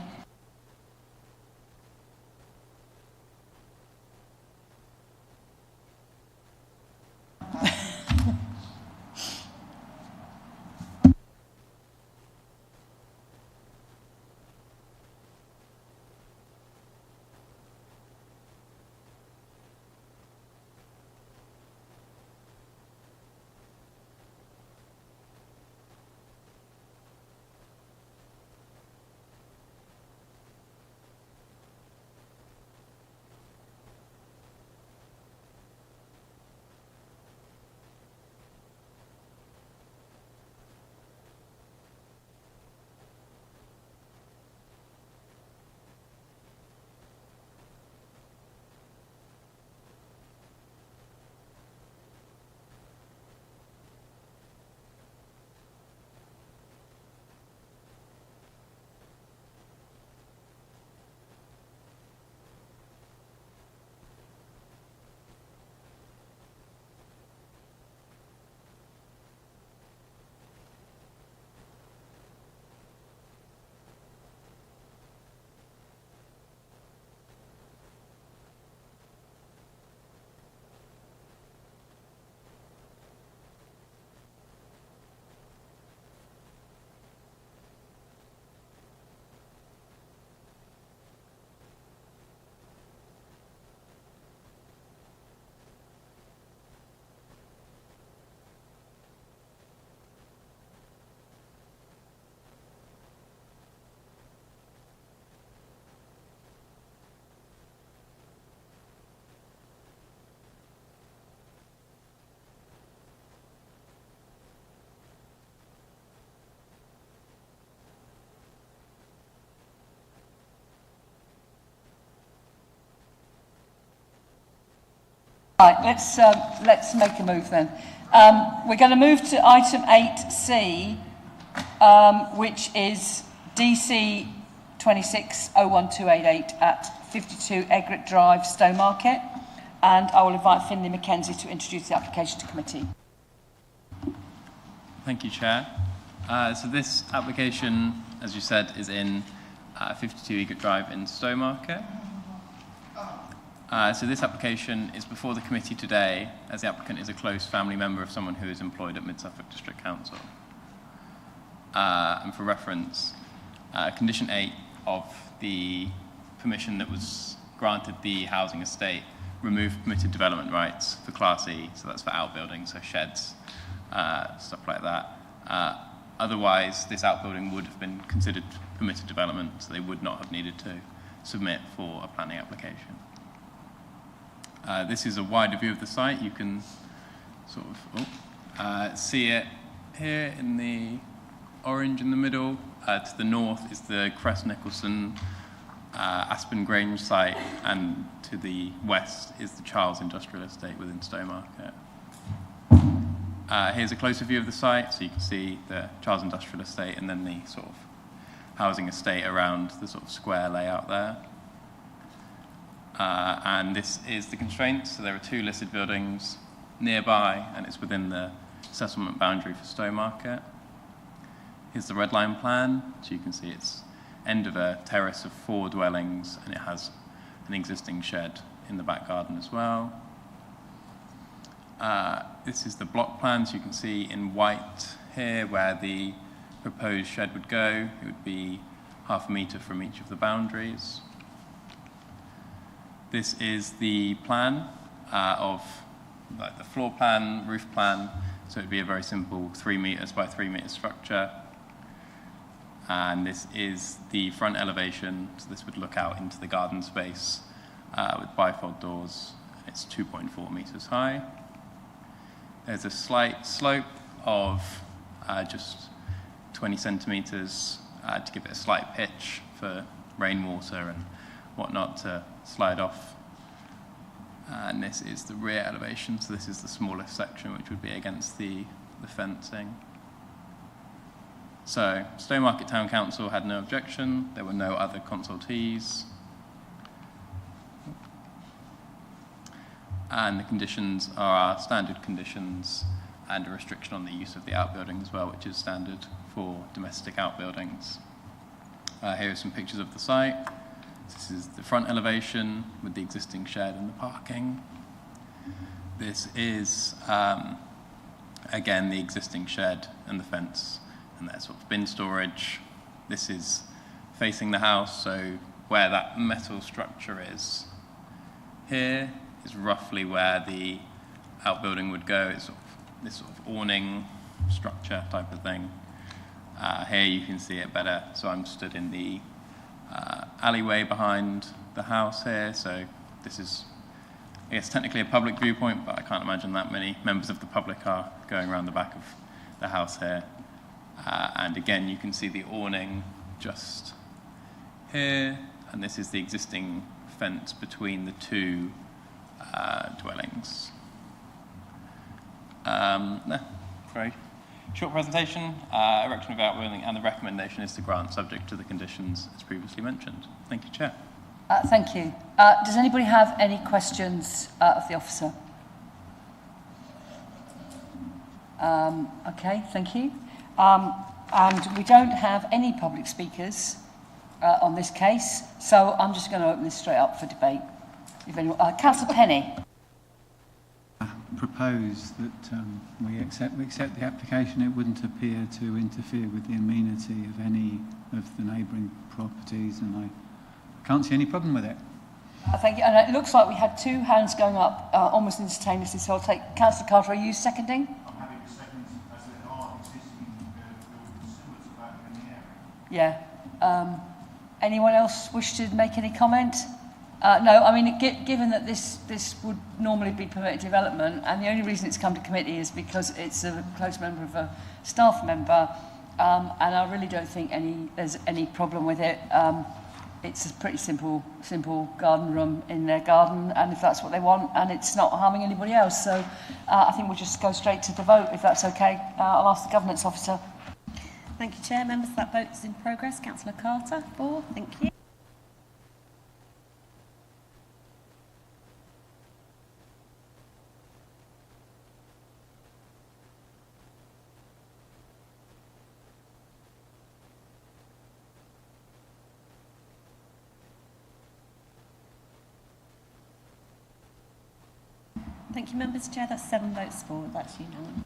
Right, let's make a move then. We're going to move to item 8C, which is DC 26-01288 at 52 Egret Drive, Stowmarket. And I will invite Finlay Mackenzie to introduce the application to committee. Thank you, Chair. So this application, as you said, is in 52 Egret Drive in Stowmarket. So this application is before the committee today, as the applicant is a close family member of someone who is employed at Mid-Suffolk District Council. And for reference, Condition 8 of the permission that was granted the housing estate removed permitted development rights for Class E, so that's for outbuildings, so sheds, stuff like that. Otherwise, this outbuilding would have been considered permitted development, so they would not have needed to submit for a planning application. This is a wider view of the site. You can sort of see it here in the orange in the middle. To the north is the Crest Nicholson Aspen Grange site, and to the west is the Charles Industrial Estate within Stowmarket. Here's a closer view of the site, so you can see the Charles Industrial Estate and then the sort of housing estate around the sort of square layout there. And this is the constraints. So there are 2 listed buildings nearby, and it's within the settlement boundary for Stowmarket. Here's the red line plan. So you can see it's end of a terrace of 4 dwellings, and it has an existing shed in the back garden as well. This is the block plan. So you can see in white here where the proposed shed would go. It would be half a metre from each of the boundaries. This is the plan of like the floor plan, roof plan, so it would be a very simple 3 metres by 3 metre structure. And this is the front elevation, so this would look out into the garden space with bifold doors. It's 2.4 metres high. There's a slight slope of just 20 centimetres to give it a slight pitch for rainwater and whatnot to slide off. And this is the rear elevation, so this is the smallest section which would be against the fencing. So, Stowmarket Town Council had no objection. There were no other consultees. And the conditions are our standard conditions and a restriction on the use of the outbuilding as well, which is standard for domestic outbuildings. Here are some pictures of the site. This is the front elevation with the existing shed and the parking. This is, again, the existing shed and the fence and their sort of bin storage. This is facing the house, so where that metal structure is here is roughly where the outbuilding would go. It's sort of this sort of awning structure type of thing. Here you can see it better. So I'm stood in the alleyway behind the house here. So this is, I guess, technically a public viewpoint, but I can't imagine that many members of the public are going around the back of the house here. And again, you can see the awning just here. And this is the existing fence between the two dwellings. Very short presentation, erection of outbuilding, and the recommendation is to grant subject to the conditions as previously mentioned. Thank you, Chair. Thank you. Does anybody have any questions of the officer? Okay, thank you. And we don't have any public speakers on this case, so I'm just going to open this straight up for debate. If anyone, Councillor Penny. Propose that we accept the application. It wouldn't appear to interfere with the amenity of any of the neighbouring properties, and I can't see any problem with it. Thank you. And it looks like we had two hands going up almost instantaneously, so I'll take Councillor Carter. Are you seconding? I'm having a second as there are existing buildings similar to that in the area. Yeah. Anyone else wish to make any comment? No, I mean, given that this would normally be permitted development, and the only reason it's come to committee is because it's a close member of a staff member, and I really don't think there's any problem with it. It's a pretty simple garden room in their garden, and if that's what they want, and it's not harming anybody else, so I think we'll just go straight to the vote, if that's okay. I'll ask the governance officer. Thank you, Chair. Members, that vote is in progress. Councillor Carter, for. Thank you. Thank you, members. Chair, that's 7 votes for. That's unanimous.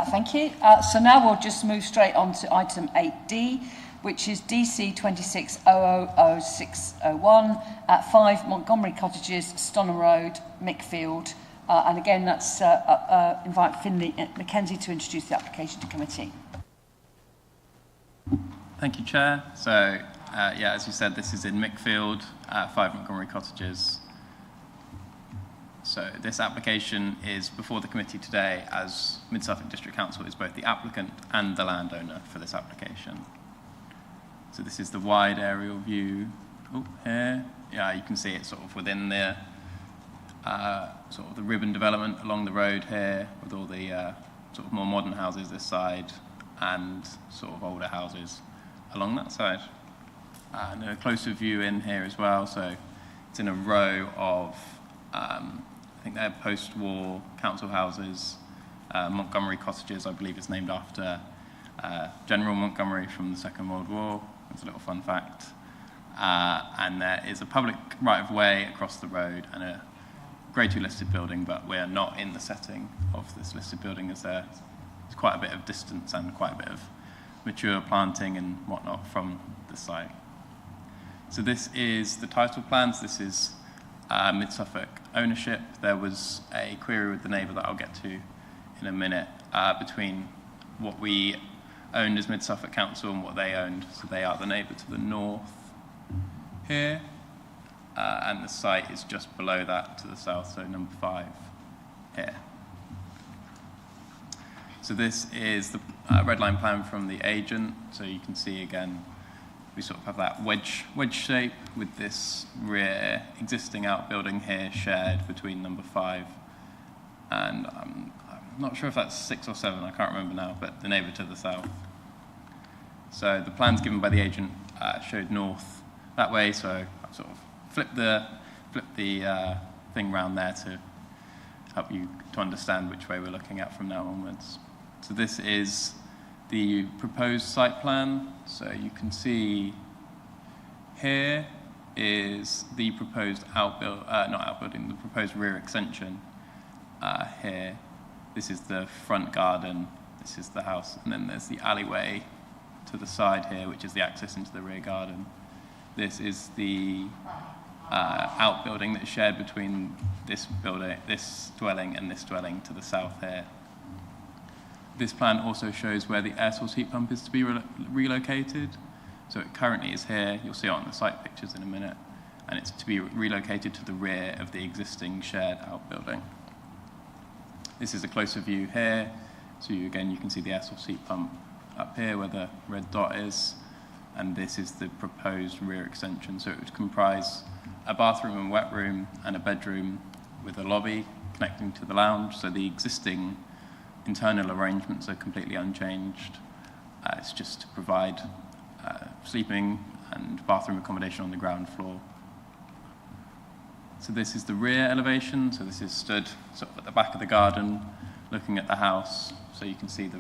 Thank you. So now we'll just move straight on to item 8D, which is DC 26000601 at 5 Montgomery Cottages, Stonham Road, Mickfield. And again, that's invite Finlay Mackenzie to introduce the application to committee. Thank you, Chair. So, yeah, as you said, this is in Mickfield, 5 Montgomery Cottages. So this application is before the committee today as Mid-Suffolk District Council is both the applicant and the landowner for this application. So this is the wide aerial view here. Yeah, you can see it sort of within the sort of the ribbon development along the road here with all the sort of more modern houses this side and sort of older houses along that side. And a closer view in here as well. So it's in a row of I think they're post-war council houses. Montgomery Cottages, I believe, is named after General Montgomery from the Second World War. That's a little fun fact. And there is a public right-of-way across the road and a Grade 2 listed building, but we're not in the setting of this listed building as there's quite a bit of distance and quite a bit of mature planting and whatnot from the site. So this is the title plans. This is Mid-Suffolk ownership. There was a query with the neighbour that I'll get to in a minute between what we owned as Mid-Suffolk Council and what they owned. So they are the neighbour to the north here, and the site is just below that to the south, so number 5 here. So this is the red line plan from the agent. So you can see again, we sort of have that wedge shape with this rear existing outbuilding here shared between number 5 and I'm not sure if that's 6 or 7, I can't remember now, but the neighbour to the south. So the plans given by the agent showed north that way, so I sort of flipped the thing round there to help you to understand which way we're looking at from now onwards. So this is the proposed site plan. So you can see here is the proposed the proposed rear extension here. This is the front garden, this is the house, and then there's the alleyway to the side here, which is the access into the rear garden. This is the outbuilding that is shared between this dwelling and this dwelling to the south here. This plan also shows where the air source heat pump is to be relocated. So it currently is here, you'll see it on the site pictures in a minute, and it's to be relocated to the rear of the existing shared outbuilding. This is a closer view here, so again you can see the air source heat pump up here where the red dot is, and this is the proposed rear extension. So it would comprise a bathroom and wet room and a bedroom with a lobby connecting to the lounge. So the existing internal arrangements are completely unchanged. It's just to provide sleeping and bathroom accommodation on the ground floor. So this is the rear elevation. So this is stood sort of at the back of the garden looking at the house. So you can see the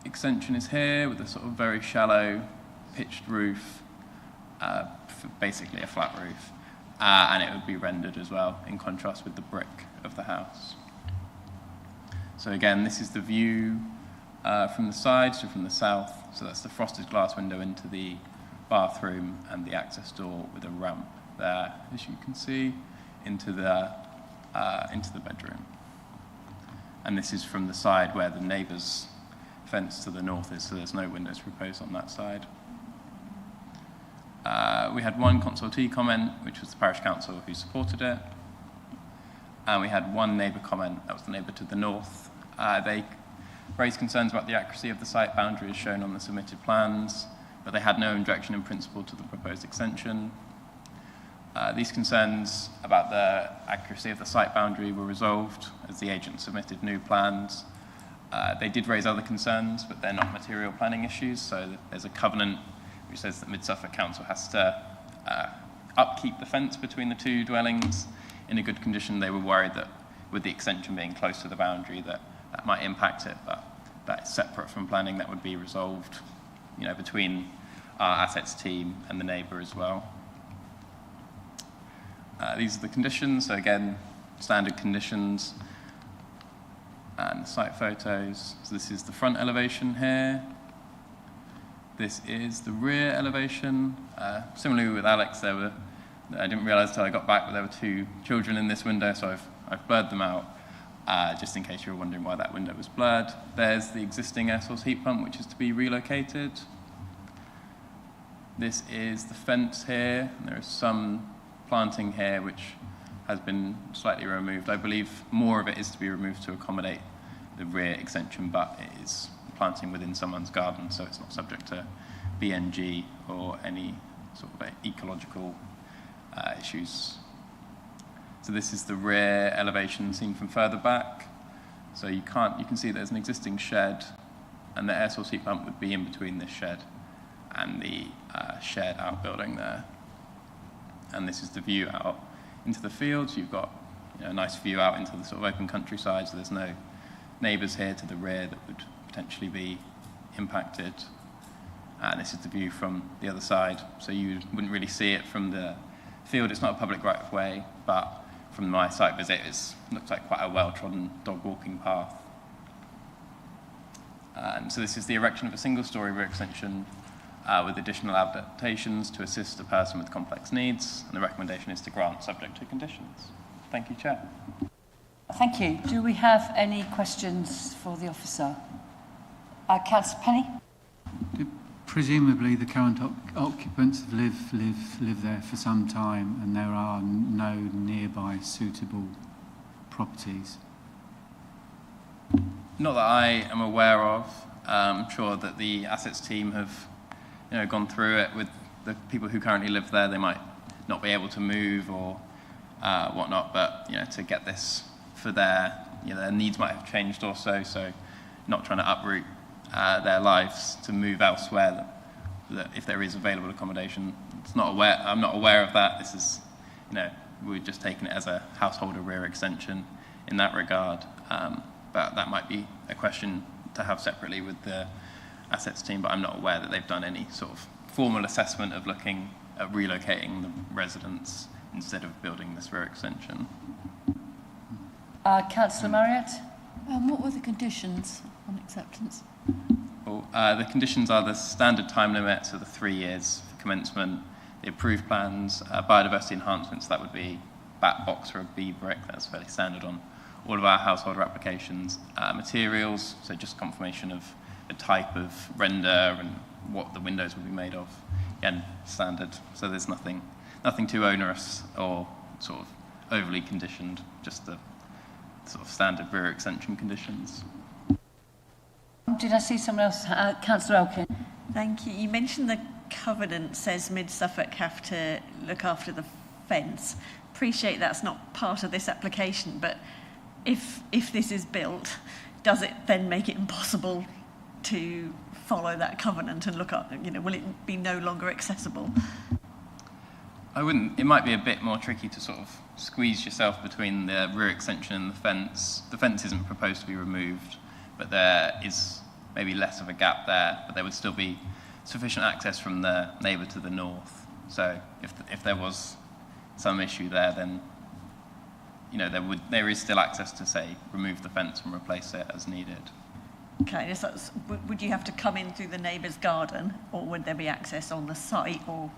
extension is here with a sort of very shallow pitched roof, basically a flat roof, and it would be rendered as well in contrast with the brick of the house. So again, this is the view from the side, so from the south. So that's the frosted glass window into the bathroom and the access door with a ramp there, as you can see, into the bedroom. And this is from the side where the neighbour's fence to the north is, so there's no windows proposed on that side. We had one consultee comment, which was the parish council who supported it. And we had one neighbour comment, that was the neighbour to the north. They raised concerns about the accuracy of the site boundary as shown on the submitted plans, but they had no objection in principle to the proposed extension. These concerns about the accuracy of the site boundary were resolved as the agent submitted new plans. They did raise other concerns, but they're not material planning issues, so there's a covenant which says that Mid-Suffolk Council has to upkeep the fence between the two dwellings in a good condition. They were worried that with the extension being close to the boundary that might impact it, but that is separate from planning. That would be resolved, between our assets team and the neighbour as well. These are the conditions, so again, standard conditions and the site photos. So this is the front elevation here. This is the rear elevation. Similarly with Alex, I didn't realise until I got back that there were two children in this window, so I've blurred them out, just in case you were wondering why that window was blurred. There's the existing air source heat pump, which is to be relocated. This is the fence here. There is some planting here, which has been slightly removed. I believe more of it is to be removed to accommodate the rear extension, but it is planting within someone's garden, so it's not subject to BNG or any sort of ecological issues. So this is the rear elevation seen from further back. So you can see there's an existing shed, and the air source heat pump would be in between this shed and the shared outbuilding there. And this is the view out into the fields. You've got a nice view out into the sort of open countryside, so there's no neighbours here to the rear that would potentially be impacted. And this is the view from the other side, so you wouldn't really see it from the field. It's not a public right of way, but from my site visit, it looks like quite a well-trodden dog walking path. And so this is the erection of a single-storey rear extension with additional adaptations to assist a person with complex needs, and the recommendation is to grant subject to conditions. Thank you, Chair. Thank you. Do we have any questions for the officer? Councillor Penny? Presumably the current occupants have lived there for some time, and there are no nearby suitable properties. Not that I am aware of. I'm sure that the assets team have gone through it with the people who currently live there. They might not be able to move or whatnot, but to get this for their needs might have changed also, so not trying to uproot their lives to move elsewhere that if there is available accommodation. I'm not aware of that. This is, we're just taking it as a household or rear extension in that regard. But that might be a question to have separately with the assets team, but I'm not aware that they've done any sort of formal assessment of looking at relocating the residents instead of building this rear extension. Councillor Marriott? What were the conditions on acceptance? Well, the conditions are the standard time limit, so the 3 years for commencement, the approved plans, biodiversity enhancements, that would be bat box or a B brick, that's fairly standard on all of our householder applications. Materials, so just confirmation of the type of render and what the windows will be made of. Again, standard, so there's nothing too onerous or sort of overly conditioned, just the sort of standard rear extension conditions. Did I see someone else? Councillor Elkin. Thank you. You mentioned the covenant says Mid-Suffolk have to look after the fence. Appreciate that's not part of this application, but if this is built, does it then make it impossible to follow that covenant and look up, will it be no longer accessible? It might be a bit more tricky to sort of squeeze yourself between the rear extension and the fence. The fence isn't proposed to be removed, but there is maybe less of a gap there, but there would still be sufficient access from the neighbour to the north. So if there was some issue there, then there is still access to, say, remove the fence and replace it as needed. Okay, so would you have to come in through the neighbour's garden, or would there be access on the site? Or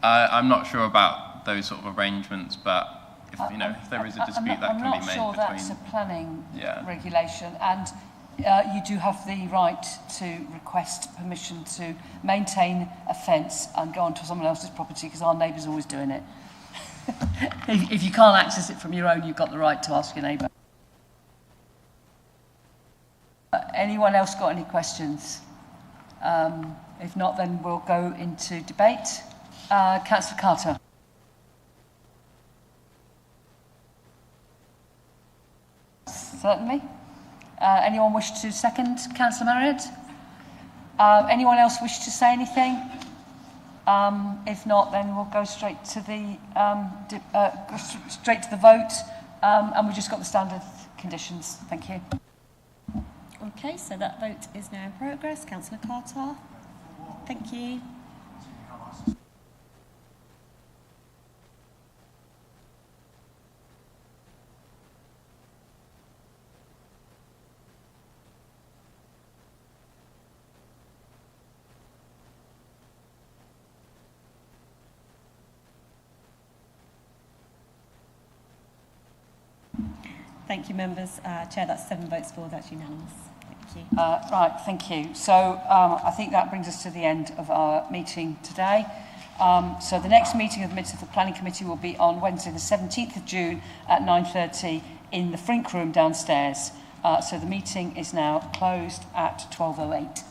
I'm not sure about those sort of arrangements, but if there is a dispute, that can be made between. I'm not sure that's a planning regulation, and you do have the right to request permission to maintain a fence and go onto someone else's property, because our neighbour's always doing it. If you can't access it from your own, you've got the right to ask your neighbour. Anyone else got any questions? If not, then we'll go into debate. Councillor Carter. Certainly. Anyone wish to second? Councillor Marriott? Anyone else wish to say anything? If not, then we'll go straight to the vote, and we've just got the standard conditions. Thank you. Okay, so that vote is now in progress. Councillor Carter. Thank you. Thank you, members. Chair, that's 7 votes for. That's unanimous. Thank you. Right, thank you. So I think that brings us to the end of our meeting today. So the next meeting of the Mid-Suffolk Planning Committee will be on Wednesday the 17th of June at 9:30 in the Frink Room downstairs. So the meeting is now closed at 12:08.